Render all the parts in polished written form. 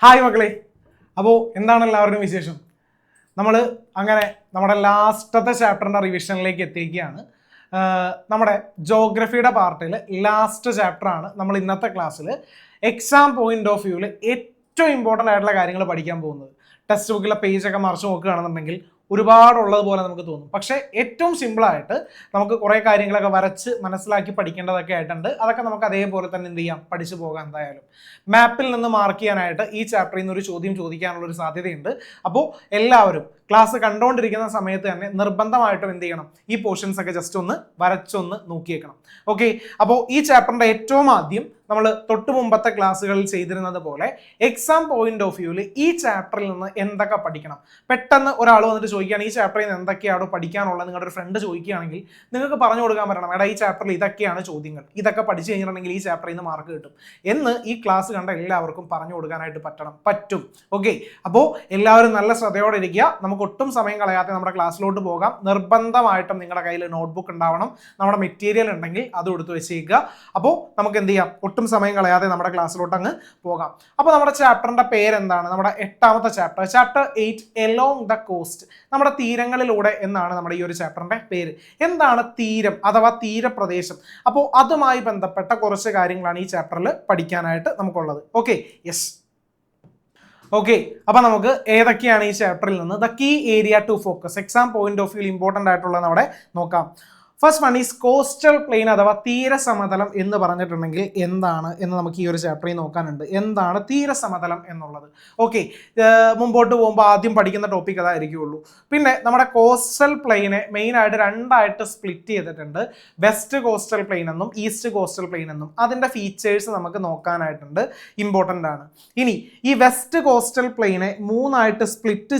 Hi മക്കളെ. അപ്പോൾ എന്താണ് എല്ലാവരുടെയും വിശേഷം? നമ്മൾ അങ്ങനെ നമ്മുടെ ലാസ്റ്റത്തെ ചാപ്റ്ററിൻ്റെ റിവിഷനിലേക്ക് എത്തിയിരിക്കുകയാണ്. നമ്മുടെ ജോഗ്രഫിയുടെ പാർട്ടിൽ ലാസ്റ്റ് ചാപ്റ്ററാണ് നമ്മൾ ഇന്നത്തെ ക്ലാസ്സിൽ എക്സാം പോയിന്റ് ഓഫ് വ്യൂവിൽ ഏറ്റവും ഇമ്പോർട്ടൻ്റ് ആയിട്ടുള്ള കാര്യങ്ങൾ പഠിക്കാൻ പോകുന്നത്. ടെക്സ്റ്റ് ബുക്കിലെ പേജൊക്കെ മറിച്ച് നോക്കുകയാണെന്നുണ്ടെങ്കിൽ ഒരുപാടുള്ളതുപോലെ നമുക്ക് തോന്നും. പക്ഷേ ഏറ്റവും സിമ്പിളായിട്ട് നമുക്ക് കുറേ കാര്യങ്ങളൊക്കെ വരച്ച് മനസ്സിലാക്കി പഠിക്കേണ്ടതൊക്കെ ആയിട്ടുണ്ട്. അതൊക്കെ നമുക്ക് അതേപോലെ തന്നെ എന്ത് ചെയ്യാം, പഠിച്ചു പോകാം. എന്തായാലും മാപ്പിൽ നിന്ന് മാർക്ക് ചെയ്യാനായിട്ട് ഈ ചാപ്റ്ററിൽ നിന്ന് ഒരു ചോദ്യം ചോദിക്കാനുള്ളൊരു സാധ്യതയുണ്ട്. അപ്പോൾ എല്ലാവരും ക്ലാസ് കണ്ടുകൊണ്ടിരിക്കുന്ന സമയത്ത് തന്നെ നിർബന്ധമായിട്ടും എന്ത് ചെയ്യണം, ഈ പോർഷൻസ് ഒക്കെ ജസ്റ്റ് ഒന്ന് വരച്ചൊന്ന് നോക്കിയേക്കണം. ഓക്കെ, അപ്പോൾ ഈ ചാപ്റ്ററിൻ്റെ ഏറ്റവും ആദ്യം നമ്മൾ തൊട്ട് മുമ്പത്തെ ക്ലാസ്സുകളിൽ ചെയ്തിരുന്നത് പോലെ എക്സാം പോയിന്റ് ഓഫ് വ്യൂവിൽ ഈ ചാപ്റ്ററിൽ നിന്ന് എന്തൊക്കെ പഠിക്കണം. പെട്ടെന്ന് ഒരാൾ വന്നിട്ട് ചോദിക്കുകയാണ് ഈ ചാപ്റ്ററിൽ നിന്ന് എന്തൊക്കെയാണോ പഠിക്കാനുള്ളത്, നിങ്ങളുടെ ഒരു ഫ്രണ്ട് ചോദിക്കുകയാണെങ്കിൽ നിങ്ങൾക്ക് പറഞ്ഞു കൊടുക്കാൻ പറ്റണം, എടാ ഈ ചാപ്റ്ററിൽ ഇതൊക്കെയാണ് ചോദ്യങ്ങൾ, ഇതൊക്കെ പഠിച്ചു കഴിഞ്ഞിട്ടുണ്ടെങ്കിൽ ഈ ചാപ്റ്ററിൽ നിന്ന് മാർക്ക് കിട്ടും എന്ന് ഈ ക്ലാസ് കണ്ട എല്ലാവർക്കും പറഞ്ഞു കൊടുക്കാനായിട്ട് പറ്റും. ഓക്കെ, അപ്പോൾ എല്ലാവരും നല്ല ശ്രദ്ധയോടെ ഇരിക്കുക. നമുക്ക് ഒട്ടും സമയം കളയാതെ നമ്മുടെ ക്ലാസ്സിലോട്ട് പോകാം. നിർബന്ധമായിട്ടും നിങ്ങളുടെ കയ്യിൽ നോട്ട്ബുക്ക് ഉണ്ടാവണം, നമ്മുടെ മെറ്റീരിയൽ ഉണ്ടെങ്കിൽ അതും എടുത്ത് വെച്ചേക്കുക. അപ്പോൾ നമുക്ക് എന്ത് ചെയ്യാം, ഒട്ടും സമയം കളയാതെ നമ്മുടെ ക്ലാസ്സിലോട്ട് അങ്ങ് പോകാം. അപ്പോൾ നമ്മുടെ ചാപ്റ്ററിന്റെ പേരെന്താണ്? നമ്മുടെ 8ാമത്തെ ചാപ്റ്റർ 8 എലോങ് ദ കോസ്റ്റ്, നമ്മുടെ തീരങ്ങളിലൂടെ എന്നാണ് നമ്മുടെ ഈ ഒരു ചാപ്റ്ററിന്റെ പേര്. എന്താണ് തീരം അഥവാ തീരപ്രദേശം? അപ്പോൾ അതുമായി ബന്ധപ്പെട്ട കുറച്ച് കാര്യങ്ങളാണ് ഈ ചാപ്റ്ററിൽ പഠിക്കാനായിട്ട് നമുക്കുള്ളത്. Okay, yes. ഓക്കെ, അപ്പൊ നമുക്ക് ഏതൊക്കെയാണ് ഈ ചാപ്റ്ററിൽ നിന്ന് the key area to focus, exam point of view important ആയിട്ടുള്ളത് നമ്മുടെ നോക്കാം. First one is coastal plain അഥവാ തീരസമതലം എന്ന് പറഞ്ഞിട്ടുണ്ടെങ്കിൽ എന്താണ് എന്ന് നമുക്ക് ഈ ഒരു ചാപ്റ്ററിൽ നോക്കാനുണ്ട്. എന്താണ് തീരസമതലം എന്നുള്ളത്? ഓക്കെ, മുമ്പോട്ട് പോകുമ്പോൾ ആദ്യം പഠിക്കുന്ന ടോപ്പിക് അതായിരിക്കുള്ളൂ. പിന്നെ നമ്മുടെ കോസ്റ്റൽ പ്ലെയിനെ മെയിനായിട്ട് രണ്ടായിട്ട് സ്പ്ലിറ്റ് ചെയ്തിട്ടുണ്ട്. വെസ്റ്റ് കോസ്റ്റൽ പ്ലെയിൻ എന്നും ഈസ്റ്റ് കോസ്റ്റൽ പ്ലെയിൻ എന്നും. അതിൻ്റെ ഫീച്ചേഴ്സ് നമുക്ക് നോക്കാനായിട്ടുണ്ട്, ഇമ്പോർട്ടൻ്റ് ആണ്. ഇനി ഈ വെസ്റ്റ് കോസ്റ്റൽ പ്ലെയിനെ മൂന്നായിട്ട് സ്പ്ലിറ്റ്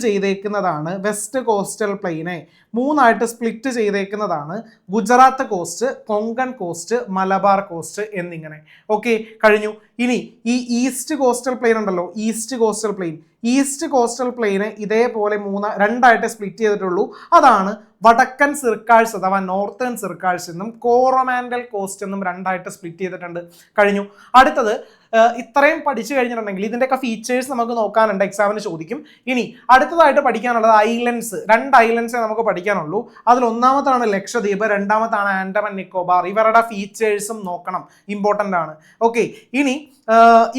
ചെയ്തേക്കുന്നതാണ് Gujarat coast, Konkan coast, Malabar coast എന്നിങ്ങനെ. ഓക്കെ, കഴിഞ്ഞു. ഇനി ഈ ഈസ്റ്റ് കോസ്റ്റൽ പ്ലെയിൻ ഉണ്ടല്ലോ, ഈസ്റ്റ് കോസ്റ്റൽ പ്ലെയിനെ ഇതേപോലെ രണ്ടായിട്ട് സ്പ്ലിറ്റ് ചെയ്തിട്ടുള്ളൂ. അതാണ് വടക്കൻ സിർക്കാഴ്സ് അഥവാ നോർത്തേൺ സിർക്കാഴ്സ് എന്നും കോറോമാൻഡൽ കോസ്റ്റ് എന്നും രണ്ടായിട്ട് സ്പ്ലിറ്റ് ചെയ്തിട്ടുണ്ട്. കഴിഞ്ഞു. അടുത്തത് ഇത്രയും പഠിച്ചു കഴിഞ്ഞിട്ടുണ്ടെങ്കിൽ ഇതിൻ്റെയൊക്കെ ഫീച്ചേഴ്സ് നമുക്ക് നോക്കാനുണ്ട്, എക്സാമിന് ചോദിക്കും. ഇനി അടുത്തതായിട്ട് പഠിക്കാനുള്ളത് ഐലൻഡ്സ്. 2 ഐലൻഡ്സേ നമുക്ക് പഠിക്കാനുള്ളൂ. അതിൽ ഒന്നാമത്താണ് ലക്ഷദ്വീപ്, രണ്ടാമത്താണ് ആൻഡമാൻ നിക്കോബാർ. ഇവരുടെ ഫീച്ചേഴ്സും നോക്കണം, ഇമ്പോർട്ടൻ്റ് ആണ്. ഓക്കെ, ഇനി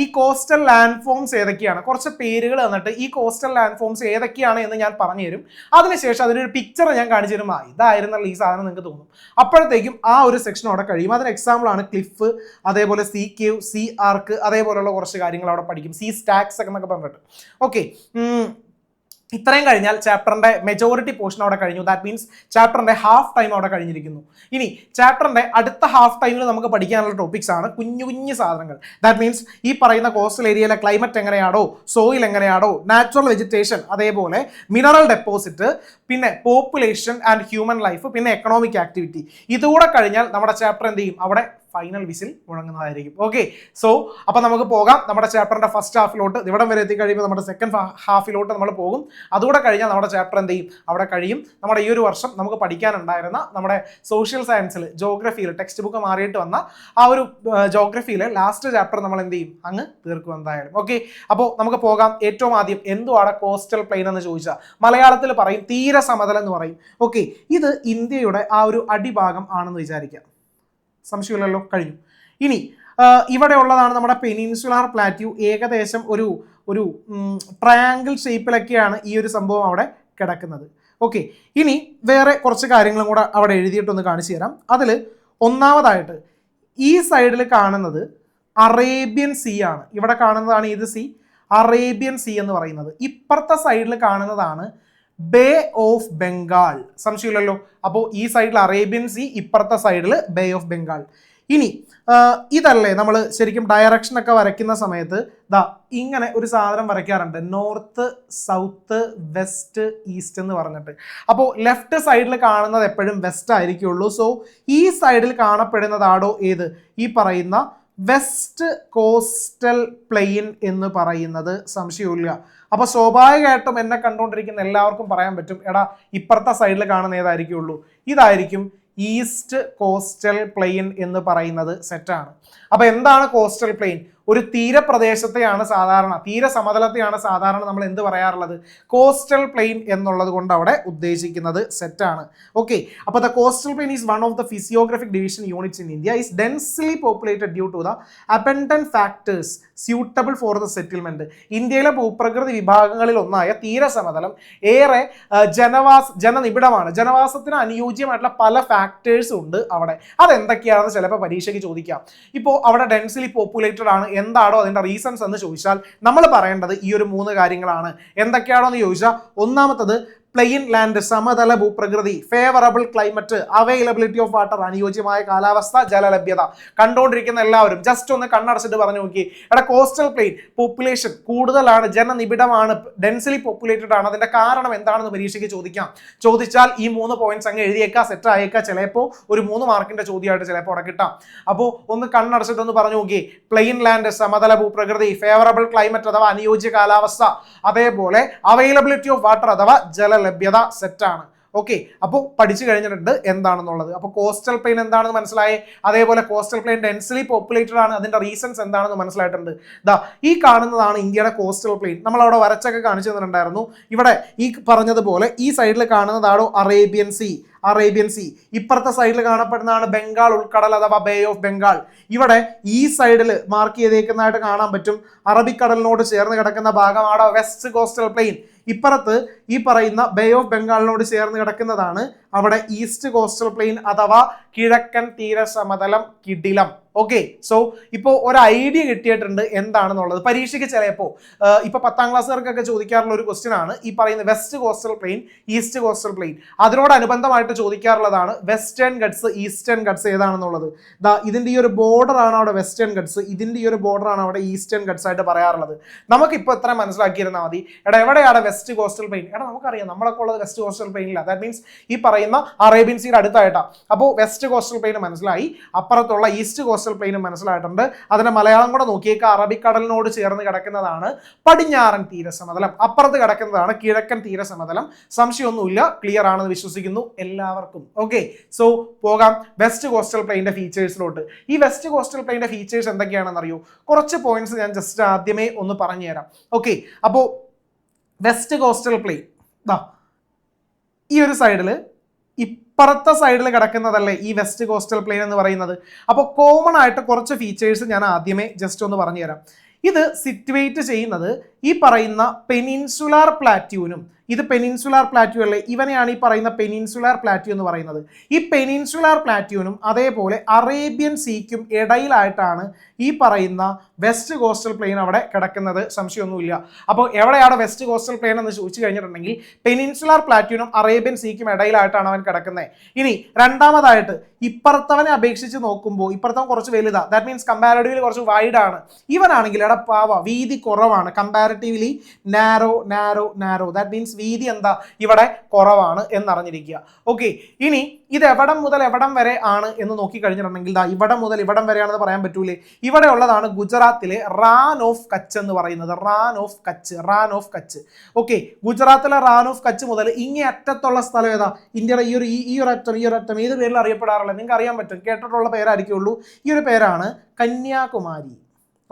ഈ കോസ്റ്റൽ ലാൻഡ് ഫോംസ് ഏതൊക്കെയാണ്, കുറച്ച് പേരുകൾ തന്നിട്ട് ഈ കോസ്റ്റൽ ലാൻഡ് ഫോംസ് ഏതൊക്കെയാണ് എന്ന് ഞാൻ പറഞ്ഞു തരും. അതിനുശേഷം അതിനൊരു പിക്ചർ ഞാൻ കാണിച്ചു തരും, ഇതായിരുന്നല്ലോ ഈ സാധനം നിങ്ങൾക്ക് തോന്നും. അപ്പോഴത്തേക്കും ആ ഒരു സെക്ഷൻ അവിടെ കഴിയും. അതിന് എക്സാമ്പിളാണ് ക്ലിഫ്, അതേപോലെ സീ കേവ്, സീ ആർക്ക്, അതേപോലെയുള്ള കുറച്ച് കാര്യങ്ങൾ അവിടെ പഠിക്കും. സീ സ്റ്റാക്സ് ഒക്കെ എന്നൊക്കെ പറഞ്ഞിട്ട്. ഓക്കെ, ഇത്രയും കഴിഞ്ഞാൽ ചാപ്റ്ററിന്റെ മെജോറിറ്റി പോർഷൻ അവിടെ കഴിഞ്ഞു. ദാറ്റ് മീൻസ് ചാപ്റ്ററിന്റെ ഹാഫ് ടൈം അവിടെ കഴിഞ്ഞിരിക്കുന്നു. ഇനി ചാപ്റ്ററിന്റെ അടുത്ത ഹാഫ് ടൈമിൽ നമുക്ക് പഠിക്കാനുള്ള ടോപ്പിക്സ് ആണ് കുഞ്ഞു കുഞ്ഞു സാധനങ്ങൾ. ദാറ്റ് മീൻസ് ഈ പറയുന്ന കോസ്റ്റൽ ഏരിയയിലെ ക്ലൈമറ്റ് എങ്ങനെയാണോ, സോയിൽ എങ്ങനെയാണോ, നാച്ചുറൽ വെജിറ്റേഷൻ, അതേപോലെ മിനറൽ ഡെപ്പോസിറ്റ്, പിന്നെ പോപ്പുലേഷൻ ആൻഡ് ഹ്യൂമൻ ലൈഫ്, പിന്നെ എക്കണോമിക് ആക്ടിവിറ്റി. ഇതുകൂടെ കഴിഞ്ഞാൽ നമ്മുടെ ചാപ്റ്റർ എന്ത് ചെയ്യും, അവിടെ ഫൈനൽ വിസിൽ മുഴങ്ങുന്നതായിരിക്കും. ഓക്കെ, സോ അപ്പോൾ നമുക്ക് പോകാം നമ്മുടെ ചാപ്റ്ററിന്റെ ഫസ്റ്റ് ഹാഫിലോട്ട്. ഇവിടം വരെ എത്തിക്കഴിയുമ്പോൾ നമ്മുടെ സെക്കൻഡ് ഹാഫിലോട്ട് നമ്മൾ പോകും. അതുകൂടെ കഴിഞ്ഞാൽ നമ്മുടെ ചാപ്റ്റർ എന്ത് ചെയ്യും, അവിടെ കഴിയും. നമ്മുടെ ഈ ഒരു വർഷം നമുക്ക് പഠിക്കാനുണ്ടായിരുന്ന നമ്മുടെ സോഷ്യൽ സയൻസിൽ ജോഗ്രഫിയിൽ ടെക്സ്റ്റ് ബുക്ക് മാറിയിട്ട് വന്ന ആ ഒരു ജോഗ്രഫിയിലെ ലാസ്റ്റ് ചാപ്റ്റർ നമ്മൾ എന്ത് ചെയ്യും, അങ്ങ് തീർക്കും എന്തായാലും. ഓക്കെ, അപ്പോൾ നമുക്ക് പോകാം. ഏറ്റവും ആദ്യം എന്തുവാണ് കോസ്റ്റൽ പ്ലെയിൻ എന്ന് ചോദിച്ചാൽ മലയാളത്തിൽ പറയും തീരസമതലം എന്ന് പറയും. ഓക്കെ, ഇത് ഇന്ത്യയുടെ ആ ഒരു അടിഭാഗം ആണെന്ന് വിചാരിക്കാം, സംശയമില്ലല്ലോ. കഴിഞ്ഞു. ഇനി ഇവിടെ ഉള്ളതാണ് നമ്മുടെ പെനിൻസുലാർ പ്ലാറ്റ്യൂ. ഏകദേശം ഒരു ട്രയാങ്കിൾ ഷേപ്പിലൊക്കെയാണ് ഈ ഒരു സംഭവം അവിടെ കിടക്കുന്നത്. ഓക്കെ, ഇനി വേറെ കുറച്ച് കാര്യങ്ങളും കൂടെ അവിടെ എഴുതിയിട്ടൊന്ന് കാണിച്ചു തരാം. അതിൽ ഒന്നാമതായിട്ട് ഈ സൈഡിൽ കാണുന്നത് അറേബ്യൻ സീ ആണ്. ഇവിടെ കാണുന്നതാണ് ഇത് സീ, അറേബ്യൻ സീ എന്ന് പറയുന്നത്. ഇപ്പുറത്തെ സൈഡിൽ കാണുന്നതാണ് ബേ ഓഫ് ബംഗാൾ. സംശയമില്ലല്ലോ. അപ്പോൾ ഈ സൈഡിൽ അറേബ്യൻ സീ, ഇപ്പുറത്തെ സൈഡിൽ ബേ ഓഫ് ബംഗാൾ. ഇനി ഇതല്ലേ നമ്മൾ ശരിക്കും ഡയറക്ഷൻ ഒക്കെ വരയ്ക്കുന്ന സമയത്ത് ഇങ്ങനെ ഒരു സാധനം വരയ്ക്കാറുണ്ട്, നോർത്ത്, സൗത്ത്, വെസ്റ്റ്, ഈസ്റ്റ് എന്ന് പറഞ്ഞിട്ട്. അപ്പോൾ ലെഫ്റ്റ് സൈഡിൽ കാണുന്നത് എപ്പോഴും വെസ്റ്റ് ആയിരിക്കുള്ളൂ. സോ ഈ സൈഡിൽ കാണപ്പെടുന്നതാണോ ഏത്, ഈ പറയുന്ന വെസ്റ്റ് കോസ്റ്റൽ പ്ലെയിൻ എന്ന് പറയുന്നത്. സംശയമില്ല. അപ്പോൾ സ്വാഭാവികമായിട്ടും എന്നെ കണ്ടുകൊണ്ടിരിക്കുന്ന എല്ലാവർക്കും പറയാൻ പറ്റും, എടാ ഇപ്പുറത്തെ സൈഡിൽ കാണുന്ന ഏതായിരിക്കുള്ളൂ, ഇതായിരിക്കും ഈസ്റ്റ് കോസ്റ്റൽ പ്ലെയിൻ എന്ന് പറയുന്നത്. സെറ്റാണ്. അപ്പോൾ എന്താണ് കോസ്റ്റൽ പ്ലെയിൻ? ഒരു തീരപ്രദേശത്തെയാണ് സാധാരണ, തീരസമതലത്തെയാണ് സാധാരണ നമ്മൾ എന്ത് പറയാറുള്ളത്, കോസ്റ്റൽ പ്ലെയിൻ എന്നുള്ളത് കൊണ്ട് അവിടെ ഉദ്ദേശിക്കുന്നത് സെറ്റാണ്. ഓക്കെ, അപ്പോൾ the coastal plain is one of the physiographic division units in India, is densely populated due to the abundant factors suitable for the settlement. ഇന്ത്യയിലെ ഭൂപ്രകൃതി വിഭാഗങ്ങളിൽ ഒന്നായ തീരസമതലം ഏറെ ജനനിബിഡമാണ്. ജനവാസത്തിന് അനുയോജ്യമായിട്ടുള്ള പല ഫാക്ടേഴ്സും ഉണ്ട് അവിടെ. അതെന്തൊക്കെയാണെന്ന് ചിലപ്പോൾ പരീക്ഷയ്ക്ക് ചോദിക്കാം. ഇപ്പോൾ അവിടെ ഡെൻസിലി പോപ്പുലേറ്റഡ് ആണ്, എന്താണോ അതിൻ്റെ റീസൺസ് എന്ന് ചോദിച്ചാൽ നമ്മൾ പറയേണ്ടത് ഈ ഒരു 3 കാര്യങ്ങളാണ്. എന്തൊക്കെയാണോ എന്ന് ചോദിച്ചാൽ, ഒന്നാമത്തത് പ്ലെയിൻ ലാൻഡ്, സമതല ഭൂപ്രകൃതി, favourable climate, availability of water, അനുയോജ്യമായ കാലാവസ്ഥ, ജലലഭ്യത. കണ്ടുകൊണ്ടിരിക്കുന്ന എല്ലാവരും ജസ്റ്റ് ഒന്ന് കണ്ണടച്ചിട്ട് പറഞ്ഞു നോക്കി, എടാ കോസ്റ്റൽ പ്ലെയിൻ പോപ്പുലേഷൻ കൂടുതലാണ്, ജനനിബിഡമാണ്, ഡെൻസിലി പോപ്പുലേറ്റഡ് ആണ്, അതിന്റെ കാരണം എന്താണെന്ന് പരീക്ഷയ്ക്ക് ചോദിച്ചാൽ ഈ 3 പോയിന്റ്സ് അങ്ങ് എഴുതിയേക്കാം, സെറ്റ് ആയേക്കാം. ചിലപ്പോൾ ഒരു 3 മാർക്കിന്റെ ചോദ്യമായിട്ട് ചിലപ്പോൾ അവിടെ കിട്ടാം. അപ്പോൾ ഒന്ന് കണ്ണടച്ചിട്ട് ഒന്ന് പറഞ്ഞു നോക്കി, പ്ലെയിൻ ലാൻഡ്, സമതല ഭൂപ്രകൃതി, ഫേവറബിൾ ക്ലൈമറ്റ് അഥവാ അനുയോജ്യ കാലാവസ്ഥ, അതേപോലെ അവൈലബിലിറ്റി ഓഫ് വാട്ടർ അഥവാ ലഭ്യത സെറ്റാണ്. ഓക്കെ, അപ്പോൾ പഠിച്ചു കഴിഞ്ഞിട്ടുണ്ട് എന്താണെന്നുള്ളത്. അപ്പോൾ കോസ്റ്റൽ പ്ലെയിൻ എന്താണെന്ന് മനസ്സിലായേ, അതേപോലെ കോസ്റ്റൽ പ്ലെയിൻ ഡെൻസിലി പോപ്പുലേറ്റഡ് ആണ്, അതിന്റെ റീസൺസ് എന്താണെന്ന് മനസ്സിലായിട്ടുണ്ട്. ഈ കാണുന്നതാണ് ഇന്ത്യയുടെ കോസ്റ്റൽ പ്ലെയിൻ. നമ്മൾ അവിടെ വരച്ചൊക്കെ കാണിച്ചു തന്നിട്ടുണ്ടായിരുന്നു. ഇവിടെ ഈ പറഞ്ഞതുപോലെ ഈ സൈഡിൽ കാണുന്നതാണോ അറേബ്യൻ സീ, ഇപ്പുറത്തെ സൈഡിൽ കാണപ്പെടുന്നതാണ് ബംഗാൾ ഉൾക്കടൽ അഥവാ ബേ ഓഫ് ബംഗാൾ. ഇവിടെ ഈ സൈഡിൽ മാർക്ക് ചെയ്തേക്കുന്നതായിട്ട് കാണാൻ പറ്റും അറബിക്കടലിനോട് ചേർന്ന് കിടക്കുന്ന ഭാഗമാണ് വെസ്റ്റ് കോസ്റ്റൽ പ്ലെയിൻ. ഇപ്പുറത്ത് ഈ പറയുന്ന ബേ ഓഫ് ബംഗാളിനോട് ചേർന്ന് കിടക്കുന്നതാണ് അവിടെ ഈസ്റ്റ് കോസ്റ്റൽ പ്ലെയിൻ അഥവാ കിഴക്കൻ തീരസമതലം കിടിലം. ഓക്കെ, സോ ഇപ്പോൾ ഒരു ഐഡിയ കിട്ടിയിട്ടുണ്ട് എന്താണെന്നുള്ളത്. പരീക്ഷയ്ക്ക് ചിലപ്പോൾ ഇപ്പൊ 10ാം ക്ലാസ്സുകാർക്കൊക്കെ ചോദിക്കാറുള്ള ഒരു ക്വസ്റ്റ്യൻ ആണ് ഈ പറയുന്ന west coastal plain, east coastal plain. അതിനോടനുബന്ധമായിട്ട് ചോദിക്കാറുള്ളതാണ് വെസ്റ്റേൺ ഗട്ട്സ്, ഈസ്റ്റേൺ ഗട്ട്സ് ഏതാണെന്നുള്ളത്. ഇതിന്റെ ഈ ഒരു ബോർഡർ ആണ് അവിടെ വെസ്റ്റേൺ ഗട്ട്സ്, ഇതിന്റെ ഈ ഒരു ബോർഡർ ആണ് അവിടെ ഈസ്റ്റേൺ ഗട്ട്സ് ആയിട്ട് പറയാറുള്ളത്. നമുക്കിപ്പോൾ എത്ര മനസ്സിലാക്കിയിരുന്നാൽ മതി, എവിടെയാണ് വെസ്റ്റ് കോസ്റ്റൽ പ്ലെയിൻ? നമുക്കറിയാം, നമ്മളൊക്കെ ഉള്ളത് വെസ്റ്റ് കോസ്റ്റൽ പ്ലെയിനില്ല. ദാറ്റ് മീൻസ് ഈ പറയുന്ന അറേബ്യൻ സീയുടെ അടുത്തായിട്ടാണ്. അപ്പോൾ വെസ്റ്റ് കോസ്റ്റൽ പ്ലെയിൻ മനസ്സിലായി, അപ്പുറത്തുള്ള ഈസ്റ്റ് കോസ്റ്റൽ പ്ലെയിനും മനസ്സിലായിട്ടുണ്ട്. അതിന്റെ മലയാളം കൂടെ നോക്കിയേക്കാം. അറബിക്കടലിനോട് ചേർന്ന് കിടക്കുന്നതാണ് പടിഞ്ഞാറൻ തീരസമതലം, അപ്പുറത്ത് കിടക്കുന്നതാണ് കിഴക്കൻ തീരസമതലം. സംശയമൊന്നുമില്ല, ക്ലിയർ ആണെന്ന് വിശ്വസിക്കുന്നു എല്ലാവർക്കും. ഓക്കെ, സോ പോകാം വെസ്റ്റ് കോസ്റ്റൽ പ്ലെയിന്റെ ഫീച്ചേഴ്സിലോട്ട്. ഈ വെസ്റ്റ് കോസ്റ്റൽ പ്ലെയിന്റെ ഫീച്ചേഴ്സ് എന്തൊക്കെയാണെന്ന് അറിയോ? കുറച്ച് പോയിന്റ്സ് ഞാൻ ജസ്റ്റ് ആദ്യമേ ഒന്ന് പറഞ്ഞുതരാം. ഓക്കെ, അപ്പോൾ വെസ്റ്റ് കോസ്റ്റൽ പ്ലെയിൻ ഈ ഒരു സൈഡിൽ ഇപ്പുറത്തെ സൈഡിൽ കിടക്കുന്നതല്ലേ ഈ വെസ്റ്റ് കോസ്റ്റൽ പ്ലെയിൻ എന്ന് പറയുന്നത്. അപ്പോൾ കോമൺ ആയിട്ട് കുറച്ച് ഫീച്ചേഴ്സ് ഞാൻ ആദ്യമേ ജസ്റ്റ് ഒന്ന് പറഞ്ഞുതരാം. ഇത് സിറ്റുവേറ്റ് ചെയ്യുന്നത് ഈ പറയുന്ന പെനിൻസുലാർ പ്ലാറ്റ്യൂവിനും, ഇത് പെനിൻസുലാർ പ്ലാറ്റ്യൂ അല്ലേ, ഇവനെയാണ് ഈ പറയുന്ന പെനിൻസുലാർ പ്ലാറ്റ്യൂ എന്ന് പറയുന്നത്. ഈ പെനിൻസുലാർ പ്ലാറ്റ്യൂവിനും അതേപോലെ അറേബ്യൻ സീക്കും ഇടയിലായിട്ടാണ് ഈ പറയുന്ന വെസ്റ്റ് കോസ്റ്റൽ പ്ലെയിൻ അവിടെ കിടക്കുന്നത്. സംശയമൊന്നുമില്ല. അപ്പോൾ എവിടെയാണ് വെസ്റ്റ് കോസ്റ്റൽ പ്ലെയിൻ എന്ന് ചോദിച്ചു കഴിഞ്ഞിട്ടുണ്ടെങ്കിൽ പെനിൻസുലാർ പ്ലാറ്റ്യൂവിനും അറേബ്യൻ സീക്കും ഇടയിലായിട്ടാണ് അവൻ കിടക്കുന്നത്. ഇനി രണ്ടാമതായിട്ട് ഇപ്പുറത്തവനെ അപേക്ഷിച്ച് നോക്കുമ്പോൾ ഇപ്പുറത്തവൻ കുറച്ച് വലുതാ, ദാറ്റ് മീൻസ് കമ്പാരിറ്റീവ്ലി കുറച്ച് വൈഡ് ആണ്. ഇവനാണെങ്കിൽ വീതി കുറവാണ്, കമ്പാരിറ്റീവ്ലി നാരോ. ദാറ്റ് മീൻസ് വീതി എന്താ ഇവിടെ കുറവാണ് എന്നറിഞ്ഞിരിക്കുക. ഓക്കെ, ഇനി ഇത് എവിടം മുതൽ എവിടം വരെ ആണ് എന്ന് നോക്കി കഴിഞ്ഞിട്ടുണ്ടെങ്കിൽ ഇവിടെ മുതൽ ഇവിടം വരെയാണെന്ന് പറയാൻ പറ്റൂലേ. ഇവിടെ ഉള്ളതാണ് ഗുജറാത്തിലെ റാൻ ഓഫ് കച്ച് എന്ന് പറയുന്നത്. റാൻ ഓഫ് കച്ച്. ഓക്കെ, ഗുജറാത്തിലെ റാൻ ഓഫ് കച്ച് മുതൽ ഇങ്ങേ അറ്റത്തുള്ള സ്ഥലം ഏതാ? ഇന്ത്യയുടെ ഈ ഒരു അറ്റം ഏത് പേരിൽ അറിയപ്പെടാറില്ല? നിങ്ങൾക്ക് അറിയാൻ പറ്റും, കേട്ടിട്ടുള്ള പേരായിരിക്കുള്ളൂ. ഈ ഒരു പേരാണ് Kanyakumari.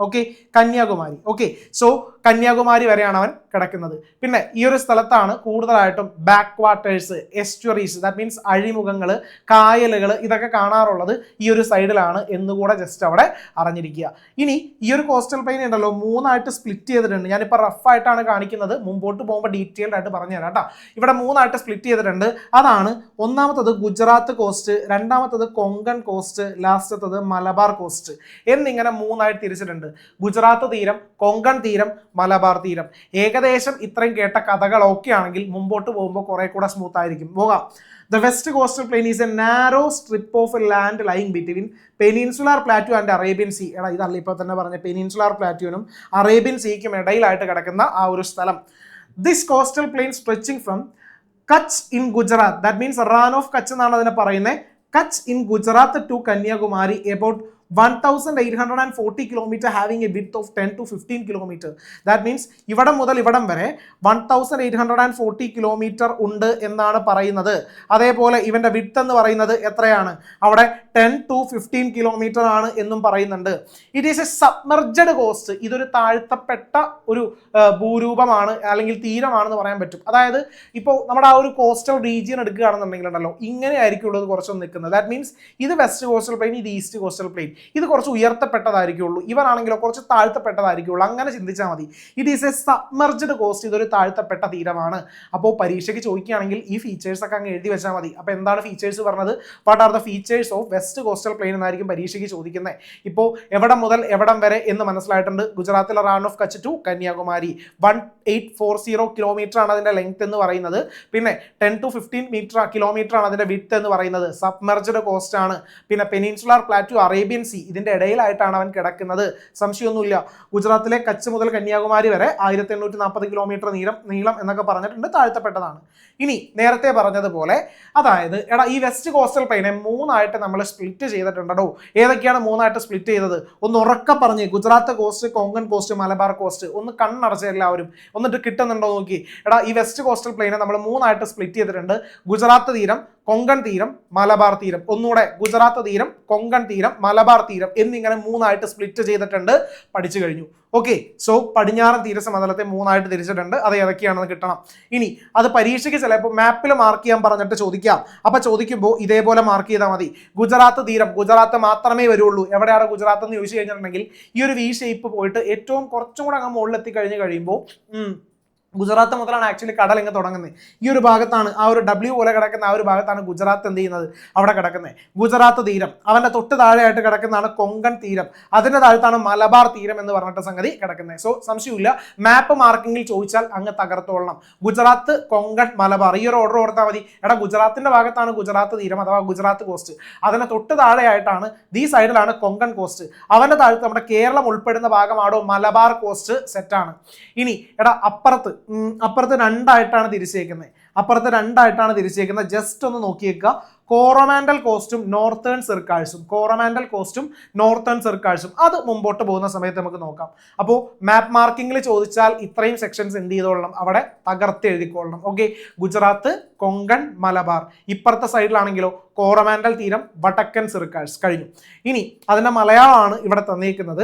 Okay, Kanyakumari. Okay, so Kanyakumari വരെയാണ് അവൻ കിടക്കുന്നത്. പിന്നെ ഈ ഒരു സ്ഥലത്താണ് കൂടുതലായിട്ടും backwaters, estuaries, that means അഴിമുഖങ്ങൾ, കായലുകൾ, ഇതൊക്കെ കാണാറുള്ളത് ഈ ഒരു സൈഡിലാണ് എന്നുകൂടെ ജസ്റ്റ് അവിടെ അറിഞ്ഞിരിക്കുക. ഇനി ഈ ഒരു കോസ്റ്റൽ പ്ലെയിൻ ഉണ്ടല്ലോ 3ആയിട്ട് സ്പ്ലിറ്റ് ചെയ്തിട്ടുണ്ട്. ഞാനിപ്പോൾ റഫായിട്ടാണ് കാണിക്കുന്നത്, മുമ്പോട്ട് പോകുമ്പോൾ ഡീറ്റെയിൽഡ് ആയിട്ട് പറഞ്ഞുതരാം കേട്ടോ. ഇവിടെ 3ആയിട്ട് സ്പ്ലിറ്റ് ചെയ്തിട്ടുണ്ട്. അതാണ് ഒന്നാമത്തത് ഗുജറാത്ത് കോസ്റ്റ്, രണ്ടാമത്തത് കൊങ്കൺ കോസ്റ്റ്, ലാസ്റ്റത്തത് മലബാർ കോസ്റ്റ് എന്നിങ്ങനെ 3ആയിട്ട് തിരിച്ചിട്ടുണ്ട്. ഗുജറാത്ത് തീരം, കൊങ്കൺ തീരം, മലബാർ തീരം. ഏകദേശം ഇത്രയും കേട്ട കഥകളൊക്കെ ആണെങ്കിൽ മുമ്പോട്ട് പോകുമ്പോൾ കുറെ കൂടെ സ്മൂത്ത് ആയിരിക്കും. പോകാം. The West Coastal Plain is a narrow strip of land lying between Peninsular Plateau and Arabian Sea. ഇതല്ല ഇപ്പോൾ തന്നെ പറഞ്ഞ പെനിൻസുലാർ പ്ലാറ്റ്യൂനും അറേബ്യൻ സീക്കും ഇടയിലായിട്ട് കിടക്കുന്ന ആ ഒരു സ്ഥലം. This coastal plain stretching from Kutch in Gujarat, that means Ran of Kutch എന്നാണ് അതിനെ പറയുന്നത്. Kutch in Gujarat to Kanyakumari, about 1840 kilometer having a width of 10 to 15 kilometer. That means ഇവിടെ മുതൽ ഇവിടം വരെ 1840 കിലോമീറ്റർ ഉണ്ട് എന്നാണ് പറയുന്നത്. അതേപോലെ ഇവന്റെ വിഡ്ത്ത് എന്ന് പറയുന്നത് എത്രയാണ്? അവിടെ 10 to 15 കിലോമീറ്റർ ആണ് എന്നും പറയുന്നുണ്ട്. It is a submerged coast. ഇതൊരു താഴ്ത്തപ്പെട്ട ഒരു ഭൂരൂപമാണ് അല്ലെങ്കിൽ തീരമാണെന്ന് പറയാൻ പറ്റും. അതായത് ഇപ്പോൾ നമ്മുടെ ആ ഒരു കോസ്റ്റൽ റീജിയൻ എടുക്കുകയാണെന്നുണ്ടെങ്കിൽ ഉണ്ടല്ലോ ഇങ്ങനെ ആയിരിക്കും ഉള്ളത് കുറച്ചൊന്നും നിൽക്കുന്നത്. ദാറ്റ് മീൻസ് ഇത് വെസ്റ്റ് കോസ്റ്റൽ പ്ലെയിൻ, ഇത് ഈസ്റ്റ് കോസ്റ്റൽ പ്ലെയിൻ. ഇത് കുറച്ച് ഉയർത്തപ്പെട്ടതായിരിക്കുള്ളൂ, ഇവരാണെങ്കിലോ കുറച്ച് താഴ്ത്തപ്പെട്ടതായിരിക്കുള്ളൂ. അങ്ങനെ ചിന്തിച്ചാൽ മതി. It is A submerged cost. ഇതൊരു താഴ്ത്തപ്പെട്ട തീരമാണ്. അപ്പോൾ പരീക്ഷയ്ക്ക് ചോദിക്കുകയാണെങ്കിൽ ഈ ഫീച്ചേഴ്സ് ഒക്കെ അങ്ങ് എഴുതി വെച്ചാൽ മതി. അപ്പോൾ എന്താണ് ഫീച്ചേഴ്സ് പറഞ്ഞത്? What are the features of west coastal plain എന്നായിരിക്കും പരീക്ഷയ്ക്ക് ചോദിക്കുന്നത്. ഇപ്പോൾ എവിടം മുതൽ എവിടം വരെ എന്ന് മനസ്സിലായിട്ടുണ്ട്. ഗുജറാത്തിലെ Rann of Kutch to Kanyakumari 1840 kilometre ആണ് അതിന്റെ ലെങ്ത് എന്ന് പറയുന്നത്. പിന്നെ 10 to 15 കിലോമീറ്റർ ആണ് അതിന്റെ വിഡ്ത്ത് എന്ന് പറയുന്നത്. സബ്മർജ്ഡ് കോസ്റ്റ് ആണ്. പിന്നെ പെനിൻസുലാർ പ്ലാറ്റു, അറേബ്യൻ സീ, ഇതിന്റെ ഇടയിലായിട്ടാണ് അവൻ കിടക്കുന്നത്. സംശയമൊന്നുമില്ല. ഗുജറാത്തിലെ കച്ച് മുതൽ കന്യാകുമാരി വരെ 1840 കിലോമീറ്റർ നീളം എന്നൊക്കെ പറഞ്ഞിട്ടുണ്ട്. താഴ്ത്തപ്പെട്ടതാണ്. ഇനി നേരത്തെ പറഞ്ഞതുപോലെ അതായത് ഈ വെസ്റ്റ് കോസ്റ്റൽ പ്ലെയിനെ മൂന്നായിട്ട് നമ്മൾ സ്പ്ലിറ്റ് ചെയ്തിട്ടുണ്ടോ? ഏതൊക്കെയാണ് മൂന്നായിട്ട് സ്പ്ലിറ്റ് ചെയ്തത്? ഒന്ന് ഉറക്കെ പറഞ്ഞ്. Gujarat coast, Konkan coast, Malabar cost. ഒന്ന് കണ്ണടച്ച എല്ലാവരും എന്നിട്ട് കിട്ടുന്നുണ്ടോ നോക്കി. ഈ വെസ്റ്റ് കോസ്റ്റൽ പ്ലെയിനെ നമ്മൾ മൂന്നായിട്ട് സ്പ്ലിറ്റ് ചെയ്തിട്ടുണ്ട്. ഗുജറാത്ത് തീരം, കൊങ്കൺ തീരം, മലബാർ തീരം. ഒന്നുകൂടെ ഗുജറാത്ത് തീരം, കൊങ്കൺ തീരം, മലബാർ തീരം എന്നിങ്ങനെ മൂന്നായിട്ട് സ്പ്ലിറ്റ് ചെയ്തിട്ടുണ്ട്. പഠിച്ചു കഴിഞ്ഞു. ഓക്കെ, സോ പടിഞ്ഞാറൻ തീരസമതലത്തെ മൂന്നായിട്ട് തിരിച്ചിട്ടുണ്ട്. അത് ഏതൊക്കെയാണെന്ന് കിട്ടണം. ഇനി അത് പരീക്ഷയ്ക്ക് ചിലപ്പോൾ മാപ്പിൽ മാർക്ക് ചെയ്യാൻ പറഞ്ഞിട്ട് ചോദിക്കാം. അപ്പൊ ചോദിക്കുമ്പോൾ ഇതേപോലെ മാർക്ക് ചെയ്താൽ മതി. ഗുജറാത്ത് തീരം, ഗുജറാത്ത് മാത്രമേ വരുള്ളൂ. എവിടെയാണ് ഗുജറാത്ത് എന്ന് ചോദിച്ചു കഴിഞ്ഞിട്ടുണ്ടെങ്കിൽ ഈ ഒരു വി ഷേപ്പ് പോയിട്ട് ഏറ്റവും കുറച്ചും കൂടെ അങ്ങ് മുകളിലെത്തി കഴിയുമ്പോൾ ഗുജറാത്ത് മുതലാണ് ആക്ച്വലി കടൽ ഇങ്ങ് തുടങ്ങുന്നത്. ഈ ഒരു ഭാഗത്താണ്, ആ ഒരു W പോലെ കിടക്കുന്ന ആ ഒരു ഭാഗത്താണ് ഗുജറാത്ത് എന്ത് ചെയ്യുന്നത്, അവിടെ കിടക്കുന്നത്. ഗുജറാത്ത് തീരം, അവന്റെ തൊട്ട് താഴെയായിട്ട് കിടക്കുന്നതാണ് കൊങ്കൺ തീരം, അതിന്റെ താഴത്താണ് മലബാർ തീരം എന്ന് പറഞ്ഞിട്ട് സംഗതി കിടക്കുന്നത്. സോ സംശയമില്ല, മാപ്പ് മാർക്കിങ്ങിൽ ചോദിച്ചാൽ അങ്ങ് തകർത്തോളണം. ഗുജറാത്ത്, കൊങ്കൺ, മലബാർ, ഈ ഒരു ഓർഡർ ഓർത്താൽ മതി. ഗുജറാത്തിന്റെ ഭാഗത്താണ് ഗുജറാത്ത് തീരം അഥവാ ഗുജറാത്ത് കോസ്റ്റ്, അതിന്റെ തൊട്ട് താഴെയായിട്ടാണ് ഈ സൈഡിലാണ് കൊങ്കൺ കോസ്റ്റ്, അവന്റെ താഴത്ത് നമ്മുടെ കേരളം ഉൾപ്പെടുന്ന ഭാഗമാണോ മലബാർ കോസ്റ്റ്. സെറ്റാണ്. ഇനി അപ്പുറത്ത് രണ്ടായിട്ടാണ് തിരിച്ചേക്കുന്നത്. ജസ്റ്റ് ഒന്ന് നോക്കിയേക്കുക. കോറോമാൻഡൽ കോസ്റ്റും നോർത്തേൺ സർക്കാഴ്സും അത് മുമ്പോട്ട് പോകുന്ന സമയത്ത് നമുക്ക് നോക്കാം. അപ്പോൾ മാപ്പ് മാർക്കിങ്ങിൽ ചോദിച്ചാൽ ഇത്രയും സെക്ഷൻസ് എന്ത് ചെയ്തോളണം, അവിടെ തകർത്ത് എഴുതിക്കൊള്ളണം. ഓക്കെ, ഗുജറാത്ത്, കൊങ്കൺ, മലബാർ. ഇപ്പുറത്തെ സൈഡിലാണെങ്കിലോ കോറോമാൻഡൽ തീരം, വടക്കൻ സർക്കാഴ്സ്. കഴിഞ്ഞു. ഇനി അതിന്റെ മലയാളമാണ് ഇവിടെ തന്നേക്കുന്നത്.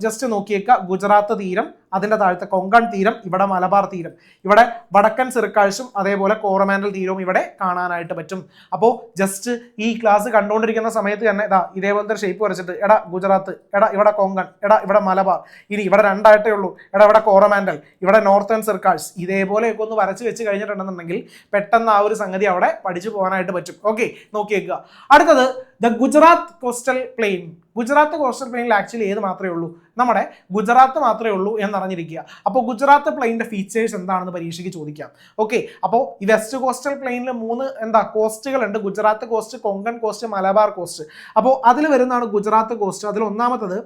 ജസ്റ്റ് നോക്കിയേക്കുക. ഗുജറാത്ത് തീരം, അതിന്റെ താഴത്തെ കൊങ്കൺ തീരം, ഇവിടെ മലബാർ തീരം, ഇവിടെ വടക്കൻ സർക്കാഴ്സും അതേപോലെ കോറോമാൻഡൽ തീരവും ഇവിടെ കാണാനായിട്ട് പറ്റും. അപ്പോൾ ജസ്റ്റ് ഈ ക്ലാസ് കണ്ടുകൊണ്ടിരിക്കുന്ന സമയത്ത് തന്നെ ഇതേപോലത്തെ ഷേപ്പ് വരച്ചിട്ട് ഗുജറാത്ത്, ഇവിടെ കൊങ്കൺ, ഇവിടെ മലബാർ, ഇനി ഇവിടെ രണ്ടായിട്ടേ ഉള്ളൂ, ഇവിടെ കോറോമാൻഡൽ, ഇവിടെ നോർത്തേൺ സർക്കാഴ്സ്, ഇതേപോലെയൊക്കെ ഒന്ന് വരച്ച് വെച്ച് കഴിഞ്ഞിട്ടുണ്ടെന്നുണ്ടെങ്കിൽ പെട്ടെന്ന് ആ ഒരു സംഗതി അവിടെ പഠിച്ചു പോകാനായിട്ട് പറ്റും. ഓക്കെ, നോക്കിയേക്കുക. അടുത്തത് the Gujarat coastal plain. Gujarat coastal പ്ലെയിനിൽ ആക്ച്വലി ഏത് മാത്രമേ ഉള്ളൂ, നമ്മുടെ ഗുജറാത്ത് മാത്രമേ ഉള്ളൂ എന്നറിഞ്ഞിരിക്കുക. അപ്പോൾ ഗുജറാത്ത് പ്ലെയിൻ്റെ ഫീച്ചേഴ്സ് എന്താണെന്ന് പരീക്ഷയ്ക്ക് ചോദിക്കാം. ഓക്കെ, അപ്പോൾ ഈ വെസ്റ്റ് കോസ്റ്റൽ പ്ലെയിനിൽ 3 കോസ്റ്റുകളുണ്ട്. Gujarat coast, Konkan coast, Malabar coast. അപ്പോൾ അതിൽ വരുന്നതാണ് ഗുജറാത്ത് കോസ്റ്റ്. അതിൽ ഒന്നാമത്തത്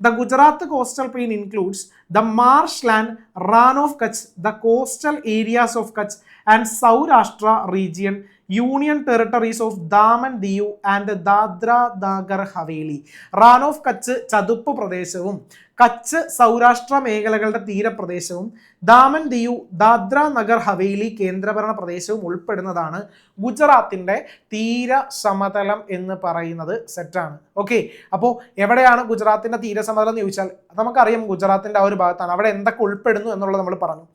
the Gujarat coastal plain includes the marsh land, Rann of Kutch, the coastal areas of Kutch and Saurashtra region, union territories of Daman Diu and Dadra Nagar Haveli. Rann of Kutch ചതുപ്പ് പ്രദേശവും കച്ച് സൗരാഷ്ട്ര മേഖലകളുടെ തീരപ്രദേശവും ദാമൻ ദിയു, ദാദ്ര നഗർ ഹവേലി കേന്ദ്രഭരണ പ്രദേശവും ഉൾപ്പെടുന്നതാണ് ഗുജറാത്തിന്റെ തീര സമതലം എന്ന് പറയുന്നത്. സെറ്റാണ്. ഓക്കെ, അപ്പോൾ എവിടെയാണ് ഗുജറാത്തിന്റെ തീരസമതലം എന്ന് ചോദിച്ചാൽ നമുക്കറിയാം ഗുജറാത്തിന്റെ ആ ഒരു ഭാഗത്താണ്. അവിടെ എന്തൊക്കെ ഉൾപ്പെടുന്നു എന്നുള്ളത് നമ്മൾ പറഞ്ഞു.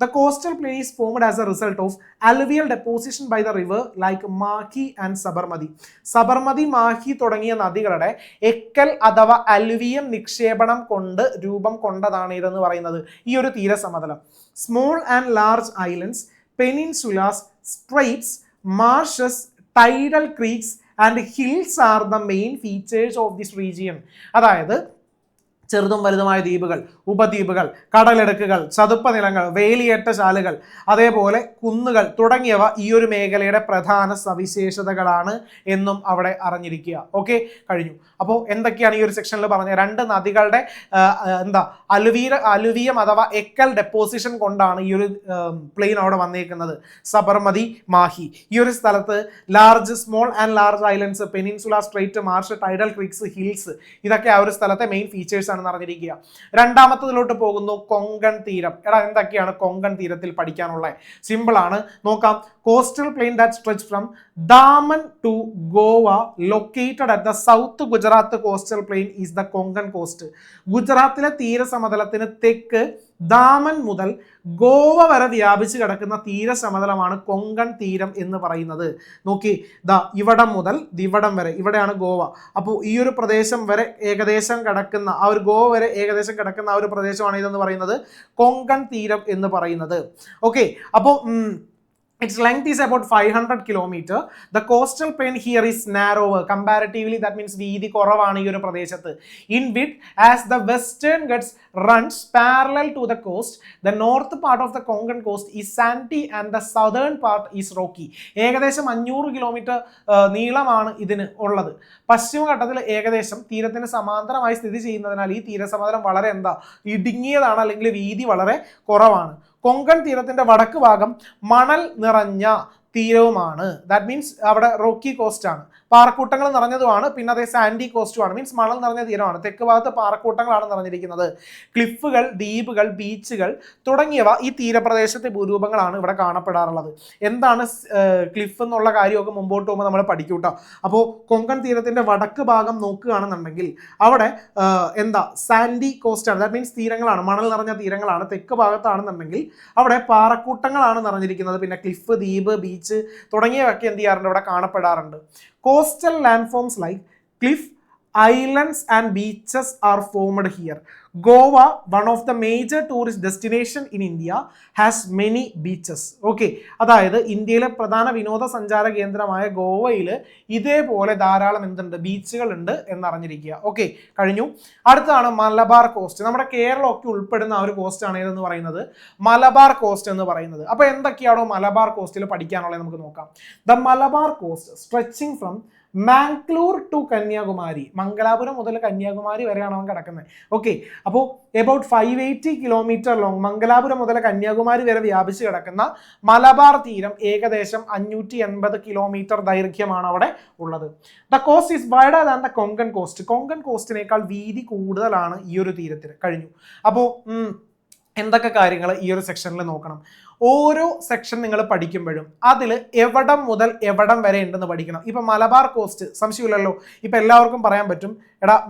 The coastal plain is formed as a result of alluvial deposition by the river like Mahi and Sabarmati. Sabarmati, Mahe തുടങ്ങിയ നദികളുടെ എക്കൽ അഥവാ അലുവിയം നിക്ഷേപണം കൊണ്ട് രൂപം കൊണ്ടതാണ് ഇതെന്ന് പറയുന്നത് ഈ ഒരു തീരസമതലം. Small and large islands, peninsulas, straits, marshes, tidal creeks and hills are the main features of this region. അതായത് ചെറുതും വലുതുമായ ദ്വീപുകൾ, ഉപദ്വീപുകൾ, കടലിടുക്കുകൾ, ചതുപ്പ നിലങ്ങൾ, വേലിയേറ്റ ശാലകൾ, അതേപോലെ കുന്നുകൾ തുടങ്ങിയവ ഈ ഒരു മേഖലയുടെ പ്രധാന സവിശേഷതകളാണ് എന്നും അവിടെ അറിഞ്ഞിരിക്കുക. ഓക്കെ, കഴിഞ്ഞു. അപ്പോൾ എന്തൊക്കെയാണ് ഈ ഒരു സെക്ഷനിൽ പറഞ്ഞത്? 2 നദികളുടെ അലുവിയം അഥവാ എക്കൽ ഡെപ്പോസിഷൻ കൊണ്ടാണ് ഈ ഒരു പ്ലെയിൻ അവിടെ വന്നേക്കുന്നത്. സബർമതി, മാഹി. ഈ ഒരു സ്ഥലത്ത് small and large islands, peninsula, strait, marsh, tidal creeks, hills, ഇതൊക്കെ ആ ഒരു സ്ഥലത്തെ മെയിൻ ഫീച്ചേഴ്സ് ആണെന്ന് അറിഞ്ഞിരിക്കുക. രണ്ടാമത്തതിലോട്ട് പോകുന്നു, കൊങ്കൺ തീരം. എന്തൊക്കെയാണ് കൊങ്കൺ തീരത്തിൽ പഠിക്കാനുള്ള? സിമ്പിൾ ആണ്, നോക്കാം. Coastal plain that stretch from Daman to Goa located at the south Gujarat coastal plain is the Konkan coast. ഗുജറാത്തിലെ തീരസമതലത്തിന് തെക്ക് ദാമൻ മുതൽ ഗോവ വരെ വ്യാപിച്ചു കിടക്കുന്ന തീരസമതലമാണ് കൊങ്കൺ തീരം എന്ന് പറയുന്നത്. നോക്കി, ഇവിടം മുതൽ ഇവിടം വരെ, ഇവിടെയാണ് ഗോവ. അപ്പോൾ ഈ ഒരു പ്രദേശം വരെ ഏകദേശം കിടക്കുന്ന ആ ഒരു ഗോവ വരെ ഏകദേശം കിടക്കുന്ന ആ ഒരു പ്രദേശമാണ് ഇതെന്ന് പറയുന്നത് കൊങ്കൺ തീരം എന്ന് പറയുന്നത്. ഓക്കെ, അപ്പോൾ its length is about 500 kilometer. The coastal plain here is narrower comparatively, that means വീതി കുറവാണ് ഈ ഒരു പ്രദേശത്ത്. In width, as the western Ghats runs parallel to the coast, the north part of the Konkan coast is sandy and the southern part is rocky. ഏകദേശം 500 kilometre നീളമാണ് ഇതിന് ഉള്ളത്. പശ്ചിമഘട്ടത്തിൽ ഏകദേശം തീരത്തിന് സമാന്തരമായി സ്ഥിതി ചെയ്യുന്നതിനാൽ ഈ തീരസമതലം വളരെ ഇടുങ്ങിയതാണ്, അല്ലെങ്കിൽ വീതി വളരെ കുറവാണ്. കൊങ്കൺ തീരത്തിന്റെ വടക്ക് ഭാഗം മണൽ നിറഞ്ഞ തീരവുമാണ്. ദാറ്റ് മീൻസ് അവിടെ റോക്കി കോസ്റ്റ് ആണ്, പാറക്കൂട്ടങ്ങൾ നിറഞ്ഞതുമാണ്. പിന്നെ അതേ സാൻഡി കോസ്റ്റുമാണ്, മീൻസ് മണൽ നിറഞ്ഞ തീരമാണ്. തെക്ക് ഭാഗത്ത് പാറക്കൂട്ടങ്ങളാണ് നിറഞ്ഞിരിക്കുന്നത്. ക്ലിഫുകൾ, ദ്വീപുകൾ, ബീച്ചുകൾ തുടങ്ങിയവ ഈ തീരപ്രദേശത്തെ ഭൂരൂപങ്ങളാണ് ഇവിടെ കാണപ്പെടാറുള്ളത്. എന്താണ് ക്ലിഫ് എന്നുള്ള കാര്യമൊക്കെ മുമ്പോട്ട് പോകുമ്പോൾ നമ്മൾ പഠിക്കൂട്ടോ. അപ്പോൾ കൊങ്കൺ തീരത്തിന്റെ വടക്ക് ഭാഗം നോക്കുകയാണെന്നുണ്ടെങ്കിൽ അവിടെ സാൻഡി കോസ്റ്റ് ആണ്, ദാറ്റ് മീൻസ് തീരങ്ങളാണ്, മണൽ നിറഞ്ഞ തീരങ്ങളാണ്. തെക്ക് ഭാഗത്താണെന്നുണ്ടെങ്കിൽ അവിടെ പാറക്കൂട്ടങ്ങളാണ് നിറഞ്ഞിരിക്കുന്നത്. പിന്നെ ക്ലിഫ്, ദ്വീപ്, ബീച്ച് തുടങ്ങിയവയൊക്കെ എന്ത് ചെയ്യാറുണ്ട്, ഇവിടെ കാണപ്പെടാറുണ്ട്. Coastal landforms like cliff, islands and beaches are formed here. Goa, one of the major tourist destination in India, has many beaches. Okay, അതായത് ഇന്ത്യയിലെ പ്രധാന വിനോദസഞ്ചാര കേന്ദ്രമായ ഗോവയിൽ ഇതേപോലെ ധാരാളം ബീച്ചുകൾ ഉണ്ട് എന്നറിഞ്ഞിരിക്കുക. ഓക്കെ, കഴിഞ്ഞു. അടുത്താണ് മലബാർ കോസ്റ്റ്. നമ്മുടെ കേരളം ഒക്കെ ഉൾപ്പെടുന്ന ആ ഒരു കോസ്റ്റ് ആണ് ഏതെന്ന് പറയുന്നത് മലബാർ കോസ്റ്റ് എന്ന് പറയുന്നത്. അപ്പോൾ എന്തൊക്കെയാണോ മലബാർ കോസ്റ്റിൽ പഠിക്കാനുള്ളത് നമുക്ക് നോക്കാം. The Malabar coast stretching from Mangalore to Kanyakumari, Mangalapuram മുതൽ കന്യാകുമാരി വരെയാണ് അവൻ കിടക്കുന്നത്. ഓക്കെ, അപ്പോൾ എബൌട്ട് 580 കിലോമീറ്റർ ലോങ്, മംഗലാപുരം മുതൽ കന്യാകുമാരി വരെ വ്യാപിച്ച് കിടക്കുന്ന മലബാർ തീരം ഏകദേശം 580 കിലോമീറ്റർ ദൈർഘ്യമാണ് അവിടെ ഉള്ളത്. The coast is wider than the Konkan coast. Konkan കോസ്റ്റിനേക്കാൾ വീതി കൂടുതലാണ് ഈ ഒരു തീരത്തിന്. കഴിഞ്ഞു. അപ്പോൾ എന്തൊക്കെ കാര്യങ്ങൾ ഈ ഒരു സെക്ഷനിൽ നോക്കണം? ഓരോ സെക്ഷൻ നിങ്ങൾ പഠിക്കുമ്പോഴും അതിൽ എവിടം മുതൽ എവിടം വരെ ഉണ്ടെന്ന് പഠിക്കണം. ഇപ്പൊ മലബാർ കോസ്റ്റ് സംശയമില്ലല്ലോ, ഇപ്പൊ എല്ലാവർക്കും പറയാൻ പറ്റും,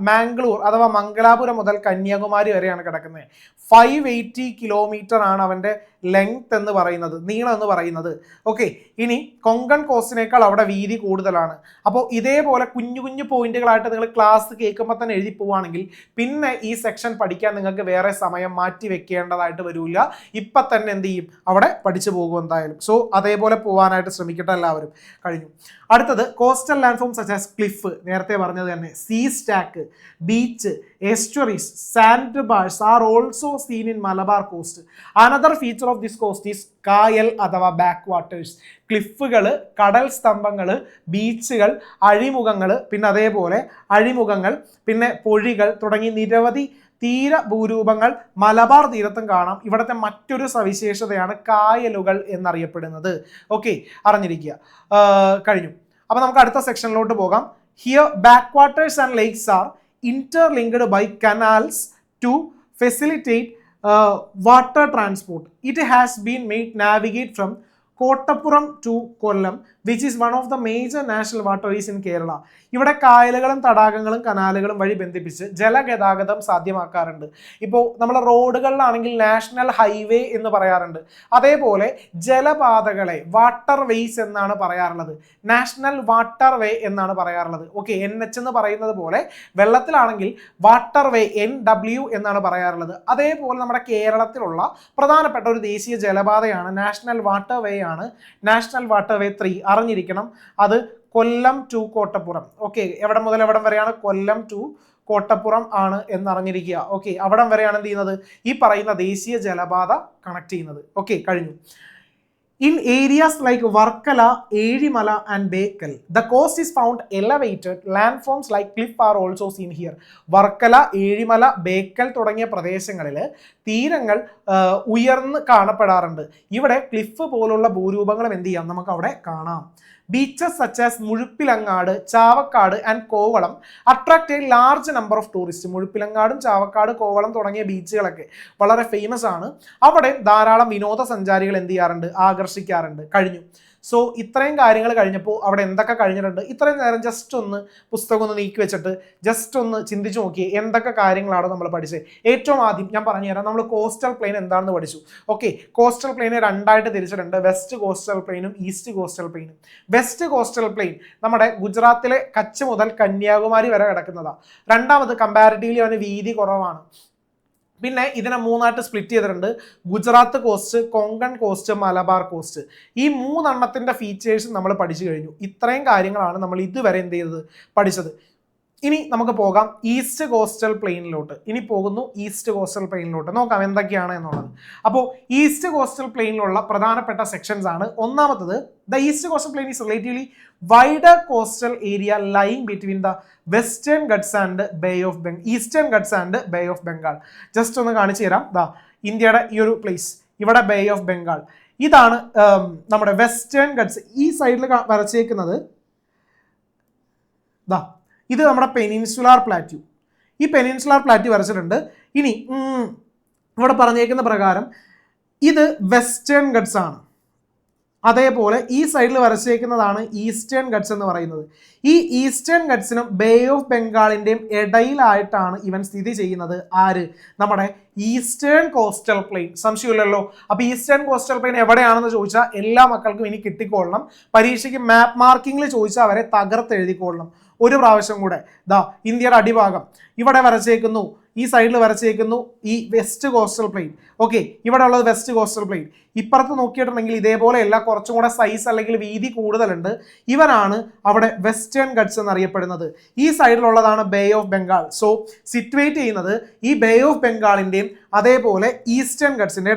മാംഗ്ലൂർ അഥവാ മംഗലാപുരം മുതൽ കന്യാകുമാരി വരെയാണ് കിടക്കുന്നത്. 580 കിലോമീറ്റർ ആണ് അവന്റെ ലെങ്ത് എന്ന് പറയുന്നത്, നീളം എന്ന് പറയുന്നത്. ഓക്കെ, ഇനി കൊങ്കൺ കോസ്റ്റിനേക്കാൾ അവിടെ വീതി കൂടുതലാണ്. അപ്പോൾ ഇതേപോലെ കുഞ്ഞു കുഞ്ഞു പോയിന്റുകളായിട്ട് നിങ്ങൾ ക്ലാസ് കേൾക്കുമ്പോൾ തന്നെ എഴുതി പോവുകയാണെങ്കിൽ പിന്നെ ഈ സെക്ഷൻ പഠിക്കാൻ നിങ്ങൾക്ക് വേറെ സമയം മാറ്റി വെക്കേണ്ടതായിട്ട് വരില്ല. ഇപ്പൊ തന്നെ എന്ത് ചെയ്യും, അവിടെ പഠിച്ചു പോകും എന്തായാലും. സോ അതേപോലെ പോകാനായിട്ട് ശ്രമിക്കട്ടെ എല്ലാവരും. കഴിഞ്ഞു. അടുത്തത് coastal landform such as cliff, നേരത്തെ പറഞ്ഞത് തന്നെ, sea stack, beach, estuaries, sand bars are also seen in Malabar coast. Another feature of this coast is കായൽ അഥവാ ബാക്ക് വാട്ടേഴ്സ്. ക്ലിഫുകൾ, കടൽ സ്തംഭങ്ങൾ, ബീച്ചുകൾ, അഴിമുഖങ്ങൾ, പിന്നെ അതേപോലെ അഴിമുഖങ്ങൾ, പിന്നെ പൊഴികൾ തുടങ്ങി നിരവധി തീര ഭൂരൂപങ്ങൾ മലബാർ തീരത്തും കാണാം. ഇവിടുത്തെ മറ്റൊരു സവിശേഷതയാണ് കായലുകൾ എന്നറിയപ്പെടുന്നത്. ഓക്കെ, അറിഞ്ഞിരിക്കുക. കഴിഞ്ഞു. അപ്പൊ നമുക്ക് അടുത്ത സെക്ഷനിലോട്ട് പോകാം. Here back waters and lakes are interlinked by canals to facilitate water transport. It has been made navigate from Kottappuram to Kollam, which is one of the major national waterways in Kerala. ഇവിടെ കായലുകളും തടാകങ്ങളും കനാലുകളും വഴി ബന്ധിപ്പിച്ച് ജലഗതാഗതം സാധ്യമാക്കാറുണ്ട്. ഇപ്പോൾ നമ്മൾ റോഡുകളിലാണെങ്കിൽ നാഷണൽ ഹൈവേ എന്ന് പറയാറുണ്ട്. അതേപോലെ ജലപാതകളെ വാട്ടർ വേസ് എന്നാണ് പറയാറുള്ളത്, നാഷണൽ വാട്ടർ വേ എന്നാണ് പറയാറുള്ളത്. ഓക്കെ, NH എന്ന് പറയുന്നത് പോലെ വെള്ളത്തിലാണെങ്കിൽ വാട്ടർ വേ NW എന്നാണ് പറയാറുള്ളത്. അതേപോലെ നമ്മുടെ കേരളത്തിലുള്ള പ്രധാനപ്പെട്ട ഒരു ദേശീയ ജലപാതയാണ് നാഷണൽ വാട്ടർ വേ ആണ് നാഷണൽ വാട്ടർ വേ 3. അറിഞ്ഞിരിക്കണം, അത് കൊല്ലം ടു കോട്ടപ്പുറം. ഓക്കെ, എവിടെ മുതൽ എവിടം വരെയാണ്? കൊല്ലം ടു കോട്ടപ്പുറം ആണ് എന്നറിഞ്ഞിരിക്കുക. ഓക്കെ, അവിടം വരെയാണ് എന്ത് ചെയ്യുന്നത്, ഈ പറയുന്ന ദേശീയ ജലപാത കണക്ട് ചെയ്യുന്നത്. ഓക്കെ, കഴിഞ്ഞു. In areas like Varkala, Erimala and Bekal, the coast is found elevated. Landforms like cliff are also seen here. Varkala, Erimala, Bekal തുടങ്ങിയ പ്രദേശങ്ങളിൽ തീരങ്ങൾ ഉയർന്ന് കാണപ്പെടാറുണ്ട്. ഇവിടെ ക്ലിഫ് പോലുള്ള ഭൂരൂപങ്ങളും എന്ത് ചെയ്യാം, നമുക്ക് അവിടെ കാണാം. Beaches such as Muzhappilangad, Chavakkad and Kovalam attract a large number of tourist. മുഴുപ്പിലങ്ങാടും ചാവക്കാട്, കോവളം തുടങ്ങിയ ബീച്ചുകളൊക്കെ വളരെ ഫേമസ് ആണ്. അവിടെ ധാരാളം വിനോദസഞ്ചാരികൾ എന്ത് ചെയ്യാറുണ്ട്, ആകർഷിക്കാറുണ്ട്. കഴിഞ്ഞു. സോ ഇത്രയും കാര്യങ്ങൾ കഴിഞ്ഞപ്പോൾ അവിടെ എന്തൊക്കെ കഴിഞ്ഞിട്ടുണ്ട്, ഇത്രയും നേരം ജസ്റ്റ് ഒന്ന് പുസ്തകം ഒന്ന് നീക്കി വെച്ചിട്ട് ജസ്റ്റ് ഒന്ന് ചിന്തിച്ച് നോക്കിയേ എന്തൊക്കെ കാര്യങ്ങളാണ് നമ്മൾ പഠിച്ചത്. ഏറ്റവും ആദ്യം ഞാൻ പറഞ്ഞുതരാം, നമ്മൾ കോസ്റ്റൽ പ്ലെയിൻ എന്താണെന്ന് പഠിച്ചു. ഓക്കെ, കോസ്റ്റൽ പ്ലെയിനെ രണ്ടായിട്ട് തിരിച്ചിട്ടുണ്ട്, വെസ്റ്റ് കോസ്റ്റൽ പ്ലെയിനും ഈസ്റ്റ് കോസ്റ്റൽ പ്ലെയിനും. വെസ്റ്റ് കോസ്റ്റൽ പ്ലെയിൻ നമ്മുടെ ഗുജറാത്തിലെ കച്ച് മുതൽ കന്യാകുമാരി വരെ കിടക്കുന്നതാണ്. രണ്ടാമത് കമ്പാരിറ്റീവ്ലി അവന് വീതി കുറവാണ്. പിന്നെ ഇതിനെ മൂന്നായിട്ട് സ്പ്ലിറ്റ് ചെയ്തിട്ടുണ്ട്, Gujarat coast, Konkan coast, Malabar cost. ഈ മൂന്നെണ്ണത്തിൻ്റെ ഫീച്ചേഴ്സ് നമ്മൾ പഠിച്ചു കഴിഞ്ഞു. ഇത്രയും കാര്യങ്ങളാണ് നമ്മൾ ഇതുവരെ എന്ത് ചെയ്തത്, പഠിച്ചത്. ഇനി നമുക്ക് പോകാം ഈസ്റ്റ് കോസ്റ്റൽ പ്ലെയിനിലോട്ട്. ഇനി പോകുന്നു ഈസ്റ്റ് കോസ്റ്റൽ പ്ലെയിനിലോട്ട്, നോക്കാം എന്തൊക്കെയാണ് എന്നുള്ളത്. അപ്പോൾ ഈസ്റ്റ് കോസ്റ്റൽ പ്ലെയിനിലുള്ള പ്രധാനപ്പെട്ട സെക്ഷൻസ് ആണ്. ഒന്നാമത്തത്, the east coastal plain is relatively wider coastal area lying between the western guts and bay of Bengal, eastern ghats and bay of Bengal. Just ഒന്ന് കാണിച്ചു തരാം. ദാ ഇന്ത്യയുടെ ഈ ഒരു പ്ലേസ്, ഇവിടെ ബേ ഓഫ് ബംഗാൾ, ഇതാണ് നമ്മുടെ വെസ്റ്റേൺ ഗട്ട്സ്. ഈ സൈഡിൽ വരച്ചേക്കുന്നത് ദാ ഇത് നമ്മുടെ പെനിൻസുലാർ പ്ലാറ്റ്യൂ. ഈ പെനിൻസുലാർ പ്ലാറ്റ്യൂ വരച്ചിട്ടുണ്ട്. ഇനി ഇവിടെ പറഞ്ഞേക്കുന്ന പ്രകാരം ഇത് വെസ്റ്റേൺ ഗട്ട്സ് ആണ്. അതേപോലെ ഈ സൈഡിൽ വരച്ചേക്കുന്നതാണ് ഈസ്റ്റേൺ ഗട്ട്സ് എന്ന് പറയുന്നത്. ഈ ഈസ്റ്റേൺ ഗട്ട്സിനും ബേ ഓഫ് ബംഗാളിൻ്റെയും ഇടയിലായിട്ടാണ് ഇവൻ സ്ഥിതി ചെയ്യുന്നത്. ആര്, നമ്മുടെ ഈസ്റ്റേൺ കോസ്റ്റൽ പ്ലെയിൻ. സംശയമില്ലല്ലോ. അപ്പോൾ ഈസ്റ്റേൺ കോസ്റ്റൽ പ്ലെയിൻ എവിടെയാണെന്ന് ചോദിച്ചാൽ എല്ലാ മക്കൾക്കും ഇനി കിട്ടിക്കൊള്ളണം. പരീക്ഷയ്ക്ക് മാപ്പ് മാർക്കിങ്ങിൽ ചോദിച്ചാൽ അവരെ തകർത്ത് എഴുതിക്കൊള്ളണം. ഒരു പ്രാവശ്യം കൂടെ, ദാ ഇന്ത്യയുടെ അടിഭാഗം ഇവിടെ വരച്ചേക്കുന്നു, ഈ സൈഡിൽ വരച്ചേക്കുന്നു ഈ വെസ്റ്റ് കോസ്റ്റൽ പ്ലെയിൻ. ഓക്കെ, ഇവിടെ ഉള്ളത് വെസ്റ്റ് കോസ്റ്റൽ പ്ലെയിൻ. ഇപ്പുറത്ത് നോക്കിയിട്ടുണ്ടെങ്കിൽ ഇതേപോലെയല്ല, കുറച്ചും കൂടെ സൈസ് അല്ലെങ്കിൽ വീതി കൂടുതലുണ്ട്. ഇവനാണ് അവിടെ വെസ്റ്റേൺ ഗട്ട്സ് എന്നറിയപ്പെടുന്നത്. ഈ സൈഡിലുള്ളതാണ് bay of Bengal. So situate ചെയ്യുന്നത് ഈ ബേ ഓഫ് ബംഗാളിൻ്റെയും അതേപോലെ ഈസ്റ്റേൺ ഗട്ട്സിൻ്റെ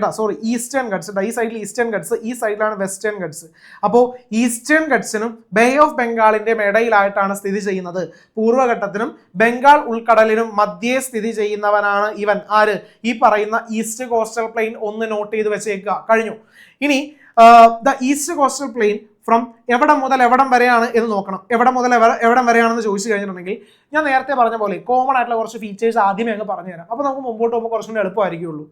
ഈസ്റ്റേൺ ഗട്ട്സ്. ഈ സൈഡിൽ ഈസ്റ്റേൺ ഗട്ട്സ്, ഈ സൈഡിലാണ് വെസ്റ്റേൺ ഗട്ട്സ്. അപ്പോൾ ഈസ്റ്റേൺ ഗട്ട്സിനും ബേ ഓഫ് ബംഗാളിൻ്റെയും ഇടയിലായിട്ടാണ് സ്ഥിതി ചെയ്യുന്നത്. പൂർവ്വഘട്ടത്തിനും ബംഗാൾ ഉൾക്കടലിനും മധ്യേ സ്ഥിതി ചെയ്യുന്നവനാണ് ഇവൻ. ആര്, ഈ പറയുന്ന ഈസ്റ്റ് കോസ്റ്റൽ പ്ലെയിൻ. ഒന്ന് നോട്ട് ചെയ്ത് വെച്ചേക്കുക. കഴിഞ്ഞു. ഇനി the east coastal plain from എവിടെ മുതൽ എവിടം വരെയാണ് എന്ന് നോക്കണം. എവിടെ മുതൽ എവിടം വരെയാണെന്ന് ചോദിച്ചു കഴിഞ്ഞിട്ടുണ്ടെങ്കിൽ ഞാൻ നേരത്തെ പറഞ്ഞ പോലെ കോമൺ ആയിട്ടുള്ള കുറച്ച് ഫീച്ചേഴ്സ് ആദ്യമേ അങ്ങ് പറഞ്ഞുതരാം. അപ്പോൾ നമുക്ക് മുമ്പോട്ട് പോകുമ്പോൾ കുറച്ചും കൂടി എളുപ്പമായിരിക്കുള്ളൂ.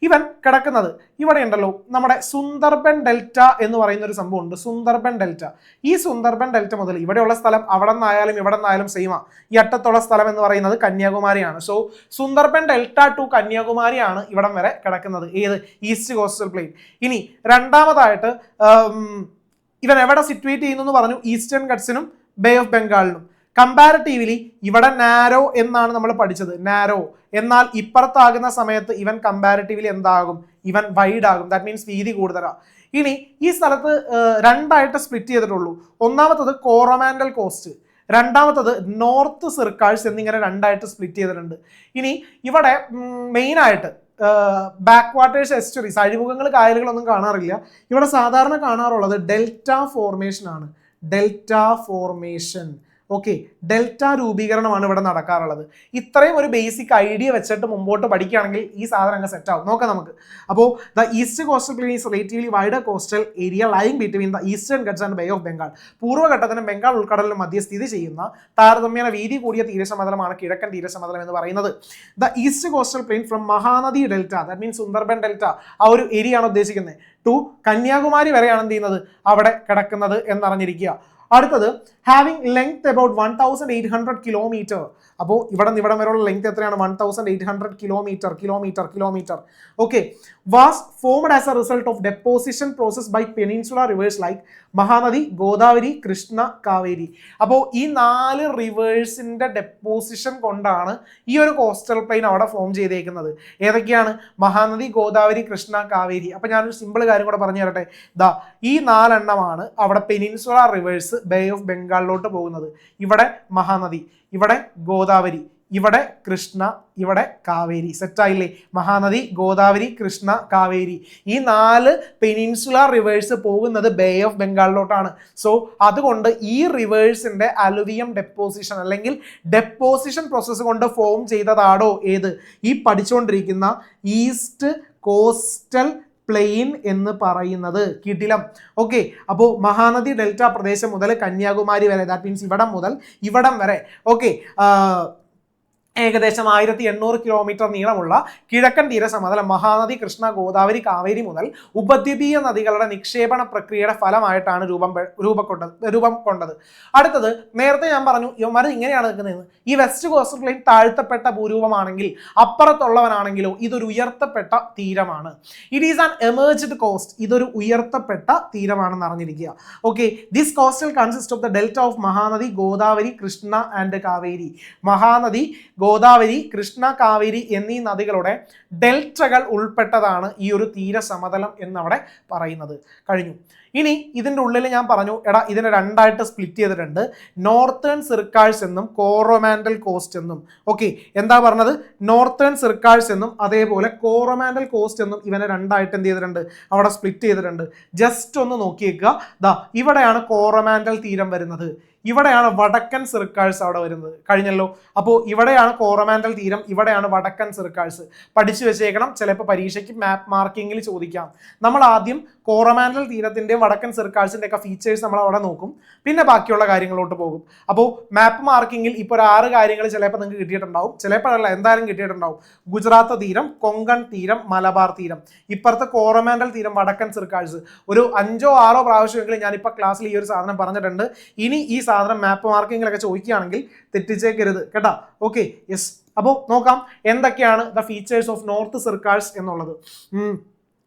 ഇവൻ കിടക്കുന്നത് ഇവിടെ ഉണ്ടല്ലോ, നമ്മുടെ സുന്ദർബൻ ഡെൽറ്റ എന്ന് പറയുന്ന ഒരു സംഭവം ഉണ്ട്. സുന്ദർബൻ ഡെൽറ്റ. ഈ സുന്ദർബൻ ഡെൽറ്റ മുതൽ ഇവിടെയുള്ള സ്ഥലം അവിടെ നിന്നായാലും ഇവിടെ നിന്നായാലും സെയിമാ. ഈ അറ്റത്തുള്ള സ്ഥലം എന്ന് പറയുന്നത് കന്യാകുമാരിയാണ്. സോ സുന്ദർബൻ ഡെൽറ്റ ടു കന്യാകുമാരിയാണ് ഇവിടം വരെ കിടക്കുന്നത്. ഏത്, ഈസ്റ്റ് കോസ്റ്റൽ പ്ലെയിൻ. ഇനി രണ്ടാമതായിട്ട് ഇവൻ എവിടെ സിറ്റുവേറ്റ് ചെയ്യുന്നു എന്ന് പറഞ്ഞു, ഈസ്റ്റേൺ ഗട്ട്സിനും ബേ ഓഫ് ബംഗാളിനും. കമ്പാരിറ്റീവ്ലി ഇവിടെ നാരോ എന്നാണ് നമ്മൾ പഠിച്ചത്, നാരോ. എന്നാൽ ഇപ്പുറത്താകുന്ന സമയത്ത് ഇവൻ കമ്പാരിറ്റീവ്ലി എന്താകും, ഇവൻ വൈഡ് ആകും. ദാറ്റ് മീൻസ് വീതി കൂടുതലാണ്. ഇനി ഈ സ്ഥലത്ത് രണ്ടായിട്ട് സ്പ്ലിറ്റ് ചെയ്തിട്ടുള്ളൂ. ഒന്നാമത്തത് കോറമാൻഡൽ കോസ്റ്റ്, രണ്ടാമത്തത് നോർത്ത് സിർക്കാഴ്സ് എന്നിങ്ങനെ രണ്ടായിട്ട് സ്പ്ലിറ്റ് ചെയ്തിട്ടുണ്ട്. ഇനി ഇവിടെ മെയിനായിട്ട് ബാക്ക് വാട്ടേഴ്സ്, എസ്റ്ററീസ്, അഴിമുഖങ്ങൾ, കായലുകളൊന്നും കാണാറില്ല. ഇവിടെ സാധാരണ കാണാറുള്ളത് ഡെൽറ്റ ഫോർമേഷൻ ആണ്. Delta formation. ഓക്കെ, ഡെൽറ്റ രൂപീകരണമാണ് ഇവിടെ നടക്കാറുള്ളത്. ഇത്രയും ഒരു ബേസിക് ഐഡിയ വെച്ചിട്ട് മുമ്പോട്ട് പഠിക്കുകയാണെങ്കിൽ ഈ സാധനം അങ്ങ് സെറ്റ് ആവും. നോക്കാം നമുക്ക്. അപ്പോൾ the east coastal plain is relatively wider coastal area lying between the eastern ghats and bay of Bengal. പൂർവ്വഘട്ടത്തിനും ബംഗാൾ ഉൾക്കടലിനും മധ്യ സ്ഥിതി ചെയ്യുന്ന താരതമ്യേന വീതി കൂടിയ തീരസമതലമാണ് കിഴക്കൻ തീരസമതലം എന്ന് പറയുന്നത്. The east coastal plain from Mahanadi delta, that means Sundarban delta, ആ ഒരു ഏരിയ ആണ് ഉദ്ദേശിക്കുന്നത്, ടു കന്യാകുമാരി വരെയാണ് എന്ത് ചെയ്യുന്നത്, അവിടെ കിടക്കുന്നത് എന്നറിഞ്ഞിരിക്കുക. അടുത്തത് ഹാവിംഗ് ലെങ്ത് അബൌട്ട് 1800 കിലോമീറ്റർ. അപ്പോൾ ഇവിടെ നിന്ന് ഇവിടം വരെയുള്ള ലെങ്ത് എത്രയാണ്, 1800 kilometre. Okay, was formed as a result of deposition process by peninsular rivers like Mahanadi, Godavari, Krishna, Kaveri. അപ്പോൾ ഈ 4 റിവേഴ്സിന്റെ ഡെപ്പോസിഷൻ കൊണ്ടാണ് ഈ ഒരു കോസ്റ്റൽ പ്ലെയിൻ അവിടെ ഫോം ചെയ്തേക്കുന്നത്. ഏതൊക്കെയാണ്, മഹാനദി, ഗോദാവരി, കൃഷ്ണ, കാവേരി. അപ്പോൾ ഞാനൊരു സിമ്പിൾ കാര്യം കൂടെ പറഞ്ഞു തരട്ടെ. ദാ ഈ 4 എണ്ണമാണ് അവിടെ പെനിൻസുലർ റിവേഴ്സ് ബേ ഓഫ് ബംഗാളിലോട്ട് പോകുന്നത്. ഇവിടെ മഹാനദി, ഇവിടെ ഗോദാവരി, ഇവിടെ കൃഷ്ണ, ഇവിടെ കാവേരി. സെറ്റായില്ലേ? മഹാനദി, ഗോദാവരി, കൃഷ്ണ, കാവേരി. ഈ 4 പെനിൻസുലാർ റിവേഴ്സ് പോകുന്നത് ബേ ഓഫ് ബംഗാളിലോട്ടാണ്. സോ അതുകൊണ്ട് ഈ റിവേഴ്സിന്റെ അലുവിയം ഡെപ്പോസിഷൻ അല്ലെങ്കിൽ ഡെപ്പോസിഷൻ പ്രോസസ്സ് കൊണ്ട് ഫോം ചെയ്തതാണോ ഏത് ഈ പഠിച്ചുകൊണ്ടിരിക്കുന്ന ഈസ്റ്റ് കോസ്റ്റൽ പ്ലെയിൻ എന്ന് പറയുന്നത്. കിടിലം. ഓക്കെ, അപ്പോൾ മഹാനദി ഡെൽറ്റ പ്രദേശം മുതൽ കന്യാകുമാരി വരെ, ദാറ്റ് മീൻസ് ഇവിടം മുതൽ ഇവിടം വരെ, ഓക്കെ, ഏകദേശം 1800 കിലോമീറ്റർ നീളമുള്ള കിഴക്കൻ തീരസമതലം മഹാനദി, കൃഷ്ണ, ഗോദാവരി, കാവേരി മുതൽ ഉപദ്വീപീയ നദികളുടെ നിക്ഷേപണ പ്രക്രിയയുടെ ഫലമായിട്ടാണ് രൂപം കൊണ്ടത്. അടുത്തത്, നേരത്തെ ഞാൻ പറഞ്ഞു ഇവന്മാർ ഇങ്ങനെയാണ് നിൽക്കുന്നത്. ഈ വെസ്റ്റ് കോസ്റ്റൽ പ്ലെയിൻ താഴ്ത്തപ്പെട്ട ഭൂരൂപമാണെങ്കിൽ അപ്പുറത്തുള്ളവനാണെങ്കിലോ ഇതൊരു ഉയർത്തപ്പെട്ട തീരമാണ്. It is an emerged coast. ഇതൊരു ഉയർത്തപ്പെട്ട തീരമാണെന്ന് അറിഞ്ഞിരിക്കുക. Okay, this coastal consist of the delta of Mahanadi, Godavari, Krishna and Kaveri. Mahanadi, Godavari, Krishna, Kaveri എന്നീ നദികളുടെ ഡെൽറ്റകൾ ഉൾപ്പെട്ടതാണ് ഈ ഒരു തീരസമതലം എന്നവിടെ പറയുന്നത്. കഴിഞ്ഞു. ഇനി ഇതിൻ്റെ ഉള്ളിൽ ഞാൻ പറഞ്ഞു, എടാ ഇതിനെ രണ്ടായിട്ട് സ്പ്ലിറ്റ് ചെയ്തിട്ടുണ്ട്. നോർത്തേൺ സിർക്കാഴ്സ് എന്നും കോറോമാൻഡൽ കോസ്റ്റ് എന്നും. ഓക്കെ, എന്താ പറഞ്ഞത്? നോർത്തേൺ സിർക്കാഴ്സ് എന്നും അതേപോലെ കോറോമാൻഡൽ കോസ്റ്റ് എന്നും ഇവനെ രണ്ടായിട്ട് എന്ത് ചെയ്തിട്ടുണ്ട്? അവിടെ സ്പ്ലിറ്റ് ചെയ്തിട്ടുണ്ട്. ജസ്റ്റ് ഒന്ന് നോക്കിയേക്കുക. ദാ ഇവിടെയാണ് കോറോമാൻഡൽ തീരം വരുന്നത്, ഇവിടെയാണ് വടക്കൻ സിർക്കാഴ്സ് അവിടെ വരുന്നത്. കഴിഞ്ഞല്ലോ. അപ്പോൾ ഇവിടെയാണ് കോറോമാൻഡൽ തീരം, ഇവിടെയാണ് വടക്കൻ സിർക്കാഴ്സ്. പഠിച്ചു വെച്ചേക്കണം, ചിലപ്പോൾ പരീക്ഷയ്ക്ക് മാപ്പ് മാർക്കിങ്ങിൽ ചോദിക്കാം. നമ്മൾ ആദ്യം കോറോമാൻഡൽ തീരത്തിന്റെ വടക്കൻ സിർക്കാഴ്സിന്റെ ഒക്കെ ഫീച്ചേഴ്സ് നമ്മൾ അവിടെ നോക്കും, പിന്നെ ബാക്കിയുള്ള കാര്യങ്ങളോട്ട് പോകും. അപ്പോൾ മാപ്പ് മാർക്കിങ്ങിൽ ഇപ്പോൾ ഒരു 6 കാര്യങ്ങൾ ചിലപ്പോൾ നിങ്ങൾക്ക് കിട്ടിയിട്ടുണ്ടാവും, ചിലപ്പോഴല്ല എന്തായാലും കിട്ടിയിട്ടുണ്ടാവും. ഗുജറാത്ത് തീരം, കൊങ്കൺ തീരം, മലബാർ തീരം, ഇപ്പുറത്തെ കോറോമാൻഡൽ തീരം, വടക്കൻ സിർക്കാഴ്സ്. ഒരു 5ഓ 6ഓ പ്രാവശ്യമെങ്കിലും ഞാനിപ്പോൾ ക്ലാസ്സിൽ ഈ ഒരു സാധനം പറഞ്ഞിട്ടുണ്ട്. ഇനി ഈ സാധനം മാപ്പ് മാർക്കിങ്ങിലൊക്കെ ചോദിക്കുകയാണെങ്കിൽ തെറ്റിച്ചേക്കരുത് കേട്ടോ. Okay, yes. അപ്പോൾ നോക്കാം എന്തൊക്കെയാണ് ദ ഫീച്ചേഴ്സ് ഓഫ് നോർത്ത് സിർക്കാഴ്സ് എന്നുള്ളത്.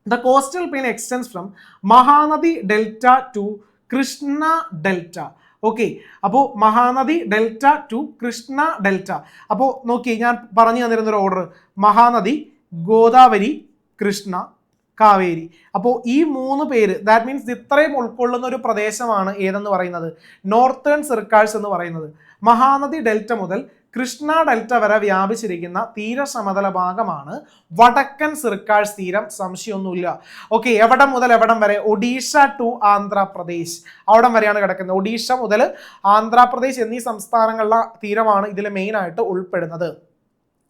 The coastal plain extends from Mahanadi Delta to Krishna Delta. Okay, അപ്പോൾ Mahanadi delta to Krishna delta. അപ്പോൾ നോക്കി, ഞാൻ പറഞ്ഞു തന്നിരുന്നൊരു ഓർഡർ: മഹാനദി, ഗോദാവരി, കൃഷ്ണ, കാവേരി. അപ്പോൾ ഈ 3 പേര്, ദാറ്റ് മീൻസ് ഇത്രയും ഉൾക്കൊള്ളുന്ന ഒരു പ്രദേശമാണ് ഏതെന്ന് പറയുന്നത്? നോർത്തേൺ സിർക്കാഴ്സ് എന്ന് പറയുന്നത്. മഹാനദി ഡെൽറ്റ മുതൽ കൃഷ്ണ ഡെൽറ്റ വരെ വ്യാപിച്ചിരിക്കുന്ന തീരസമതല ഭാഗമാണ് വടക്കൻ സിർക്കാഴ്സ് തീരം. സംശയമൊന്നുമില്ല. ഓക്കെ, എവിടം മുതൽ എവിടം വരെ? ഒഡീഷ ടു ആന്ധ്രാപ്രദേശ്, അവിടം വരെയാണ് കിടക്കുന്നത്. ഒഡീഷ മുതൽ ആന്ധ്രാപ്രദേശ് എന്നീ സംസ്ഥാനങ്ങളിലെ തീരമാണ് ഇതിൽ മെയിൻ ആയിട്ട് ഉൾപ്പെടുന്നത്.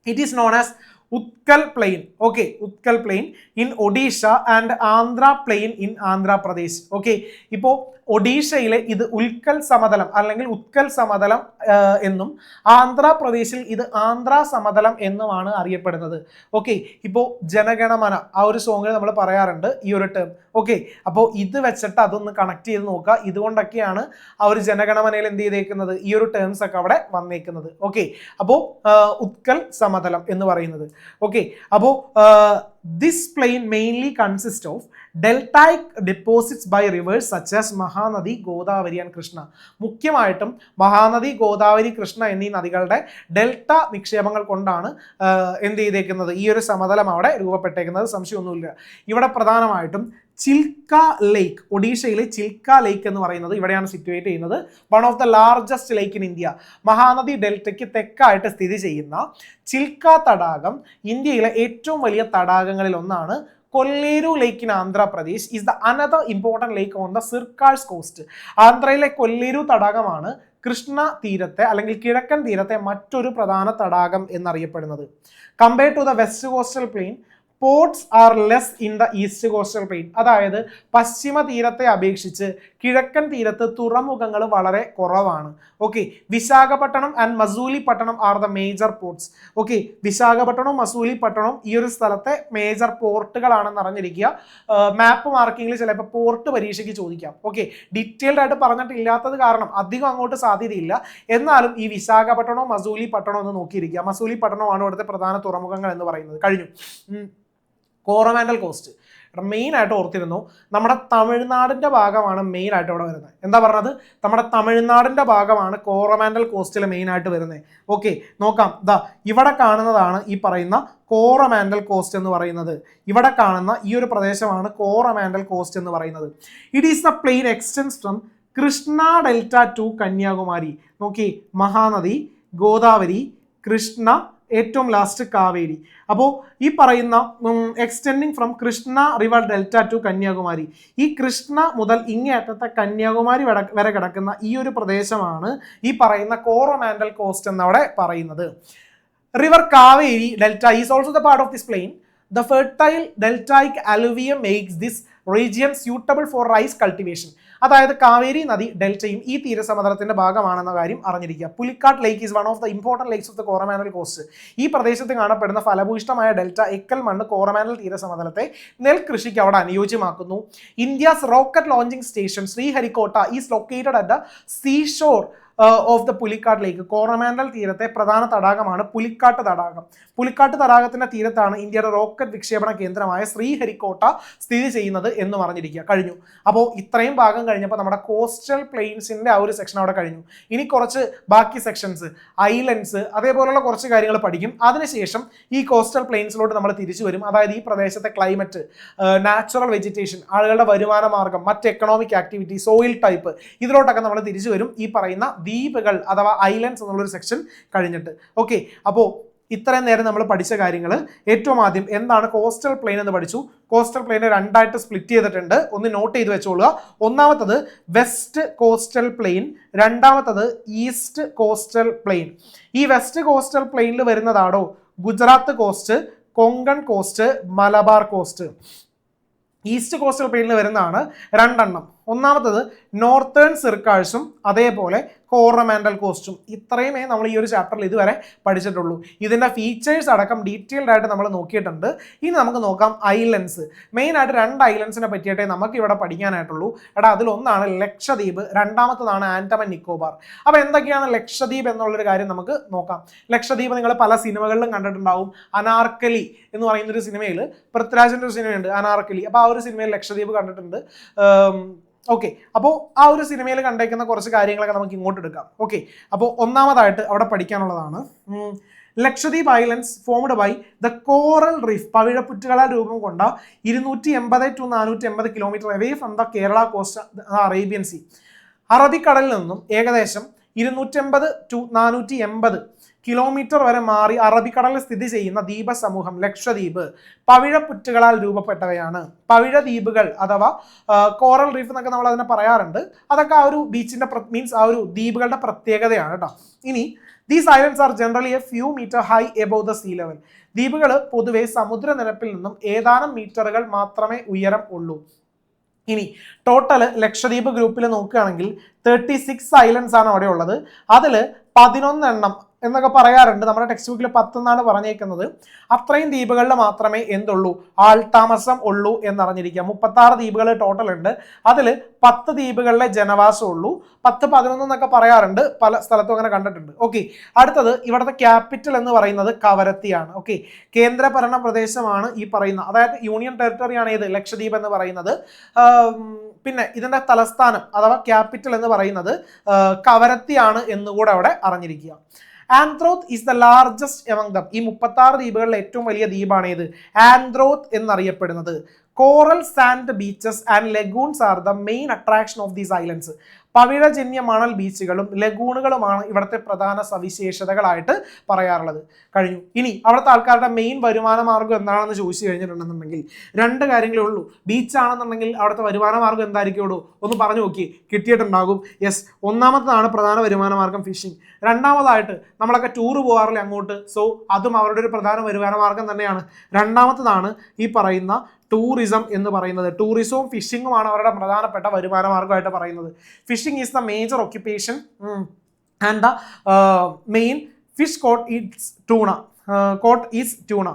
It is known as Utkal plain. Okay, Utkal plain in Odisha and Andhra plain in Andhra Pradesh. Okay, ഇപ്പോൾ ഒഡീഷയിലെ ഇത് ഉൽക്കൽ സമതലം അല്ലെങ്കിൽ ഉത്കൽ സമതലം എന്നും ആന്ധ്രാപ്രദേശിൽ ഇത് ആന്ധ്ര സമതലം എന്നുമാണ് അറിയപ്പെടുന്നത്. ഓക്കെ, ഇപ്പോൾ ജനഗണമന ആ ഒരു സോങ്ങിൽ നമ്മൾ പറയാറുണ്ട് ഈ ഒരു ടേം. ഓക്കെ, അപ്പോൾ ഇത് വെച്ചിട്ട് അതൊന്ന് കണക്ട് ചെയ്ത് നോക്കുക. ഇതുകൊണ്ടൊക്കെയാണ് ആ ഒരു ജനഗണമനയിൽ എന്ത് ചെയ്തേക്കുന്നത്, ഈ ഒരു ടേംസ് ഒക്കെ അവിടെ വന്നേക്കുന്നത്. ഓക്കെ, അപ്പോൾ ഉത്കൽ സമതലം എന്ന് പറയുന്നത്. ഓക്കെ, അപ്പോൾ this plain mainly consists of deltaic deposits by rivers such as Mahanadi, Godavari and Krishna. മുഖ്യമായിട്ടും Mahanadi, Godavari, Krishna എന്നീ നദികളുടെ ഡെൽറ്റ നിക്ഷേപങ്ങൾ കൊണ്ടാണ് എന്ത് ചെയ്തേക്കുന്നത്, ഈ ഒരു സമതലം അവിടെ രൂപപ്പെട്ടേക്കുന്നത്. സംശയമൊന്നുമില്ല. ഇവിടെ പ്രധാനമായിട്ടും ചിൽക്ക ലേക്ക്, ഒഡീഷയിലെ ചിൽക്ക ലേക്ക് എന്ന് പറയുന്നത് ഇവിടെയാണ് സിറ്റുവേറ്റ് ചെയ്യുന്നത്. One of the largest lake in India. Mahanadi ഡെൽറ്റയ്ക്ക് തെക്കായിട്ട് സ്ഥിതി ചെയ്യുന്ന ചിൽക്ക തടാകം ഇന്ത്യയിലെ ഏറ്റവും വലിയ തടാകങ്ങളിൽ ഒന്നാണ്. Kolleru lake in Andhra Pradesh is the another important lake on the Circars coast. ആന്ധ്രയിലെ കൊല്ലേരു തടാകമാണ് കൃഷ്ണ തീരത്തെ അല്ലെങ്കിൽ കിഴക്കൻ തീരത്തെ മറ്റൊരു പ്രധാന തടാകം എന്നറിയപ്പെടുന്നത്. Compared to the west coastal plain, ports are less in the east coastal plain. അതായത് പശ്ചിമ തീരത്തെ അപേക്ഷിച്ച് കിഴക്കൻ തീരത്ത് തുറമുഖങ്ങൾ വളരെ കുറവാണ്. Okay, Visakhapatnam and Masulipatnam are the major ports. Okay, വിശാഖപട്ടണവും മസൂലിപട്ടണവും ഈ ഒരു സ്ഥലത്തെ മേജർ പോർട്ടുകളാണെന്ന് അറിഞ്ഞിരിക്കുക. മാപ്പ് മാർക്കിങ്ങിൽ ചിലപ്പോൾ പോർട്ട് പരീക്ഷയ്ക്ക് ചോദിക്കാം. ഓക്കെ, ഡീറ്റെയിൽഡ് ആയിട്ട് പറഞ്ഞിട്ടില്ലാത്തത് കാരണം അധികം അങ്ങോട്ട് സാധ്യതയില്ല. എന്നാലും ഈ വിശാഖപട്ടണവും മസൂലിപട്ടണവും ഒന്ന് നോക്കിയിരിക്കുക. മസൂലിപട്ടണമാണ് ഇവിടുത്തെ പ്രധാന തുറമുഖങ്ങൾ എന്ന് പറയുന്നത്. കഴിഞ്ഞു. കോറോമാൻഡൽ കോസ്റ്റ് മെയിൻ ആയിട്ട് ഓർത്തിരുന്നു, നമ്മുടെ തമിഴ്നാടിൻ്റെ ഭാഗമാണ് മെയിൻ ആയിട്ട് ഇവിടെ വരുന്നത്. എന്താ പറഞ്ഞത്? നമ്മുടെ തമിഴ്നാടിൻ്റെ ഭാഗമാണ് കോറോമാൻഡൽ കോസ്റ്റിൽ മെയിൻ ആയിട്ട് വരുന്നത്. ഓക്കെ, നോക്കാം. ദാ ഇവിടെ കാണുന്നതാണ് ഈ പറയുന്ന കോറോമാൻഡൽ കോസ്റ്റ് എന്ന് പറയുന്നത്. ഇവിടെ കാണുന്ന ഈ ഒരു പ്രദേശമാണ് കോറോമാൻഡൽ കോസ്റ്റ് എന്ന് പറയുന്നത്. It is the plain extends from Krishna delta to Kanyakumari. നോക്കി, മഹാനദി, ഗോദാവരി, കൃഷ്ണ, ഏറ്റവും ലാസ്റ്റ് കാവേരി. അപ്പോൾ ഈ പറയുന്ന extending from Krishna river delta to Kanyakumari, ഈ കൃഷ്ണ മുതൽ ഇങ്ങേയറ്റത്തെ കന്യാകുമാരി വരെ കിടക്കുന്ന ഈ ഒരു പ്രദേശമാണ് ഈ പറയുന്ന കോറോമാൻഡൽ കോസ്റ്റ് എന്നവിടെ പറയുന്നത്. River Kaveri delta is also the part of this plain. The fertile deltaic alluvium makes this region suitable for rice cultivation. അതായത് കാവേരി നദി ഡെൽറ്റയും ഈ തീരസമതലത്തിന്റെ ഭാഗമാണെന്ന കാര്യം അറിഞ്ഞിരിക്കുക. Pulicat lake is one of the important lakes of the Coromandel coast. ഈ പ്രദേശത്ത് കാണപ്പെടുന്ന ഫലഭൂയിഷ്ടമായ ഡെൽറ്റ എക്കൽ മണ്ണ് കോറമാൻഡൽ തീരസമതലത്തെ നെൽകൃഷിക്ക് അവിടെ അനുയോജ്യമാക്കുന്നു. India's rocket launching station Sriharikota is located at the seashore of the Pulicat lake. Coromandel തീരത്തെ പ്രധാന തടാകമാണ് പുലിക്കാട്ട് തടാകം. പുലിക്കാട്ട് തടാകത്തിന്റെ തീരത്താണ് ഇന്ത്യയുടെ റോക്കറ്റ് വിക്ഷേപണ കേന്ദ്രമായ ശ്രീഹരിക്കോട്ട സ്ഥിതി ചെയ്യുന്നത് എന്ന് പറഞ്ഞിരിക്കുക. കഴിഞ്ഞു. അപ്പോൾ ഇത്രയും ഭാഗം കഴിഞ്ഞപ്പോൾ നമ്മുടെ കോസ്റ്റൽ പ്ലെയിൻസിന്റെ ആ ഒരു സെക്ഷൻ അവിടെ കഴിഞ്ഞു. ഇനി കുറച്ച് ബാക്കി സെക്ഷൻസ്, ഐലൻഡ്സ്, അതേപോലുള്ള കുറച്ച് കാര്യങ്ങൾ പഠിക്കും. അതിനുശേഷം ഈ കോസ്റ്റൽ പ്ലെയിൻസിലോട്ട് നമ്മൾ തിരിച്ചു വരും. അതായത് ഈ പ്രദേശത്തെ ക്ലൈമറ്റ്, നാച്ചുറൽ വെജിറ്റേഷൻ, ആളുകളുടെ വരുമാന മാർഗം, മറ്റ് എക്കണോമിക് ആക്ടിവിറ്റി, സോയിൽ ടൈപ്പ്, ഇതിലോട്ടൊക്കെ നമ്മൾ തിരിച്ചു വരും ഈ പറയുന്ന ദ്വീപുകൾ അഥവാ ഐലൻഡ്സ് എന്നുള്ളൊരു സെക്ഷൻ കഴിഞ്ഞിട്ട്. ഓക്കെ, അപ്പോൾ ഇത്രയും നേരം നമ്മൾ പഠിച്ച കാര്യങ്ങൾ ഏറ്റവും ആദ്യം എന്താണ് കോസ്റ്റൽ പ്ലെയിൻ എന്ന് പഠിച്ചു. കോസ്റ്റൽ പ്ലെയിനെ രണ്ടായിട്ട് സ്പ്ലിറ്റ് ചെയ്തിട്ടുണ്ട്, ഒന്ന് നോട്ട് ചെയ്ത് വെച്ചോളുക. ഒന്നാമത്തത് വെസ്റ്റ് കോസ്റ്റൽ പ്ലെയിൻ, രണ്ടാമത്തത് ഈസ്റ്റ് കോസ്റ്റൽ പ്ലെയിൻ. ഈ വെസ്റ്റ് കോസ്റ്റൽ പ്ലെയിനിൽ വരുന്നതാണോ Gujarat coast, Konkan coast, Malabar coast. East coastal പ്ലെയിനിൽ വരുന്നതാണ് രണ്ടെണ്ണം. ഒന്നാമത്തത് നോർത്തേൺ സിർക്കാഴ്സും അതേപോലെ കോറമാൻഡൽ കോസ്റ്റും. ഇത്രയുമേ നമ്മൾ ഈ ഒരു ചാപ്റ്ററിൽ ഇതുവരെ പഠിച്ചിട്ടുള്ളൂ. ഇതിൻ്റെ ഫീച്ചേഴ്സ് അടക്കം ഡീറ്റെയിൽഡ് ആയിട്ട് നമ്മൾ നോക്കിയിട്ടുണ്ട്. ഇനി നമുക്ക് നോക്കാം ഐലൻഡ്സ്. മെയിൻ ആയിട്ട് രണ്ട് ഐലൻഡ്സിനെ പറ്റിയിട്ടേ നമുക്ക് ഇവിടെ പഠിക്കാനായിട്ടുള്ളൂ. അതിലൊന്നാണ് ലക്ഷദ്വീപ്, രണ്ടാമത്തതാണ് ആൻഡമാൻ നിക്കോബാർ. അപ്പോൾ എന്തൊക്കെയാണ് ലക്ഷദ്വീപ് എന്നുള്ളൊരു കാര്യം നമുക്ക് നോക്കാം. ലക്ഷദ്വീപ് നിങ്ങൾ പല സിനിമകളിലും കണ്ടിട്ടുണ്ടാവും. അനാർക്കലി എന്ന് പറയുന്നൊരു സിനിമയിൽ പൃഥ്വിരാജിൻ്റെ ഒരു സിനിമയുണ്ട് അനാർക്കലി. അപ്പോൾ ആ ഒരു സിനിമയിൽ ലക്ഷദ്വീപ് കണ്ടിട്ടുണ്ട്. ഓക്കെ, അപ്പോൾ ആ ഒരു സിനിമയിൽ കണ്ടേക്കുന്ന കുറച്ച് കാര്യങ്ങളൊക്കെ നമുക്ക് ഇങ്ങോട്ട് എടുക്കാം. ഓക്കെ, അപ്പോൾ ഒന്നാമതായിട്ട് അവിടെ പഠിക്കാനുള്ളതാണ് Lakshadweep islands formed by the coral reef, പവിഴപ്പുറ്റുകളാൽ രൂപം കൊണ്ട 280 to 480 kilometre away from the Kerala coast Arabian Sea. അറബിക്കടലിൽ നിന്നും ഏകദേശം 280 to 480 കിലോമീറ്റർ വരെ മാറി അറബിക്കടലിൽ സ്ഥിതി ചെയ്യുന്ന ദ്വീപസമൂഹം ലക്ഷദ്വീപ് പവിഴപ്പുറ്റുകളാൽ രൂപപ്പെട്ടവയാണ്. പവിഴദ്വീപുകൾ അഥവാ കോറൽ റീഫ് എന്നൊക്കെ നമ്മൾ അതിനെ പറയാറുണ്ട്. അതൊക്കെ ആ ഒരു ബീച്ചിന്റെ മീൻസ് ആ ഒരു ദ്വീപുകളുടെ പ്രത്യേകതയാണ് കേട്ടോ. ഇനി these islands are generally a few metre high above the sea level. ദ്വീപുകൾ പൊതുവെ സമുദ്രനിരപ്പിൽ നിന്നും ഏതാനും മീറ്ററുകൾ മാത്രമേ ഉയരം ഉള്ളൂ. ഇനി ടോട്ടൽ ലക്ഷദ്വീപ് ഗ്രൂപ്പിൽ നോക്കുകയാണെങ്കിൽ 36 ഐലൻഡ്സ് ആണ് അവിടെ ഉള്ളത്. അതിൽ 11 എണ്ണം എന്നൊക്കെ പറയാറുണ്ട്. നമ്മുടെ ടെക്സ്റ്റ് ബുക്കിൽ 10 എന്നാണ് പറഞ്ഞേക്കുന്നത്. അത്രയും ദ്വീപുകളിൽ മാത്രമേ എന്തുള്ളൂ ആൾതാമസം ഉള്ളൂ എന്നറിഞ്ഞിരിക്കുക. 36 ദ്വീപുകൾ ടോട്ടൽ ഉണ്ട്. അതിൽ 10 ദ്വീപുകളിലെ ജനവാസം ഉള്ളൂ. 10, 11 എന്നൊക്കെ പറയാറുണ്ട്, പല സ്ഥലത്തും അങ്ങനെ കണ്ടിട്ടുണ്ട്. ഓക്കെ, അടുത്തത് ഇവിടുത്തെ ക്യാപിറ്റൽ എന്ന് പറയുന്നത് കവരത്തിയാണ്. ഓക്കെ, കേന്ദ്രഭരണ പ്രദേശമാണ് ഈ പറയുന്ന, അതായത് യൂണിയൻ ടെറിട്ടറിയാണ് ഇത് ലക്ഷദ്വീപ് എന്ന് പറയുന്നത്. പിന്നെ ഇതിന്റെ തലസ്ഥാനം അഥവാ ക്യാപിറ്റൽ എന്ന് പറയുന്നത് കവരത്തിയാണ് എന്നുകൂടെ അവിടെ അറിഞ്ഞിരിക്കുക. Androth is the largest among them. ഈ 36 ദ്വീപുകളിലെ ഏറ്റവും വലിയ ദ്വീപാണ് ഇത് ആന്ത്രോത്ത് എന്നറിയപ്പെടുന്നത്. Coral sand beaches and lagoons are the main attraction of these islands. പവിഴജന്യ മണൽ ബീച്ചുകളും ലഗൂണുകളുമാണ് ഇവിടുത്തെ പ്രധാന സവിശേഷതകളായിട്ട് പറയാറുള്ളത്. കഴിഞ്ഞു. ഇനി അവിടുത്തെ ആൾക്കാരുടെ മെയിൻ വരുമാന മാർഗ്ഗം എന്താണെന്ന് ചോദിച്ചു കഴിഞ്ഞിട്ടുണ്ടെന്നുണ്ടെങ്കിൽ രണ്ട് കാര്യങ്ങളേ ഉള്ളൂ. ബീച്ചാണെന്നുണ്ടെങ്കിൽ അവിടുത്തെ വരുമാന മാർഗ്ഗം എന്തായിരിക്കുള്ളൂ ഒന്ന് പറഞ്ഞു നോക്കി, കിട്ടിയിട്ടുണ്ടാകും. യെസ്, ഒന്നാമത്തതാണ് പ്രധാന വരുമാന മാർഗ്ഗം ഫിഷിംഗ്. രണ്ടാമതായിട്ട് നമ്മളൊക്കെ ടൂർ പോകാറില്ല അങ്ങോട്ട്, സോ അതും അവരുടെ ഒരു പ്രധാന വരുമാന മാർഗ്ഗം തന്നെയാണ്. രണ്ടാമത്തതാണ് ഈ പറയുന്ന ടൂറിസം എന്ന് പറയുന്നത്. ടൂറിസവും ഫിഷിങ്ങുമാണ് അവരുടെ പ്രധാനപ്പെട്ട വരുമാന മാർഗ്ഗമായിട്ട് പറയുന്നത്. Fishing is the major occupation and the main fish caught is tuna.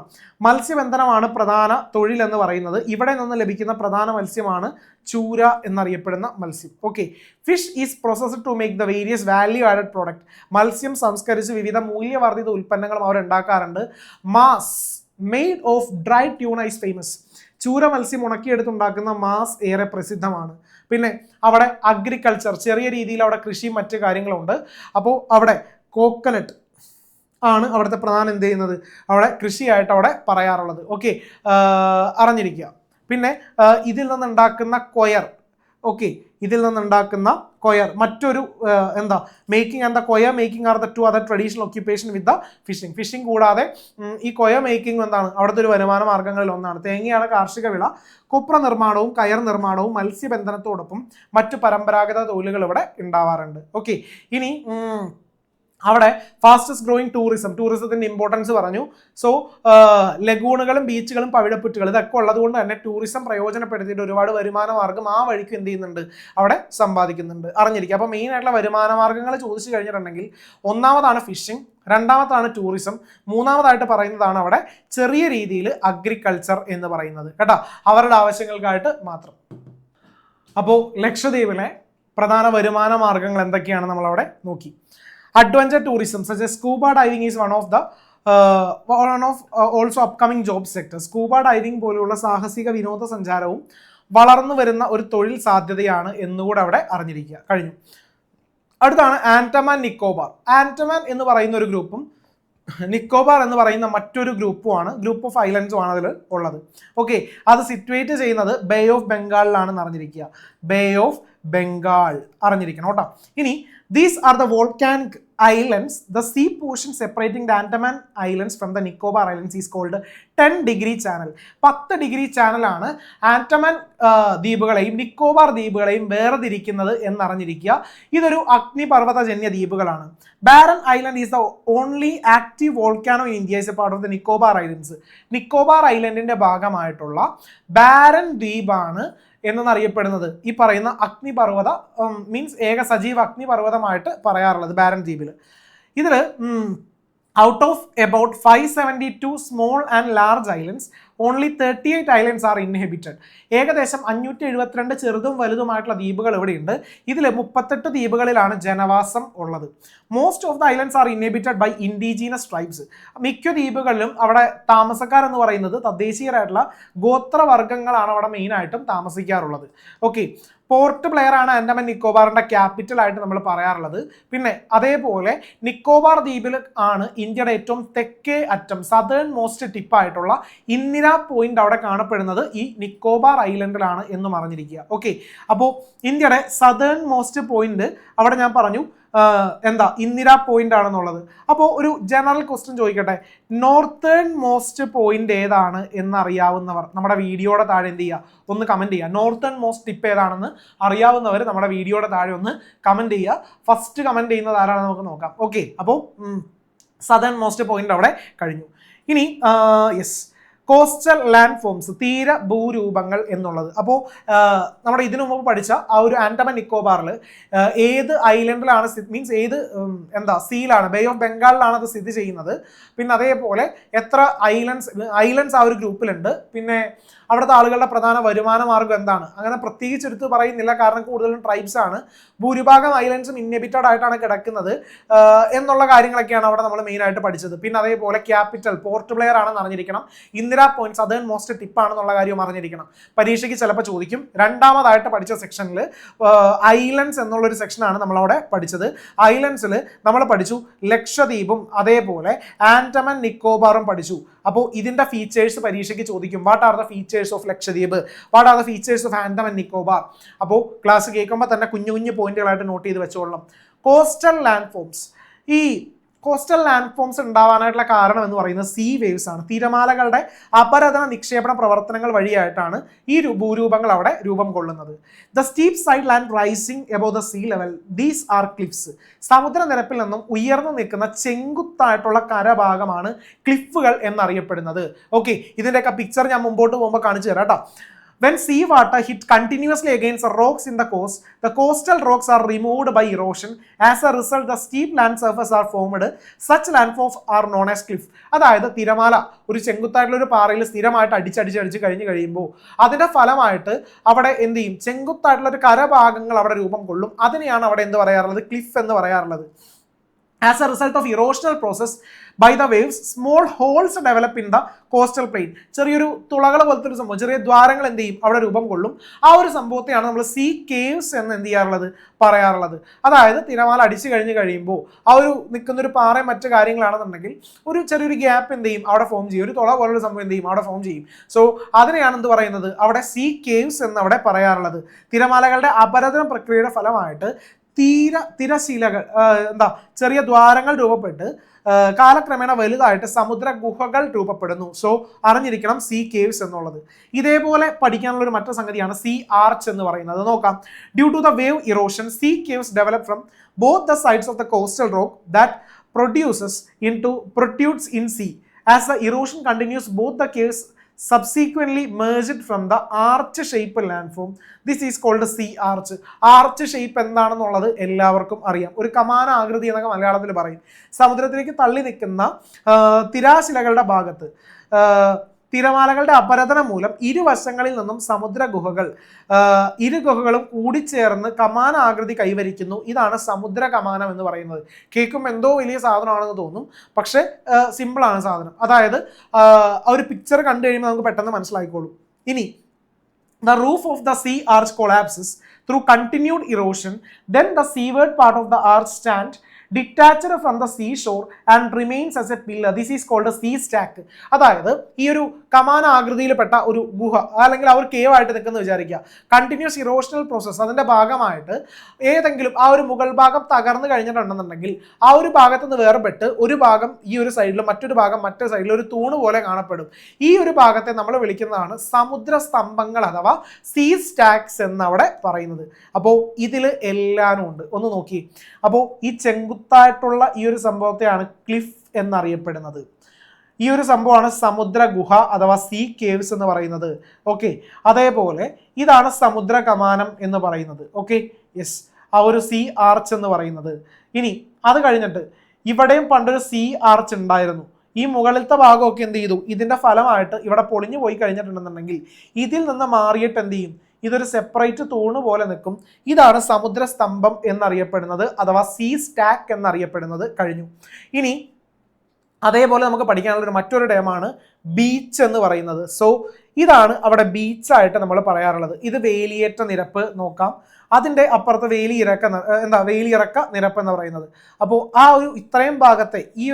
മത്സ്യബന്ധനമാണ് പ്രധാന തൊഴിൽ എന്ന് പറയുന്നത്. ഇവിടെ നിന്ന് ലഭിക്കുന്ന പ്രധാന മത്സ്യമാണ് ചൂര എന്നറിയപ്പെടുന്ന മത്സ്യം. Okay, fish is processed to make the various value added product. മത്സ്യം സംസ്കരിച്ച് വിവിധ മൂല്യവർദ്ധിത ഉൽപ്പന്നങ്ങളും അവർ ഉണ്ടാക്കാറുണ്ട്. Mas made of dry tuna is famous. ചൂര മത്സ്യം ഉണക്കിയെടുത്തുണ്ടാക്കുന്ന മാസ് ഏറെ പ്രസിദ്ധമാണ്. പിന്നെ അവിടെ അഗ്രികൾച്ചർ, ചെറിയ രീതിയിൽ അവിടെ കൃഷിയും മറ്റു കാര്യങ്ങളുണ്ട്. അപ്പോൾ അവിടെ കോക്കനട്ട് ആണ് അവിടുത്തെ പ്രധാന എന്ത് ചെയ്യുന്നത്, അവിടെ കൃഷിയായിട്ട് അവിടെ പറയാറുള്ളത്. ഓക്കെ, അറിഞ്ഞിരിക്കുക. പിന്നെ ഇതിൽ നിന്നുണ്ടാക്കുന്ന കൊയർ, ഓക്കെ, ഇതിൽ നിന്നുണ്ടാക്കുന്ന കൊയർ മറ്റൊരു എന്താ making and the coir making are the two other traditional occupation with the fishing കൂടാതെ ഈ കൊയർ മേക്കിംഗ് എന്താണ് അവിടുത്തെ ഒരു വരുമാന മാർഗ്ഗങ്ങളിൽ ഒന്നാണ്. തേങ്ങയാണ് കാർഷിക വിള. കൊപ്ര നിർമ്മാണവും കയർ നിർമ്മാണവും മത്സ്യബന്ധനത്തോടൊപ്പം മറ്റു പരമ്പരാഗത തൊഴിലുകൾ ഇവിടെ ഉണ്ടാവാറുണ്ട്. ഓക്കെ, ഇനി അവിടെ ഫാസ്റ്റസ്റ്റ് ഗ്രോയിങ് ടൂറിസത്തിന്റെ ഇമ്പോർട്ടൻസ് പറഞ്ഞു. സോ ലഗൂണുകളും ബീച്ചുകളും പവിഴപ്പുറ്റുകളും ഇതൊക്കെ ഉള്ളത് കൊണ്ട് തന്നെ ടൂറിസം പ്രയോജനപ്പെടുത്തിയിട്ട് ഒരുപാട് വരുമാന മാർഗ്ഗം ആ വഴിക്ക് എന്ത് ചെയ്യുന്നുണ്ട്, അവിടെ സമ്പാദിക്കുന്നുണ്ട്. അറിഞ്ഞിരിക്കുക. അപ്പോൾ മെയിൻ ആയിട്ടുള്ള വരുമാന മാർഗ്ഗങ്ങൾ ചോദിച്ചു കഴിഞ്ഞിട്ടുണ്ടെങ്കിൽ ഒന്നാമതാണ് ഫിഷിംഗ്, രണ്ടാമതാണ് ടൂറിസം, മൂന്നാമതായിട്ട് പറയുന്നതാണ് അവിടെ ചെറിയ രീതിയിൽ അഗ്രികൾച്ചർ എന്ന് പറയുന്നത് കേട്ടോ, അവരുടെ ആവശ്യങ്ങൾക്കായിട്ട് മാത്രം. അപ്പോൾ ലക്ഷദ്വീപിലെ പ്രധാന വരുമാന മാർഗ്ഗങ്ങൾ എന്തൊക്കെയാണ് നമ്മളവിടെ നോക്കി. Adventure tourism such as scuba diving is one of also upcoming job sectors. Scuba diving പോലുള്ള സാഹസിക വിനോദസഞ്ചാരവും വളർന്നു വരുന്ന ഒരു തൊഴിൽ സാധ്യതയാണ് എന്നുകൂടെ അവിടെ അറിഞ്ഞിരിക്കുക. കഴിഞ്ഞു. അടുത്താണ് ആൻഡമാൻ നിക്കോബാർ. ആൻഡമാൻ എന്ന് പറയുന്ന ഒരു ഗ്രൂപ്പും നിക്കോബാർ എന്ന് പറയുന്ന മറ്റൊരു ഗ്രൂപ്പുമാണ്, ഗ്രൂപ്പ് ഓഫ് ഐലൻഡ്സും ആണ് അതിൽ ഉള്ളത്. ഓക്കെ, അത് സിറ്റുവേറ്റ് ചെയ്യുന്നത് ബേ ഓഫ് ബംഗാളിലാണെന്ന് അറിഞ്ഞിരിക്കുക. ബേ ഓഫ് ബംഗാൾ അറിഞ്ഞിരിക്കണം കേട്ടോ. ഇനി these are the volcanic islands. The sea portion separating the Andaman Islands from the Nicobar Islands is called 10-degree channel. 10 degree ചാനലാണ് ആൻഡമാൻ ദ്വീപുകളെയും നിക്കോബാർ ദ്വീപുകളെയും വേർതിരിക്കുന്നത് എന്നറിഞ്ഞിരിക്കുക. ഇതൊരു അഗ്നിപർവ്വതജന്യ ദ്വീപുകളാണ്. Barren island is the only active volcano in India, is a part of the Nicobar islands. Nicobar ഐലൻഡിന്റെ ഭാഗമായിട്ടുള്ള ബാരൻ ദ്വീപാണ് എന്നറിയപ്പെടുന്നത് ഈ പറയുന്ന അഗ്നിപർവ്വത മീൻസ് ഏക സജീവ അഗ്നിപർവ്വതമായിട്ട് പറയാറുള്ളത് ബാരൻ ദ്വീപിൽ. ഇതിൽ out of about 572 small and large islands only 38 islands are inhabited. ഏകദേശം 572 ചെറുതും വലുതുമായിട്ടുള്ള ദ്വീപുകൾ ഇവിടെയുണ്ട്. ഇതിൽ 38 ദ്വീപുകളിലാണ് ജനവാസം ഉള്ളത്. Most of the islands are inhabited by indigenous tribes. മിക്ക ദ്വീപുകളിലും അവിടെ താമസക്കാർ എന്ന് പറയുന്നത് തദ്ദേശീയരായിട്ടുള്ള ഗോത്രവർഗ്ഗങ്ങളാണ് അവിടെ മെയിനായിട്ടും താമസിക്കാറുള്ളത്. ഓക്കെ, പോർട്ട് ബ്ലെയർ ആണ് ആൻഡമാൻ നിക്കോബാറിന്റെ ക്യാപിറ്റൽ ആയിട്ട് നമ്മൾ പറയാറുള്ളത്. പിന്നെ അതേപോലെ നിക്കോബാർ ദ്വീപിൽ ആണ് ഇന്ത്യയുടെ ഏറ്റവും തെക്കേ അറ്റം സദേൺ മോസ്റ്റ് ടിപ്പായിട്ടുള്ള ഇന്ദിര പോയിന്റ് അവിടെ കാണപ്പെടുന്നത് ഈ നിക്കോബാർ ഐലൻഡിലാണ് എന്നും അറിഞ്ഞിരിക്കുക. ഓക്കെ, അപ്പോൾ ഇന്ത്യയുടെ സദേൺ മോസ്റ്റ് പോയിന്റ് അവിടെ ഞാൻ പറഞ്ഞു എന്താ ഇന്ദിര പോയിന്റ് ആണെന്നുള്ളത്. അപ്പോൾ ഒരു ജനറൽ ക്വസ്റ്റ്യൻ ചോദിക്കട്ടെ, നോർത്തേൺ മോസ്റ്റ് പോയിന്റ് ഏതാണ് എന്നറിയാവുന്നവർ നമ്മുടെ വീഡിയോയുടെ താഴെ എന്ത് ചെയ്യുക, ഒന്ന് കമന്റ് ചെയ്യുക. നോർത്തേൺ മോസ്റ്റ് ടിപ്പ് ഏതാണെന്ന് അറിയാവുന്നവർ നമ്മുടെ വീഡിയോയുടെ താഴെ ഒന്ന് കമന്റ് ചെയ്യുക. ഫസ്റ്റ് കമന്റ് ചെയ്യുന്നത് ആരാണെന്ന് നമുക്ക് നോക്കാം. ഓക്കെ, അപ്പോൾ സദേൺ മോസ്റ്റ് പോയിന്റ് അവിടെ കഴിഞ്ഞു. ഇനി യെസ്, കോസ്റ്റൽ ലാൻഡ് ഫോംസ്, തീര ഭൂരൂപങ്ങൾ എന്നുള്ളത്. അപ്പോൾ നമ്മുടെ ഇതിനു മുമ്പ് പഠിച്ച ആ ഒരു ആൻഡമാൻ നിക്കോബാറിൽ ഏത് ഐലൻഡിലാണ് മീൻസ് ഏത് സീലാണ്, ബേ ഓഫ് ബംഗാളിലാണ് അത് സ്ഥിതി ചെയ്യുന്നത്. പിന്നെ അതേപോലെ എത്ര ഐലൻഡ്സ് ആ ഒരു ഗ്രൂപ്പിലുണ്ട്, പിന്നെ അവിടുത്തെ ആളുകളുടെ പ്രധാന വരുമാന മാർഗ്ഗം എന്താണ്, അങ്ങനെ പ്രത്യേകിച്ച് എടുത്ത് പറയുന്നില്ല കാരണം കൂടുതലും ട്രൈബ്സ് ആണ്. ഭൂരിഭാഗം ഐലൻഡ്സും ഇൻഹെബിറ്റഡ് ആയിട്ടാണ് കിടക്കുന്നത് എന്നുള്ള കാര്യങ്ങളൊക്കെയാണ് അവിടെ നമ്മൾ മെയിൻ ആയിട്ട് പഠിച്ചത്. പിന്നെ അതേപോലെ ക്യാപിറ്റൽ പോർട്ട് ബ്ലെയർ ആണെന്ന് അറിഞ്ഞിരിക്കണം. Indira point southern most tip ആണെന്നുള്ള കാര്യം അറിഞ്ഞിരിക്കണം. പരീക്ഷയ്ക്ക് ചിലപ്പോൾ ചോദിക്കും. രണ്ടാമതായിട്ട് പഠിച്ച സെക്ഷനിൽ ഐലൻഡ്സ് എന്നുള്ളൊരു സെക്ഷനാണ് നമ്മളവിടെ പഠിച്ചത്. ഐലൻഡ്സിൽ നമ്മൾ പഠിച്ചു ലക്ഷദ്വീപും അതേപോലെ ആൻഡമാൻ നിക്കോബാറും പഠിച്ചു. അപ്പോൾ ഇതിന്റെ ഫീച്ചേഴ്സ് പരീക്ഷയ്ക്ക് ചോദിക്കും. What are the features of Lakshadweep, what are the features of Andaman Nicobar. അപ്പോൾ ക്ലാസ് കേൾക്കുമ്പോൾ തന്നെ കുഞ്ഞു കുഞ്ഞു പോയിന്റുകളായിട്ട് നോട്ട് ചെയ്ത് വെച്ചോളണം. കോസ്റ്റൽ ലാൻഡ് ഫോംസ്, ഈ കോസ്റ്റൽ ലാൻഡ് ഫോംസ് ഉണ്ടാവാനായിട്ടുള്ള കാരണം എന്ന് പറയുന്നത് സീ വേവ്സ് ആണ്. തിരമാലകളുടെ അപരതന നിക്ഷേപണ പ്രവർത്തനങ്ങൾ വഴിയായിട്ടാണ് ഈ ഭൂരൂപങ്ങൾ അവിടെ രൂപം കൊള്ളുന്നത്. The steep side land rising above the sea level, these are cliffs. സമുദ്രനിരപ്പിൽ നിന്നും ഉയർന്നു നിൽക്കുന്ന ചെങ്കുത്തായിട്ടുള്ള കരഭാഗമാണ് ക്ലിഫുകൾ എന്നറിയപ്പെടുന്നത്. ഓക്കെ, ഇതിൻ്റെയൊക്കെ പിക്ചർ ഞാൻ മുമ്പോട്ട് പോകുമ്പോൾ കാണിച്ചു തരാം കേട്ടോ. When sea water hit continuously against the rocks in the coastal rocks are removed by erosion. As a result, the steep land surface are formed. Such landforms are known as cliff. അതായത് തിരമാല ഒരു ചെങ്കുത്തായിട്ടുള്ള ഒരു പാറയിൽ സ്ഥിരമായിട്ട് അടിച്ച് കഴിഞ്ഞ് കഴിയുമ്പോൾ അതിന്റെ ഫലമായിട്ട് അവിടെ എന്ത് ചെയ്യും, ചെങ്കുത്തായിട്ടുള്ള ഒരു കരഭാഗങ്ങൾ അവിടെ രൂപം കൊള്ളും. അതിനെയാണ് അവിടെ എന്ത് പറയാറുള്ളത്, ക്ലിഫ് എന്ന് പറയാറുള്ളത്. As a result of erosional process, by the waves small holes develop in the coastal plain. ചെറിയൊരു തുളകൾ പോലത്തെ ഒരു സംഭവം, ചെറിയ ദ്വാരങ്ങൾ എന്ത് ചെയ്യും അവിടെ രൂപം കൊള്ളും. ആ ഒരു സംഭവത്തെയാണ് നമ്മൾ സീ കേവ്സ് എന്ന് എന്ത് ചെയ്യാറുള്ളത്, പറയാറുള്ളത്. അതായത് തിരമാല അടിച്ചു കഴിയുമ്പോൾ ആ ഒരു നിൽക്കുന്ന ഒരു പാറയും മറ്റു കാര്യങ്ങളാണെന്നുണ്ടെങ്കിൽ ഒരു ചെറിയൊരു ഗ്യാപ്പ് എന്ത് ചെയ്യും അവിടെ ഫോം ചെയ്യും, ഒരു തുള പോലൊരു സംഭവം എന്ത് ചെയ്യും അവിടെ ഫോം ചെയ്യും. സോ അതിനെയാണ് എന്ത് പറയുന്നത് അവിടെ സീ കേവ്സ് എന്ന് അവിടെ പറയാറുള്ളത്. തിരമാലകളുടെ അപരദന പ്രക്രിയയുടെ ഫലമായിട്ട് തിരശീലകൾ ചെറിയ ദ്വാരങ്ങൾ രൂപപ്പെട്ട് കാലക്രമേണ വലുതായിട്ട് സമുദ്ര ഗുഹകൾ രൂപപ്പെടുന്നു. സോ അറിഞ്ഞിരിക്കണം സീ കേവ്സ് എന്നുള്ളത്. ഇതേപോലെ പഠിക്കാനുള്ള ഒരു മറ്റു സംഗതിയാണ് സീ ആർച്ച് എന്ന് പറയുന്നത്. നോക്കാം. Due to the wave erosion sea caves develop from both the sides of the coastal rock that protrudes in sea. As the erosion continues, both the caves subsequently merged from the arch-shaped landform. This is called sea arch. Arch shape എന്താണെന്നുള്ളത് എല്ലാവർക്കും അറിയാം. ഒരു കമാന ആകൃതി എന്നൊക്കെ മലയാളത്തിൽ പറയും. സമുദ്രത്തിലേക്ക് തള്ളി നിൽക്കുന്ന തിരാശിലകളുടെ ഭാഗത്ത് തിരമാലകളുടെ അപരദനം മൂലം ഇരുവശങ്ങളിൽ നിന്നും സമുദ്ര ഗുഹകൾ ഇരു ഗുഹകളും കൂടിച്ചേർന്ന് കമാന ആകൃതി കൈവരിക്കുന്നു. ഇതാണ് സമുദ്ര കമാനം എന്ന് പറയുന്നത്. കേൾക്കുമ്പോൾ എന്തോ വലിയ സാധനമാണെന്ന് തോന്നും, പക്ഷെ സിമ്പിളാണ് സാധനം. അതായത് ഒരു പിക്ചർ കണ്ടു കഴിയുമ്പോൾ നമുക്ക് പെട്ടെന്ന് മനസ്സിലായിക്കോളും. ഇനി the roof of the sea arch collapses through continued erosion, then the seaward part of the arch stand detached from the seashore and remains as a pillar. This is called a sea stack. അതായത് ഈ ഒരു കമാന ആകൃതിയിൽപ്പെട്ട ഒരു ഗുഹ അല്ലെങ്കിൽ ആ ഒരു cave ആയിട്ട് നിൽക്കുന്ന വിചാരിക്കുക. കണ്ടിന്യൂസ് ഇറോഷണൽ പ്രോസസ്സ് അതിന്റെ ഭാഗമായിട്ട് ഏതെങ്കിലും ആ ഒരു മുകൾ ഭാഗം തകർന്നു കഴിഞ്ഞിട്ടുണ്ടെന്നുണ്ടെങ്കിൽ ആ ഒരു ഭാഗത്ത് നിന്ന് വേർപെട്ട് ഒരു ഭാഗം ഈ ഒരു സൈഡിലും മറ്റൊരു ഭാഗം മറ്റൊരു സൈഡിലും ഒരു തൂണ് പോലെ കാണപ്പെടും. ഈ ഒരു ഭാഗത്തെ നമ്മൾ വിളിക്കുന്നതാണ് സമുദ്ര സ്തംഭങ്ങൾ അഥവാ സീ സ്റ്റാക്സ് എന്നവിടെ പറയുന്നത്. അപ്പോൾ ഇതിൽ എല്ലാവരും ഉണ്ട്. ഒന്ന് നോക്കി. അപ്പോൾ ഈ ചെങ്കുത്തായിട്ടുള്ള ഈ ഒരു സംഭവത്തെയാണ് ക്ലിഫ് എന്നറിയപ്പെടുന്നത്. ഈ ഒരു സംഭവമാണ് സമുദ്ര ഗുഹ അഥവാ സീ കേവ്സ് എന്ന് പറയുന്നത്. ഓക്കെ, അതേപോലെ ഇതാണ് സമുദ്ര കമാനം എന്ന് പറയുന്നത്. ഓക്കെ, യെസ്, ആ ഒരു സീ ആർച്ച് എന്ന് പറയുന്നത്. ഇനി അത് കഴിഞ്ഞിട്ട് ഇവിടെയും പണ്ടൊരു സീ ആർച്ച് ഉണ്ടായിരുന്നു. ഈ മുകളിലത്തെ ഭാഗമൊക്കെ എന്ത് ചെയ്തു, ഇതിന്റെ ഫലമായിട്ട് ഇവിടെ പൊളിഞ്ഞു പോയി കഴിഞ്ഞിട്ടുണ്ടെന്നുണ്ടെങ്കിൽ ഇതിൽ നിന്ന് മാറിയിട്ട് എന്ത് ചെയ്യും, ഇതൊരു സെപ്പറേറ്റ് തൂണ് പോലെ നിൽക്കും. ഇതാണ് സമുദ്ര സ്തംഭം എന്നറിയപ്പെടുന്നത് അഥവാ സീ സ്റ്റാക്ക് എന്നറിയപ്പെടുന്നത്. കഴിഞ്ഞു. ഇനി അതേപോലെ നമുക്ക് പഠിക്കാനുള്ള മറ്റൊരു ടേമാണ് ബീച്ച് എന്ന് പറയുന്നത്. സോ ഇതാണ് അവിടെ ബീച്ചായിട്ട് നമ്മൾ പറയാറുള്ളത്. ഇത് വേലിയേറ്റ നിരപ്പ് നോക്കാം. അതിൻ്റെ അപ്പുറത്ത് വേലിയിറക്ക നിരപ്പ് എന്ന് പറയുന്നത്. അപ്പോൾ ആ ഒരു ഇത്രയും ഭാഗത്തെ ഈ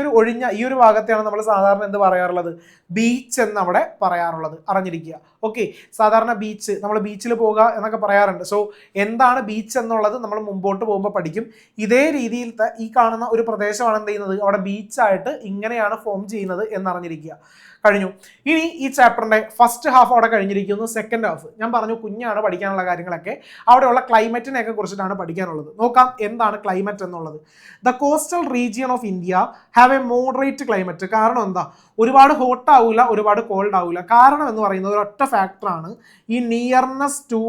ഒരു ഭാഗത്തെയാണ് നമ്മൾ സാധാരണ എന്ത് പറയാറുള്ളത്, ബീച്ച് എന്ന് അവിടെ പറയാറുള്ളത്. അറിഞ്ഞിരിക്കുക. ഓക്കെ, സാധാരണ ബീച്ച് നമ്മൾ ബീച്ചിൽ പോകുക എന്നൊക്കെ പറയാറുണ്ട്. സോ എന്താണ് ബീച്ച് എന്നുള്ളത് നമ്മൾ മുമ്പോട്ട് പോകുമ്പോൾ പഠിക്കും. ഇതേ രീതിയിലത്തെ ഈ കാണുന്ന ഒരു പ്രദേശമാണ് എന്ത് ചെയ്യുന്നത്, അവിടെ ബീച്ചായിട്ട് ഇങ്ങനെയാണ് ഫോം ചെയ്യുന്നത് എന്നറിഞ്ഞിരിക്കുക. കഴിഞ്ഞു. ഇനി ഈ ചാപ്റ്ററിന്റെ ഫസ്റ്റ് ഹാഫ് അവിടെ കഴിഞ്ഞിരിക്കുന്നു. സെക്കൻഡ് ഹാഫ് ഞാൻ പറഞ്ഞു കുഞ്ഞാണ് പഠിക്കാനുള്ള കാര്യങ്ങളൊക്കെ. അവിടെയുള്ള ക്ലൈമറ്റിനെയൊക്കെ കുറിച്ചിട്ടാണ് പഠിക്കാനുള്ളത്. നോക്കാം എന്താണ് ക്ലൈമറ്റ് എന്നുള്ളത്. The coastal region of India have A moderate climate. കാരണം എന്താ, ഒരുപാട് ഹോട്ട് ആവില്ല, ഒരുപാട് കോൾഡ് ആവില്ല. കാരണം എന്ന് പറയുന്നത് ഒരൊറ്റ ഫാക്ടറാണ്, ഈ നിയർനെസ് ടു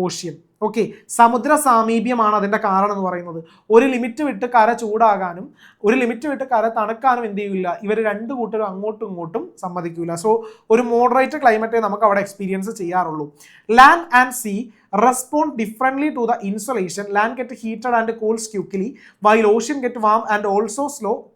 ഓഷ്യൻ. ഓക്കെ, സമുദ്ര സാമീപ്യമാണ് അതിൻ്റെ കാരണം എന്ന് പറയുന്നത്. ഒരു ലിമിറ്റ് വിട്ട് കര ചൂടാകാനും ഒരു ലിമിറ്റ് വിട്ട് കര തണുക്കാനും എന്ത് ചെയ്യില്ല, ഇവർ രണ്ട് കൂട്ടരും അങ്ങോട്ടും ഇങ്ങോട്ടും സമ്മതിക്കില്ല. സോ ഒരു മോഡറേറ്റ് ക്ലൈമറ്റേ നമുക്ക് അവിടെ എക്സ്പീരിയൻസ് ചെയ്യാറുള്ളൂ. Land and sea respond differently to the insolation. Land get heated and cools quickly while ocean get warm and also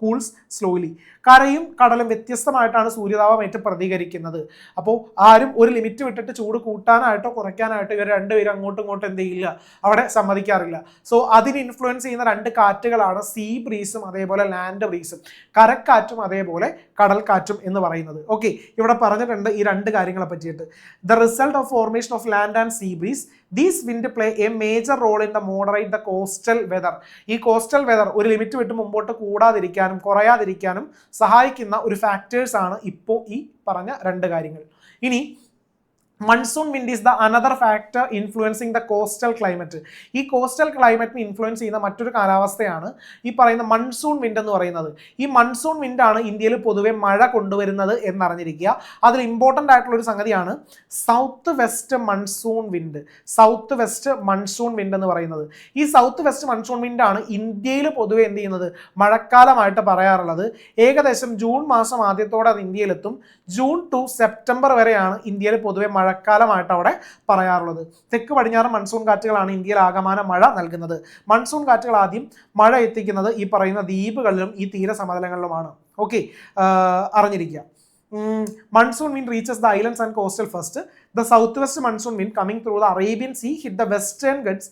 cools slowly. കരയും കടലും വ്യത്യസ്തമായിട്ടാണ് സൂര്യതാപമേറ്റ് പ്രതികരിക്കുന്നത്. അപ്പോൾ ആരും ഒരു ലിമിറ്റ് വിട്ടിട്ട് ചൂട് കൂട്ടാനായിട്ടോ കുറയ്ക്കാനായിട്ടോ ഇവർ രണ്ടുപേരും അങ്ങോട്ടും ഇങ്ങോട്ടും എന്ത് ചെയ്യില്ല, അവിടെ സമ്മതിക്കാറില്ല. സോ അതിന് ഇൻഫ്ലുവൻസ് ചെയ്യുന്ന രണ്ട് കാറ്റുകളാണ് സീ ബ്രീസും അതേപോലെ ലാൻഡ് ബ്രീസും, കരക്കാറ്റും അതേപോലെ കടൽക്കാറ്റും എന്ന് പറയുന്നത്. ഓക്കെ, ഇവിടെ പറഞ്ഞിട്ടുണ്ട് ഈ രണ്ട് കാര്യങ്ങളെ പറ്റിയിട്ട്. The result of formation of land and see breeze, these wind play a major role in the moderate the coastal weather. ഈ കോസ്റ്റൽ വെതർ ഒരു ലിമിറ്റ് വിട്ട് മുമ്പോട്ട് കൂടാതിരിക്കാനും കുറയാതിരിക്കാനും സഹായിക്കുന്ന ഒരു ഫാക്ടേഴ്സ് ആണ് ഇപ്പോൾ ഈ പറഞ്ഞ രണ്ട് കാര്യങ്ങൾ. ഇനി monsoon wind is the another factor influencing the coastal climate. ഈ കോസ്റ്റൽ ക്ലൈമറ്റിനെ ഇൻഫ്ലുവൻസ് ചെയ്യുന്ന മറ്റൊരു കാലാവസ്ഥയാണ് ഈ പറയുന്ന മൺസൂൺ വിൻഡ് എന്ന് പറയുന്നത്. ഈ മൺസൂൺ വിൻഡാണ് ഇന്ത്യയിൽ പൊതുവെ മഴ കൊണ്ടുവരുന്നത് എന്നറിഞ്ഞിരിക്കുക. അതിൽ ഇമ്പോർട്ടൻ്റ് ആയിട്ടുള്ള ഒരു സംഗതിയാണ് south west monsoon wind. South west monsoon wind എന്ന് പറയുന്നത്, ഈ സൗത്ത് വെസ്റ്റ് മൺസൂൺ വിൻഡാണ് ഇന്ത്യയിൽ പൊതുവെ എന്ത് ചെയ്യുന്നത്, മഴക്കാലമായിട്ട് പറയാറുള്ളത്. ഏകദേശം ജൂൺ മാസം ആദ്യത്തോടെ അത് ഇന്ത്യയിലെത്തും. ജൂൺ ടു സെപ്റ്റംബർ വരെയാണ് ഇന്ത്യയിൽ പൊതുവെ മഴ മഴക്കാലമായിട്ട് അവിടെ പറയാറുള്ളത്. തെക്ക് പടിഞ്ഞാറൻ മൺസൂൺ കാറ്റുകളാണ് ഇന്ത്യയിൽ ആകമാന മഴ നൽകുന്നത്. മൺസൂൺ കാറ്റുകൾ ആദ്യം മഴ എത്തിക്കുന്നത് ഈ പറയുന്ന ദ്വീപുകളിലും ഈ തീരസമതലങ്ങളിലുമാണ്. ഓക്കെ, അറിഞ്ഞിരിക്കുക. Monsoon wind reaches the islands and coastal first. The southwest monsoon wind coming through the Arabian Sea hit the western Ghats,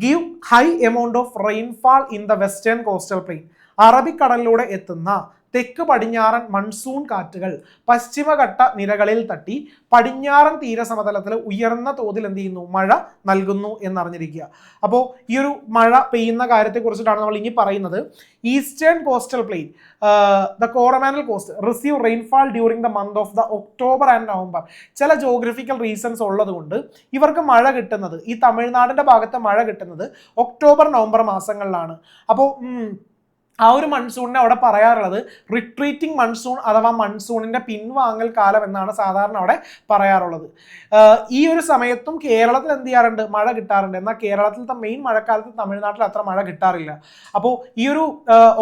give high amount of rainfall in the western coastal plain. അറബിക്കടലിലൂടെ എത്തുന്ന തെക്ക് പടിഞ്ഞാറൻ monsoon കാറ്റുകൾ പശ്ചിമഘട്ട നിരകളിൽ തട്ടി പടിഞ്ഞാറൻ തീരസമതലത്തിൽ ഉയർന്ന തോതിൽ എന്ത് ചെയ്യുന്നു, മഴ നൽകുന്നു എന്നറിഞ്ഞിരിക്കുക. അപ്പോൾ ഈ ഒരു മഴ പെയ്യുന്ന കാര്യത്തെക്കുറിച്ചിട്ടാണ് നമ്മൾ ഇനി പറയുന്നത്. Eastern coastal plain, the Coromandel coast receive rainfall during the month of the October and November. ചില ജോഗ്രഫിക്കൽ റീസൺസ് ഉള്ളത് കൊണ്ട് ഇവർക്ക് മഴ കിട്ടുന്നത്, ഈ തമിഴ്നാടിന്റെ ഭാഗത്ത് മഴ കിട്ടുന്നത് ഒക്ടോബർ നവംബർ മാസങ്ങളിലാണ്. അപ്പോൾ ആ ഒരു മൺസൂണിനെ അവിടെ പറയാറുള്ളത് റിട്രീറ്റിംഗ് മൺസൂൺ അഥവാ മൺസൂണിന്റെ പിൻവാങ്ങൽ കാലം എന്നാണ് സാധാരണ അവിടെ പറയാറുള്ളത്. ഈ ഒരു സമയത്തും കേരളത്തിൽ എന്ത് ചെയ്യാറുണ്ട്, മഴ കിട്ടാറുണ്ട്. എന്നാൽ കേരളത്തിലത്തെ മെയിൻ മഴക്കാലത്ത് തമിഴ്നാട്ടിൽ അത്ര മഴ കിട്ടാറില്ല. അപ്പോൾ ഈ ഒരു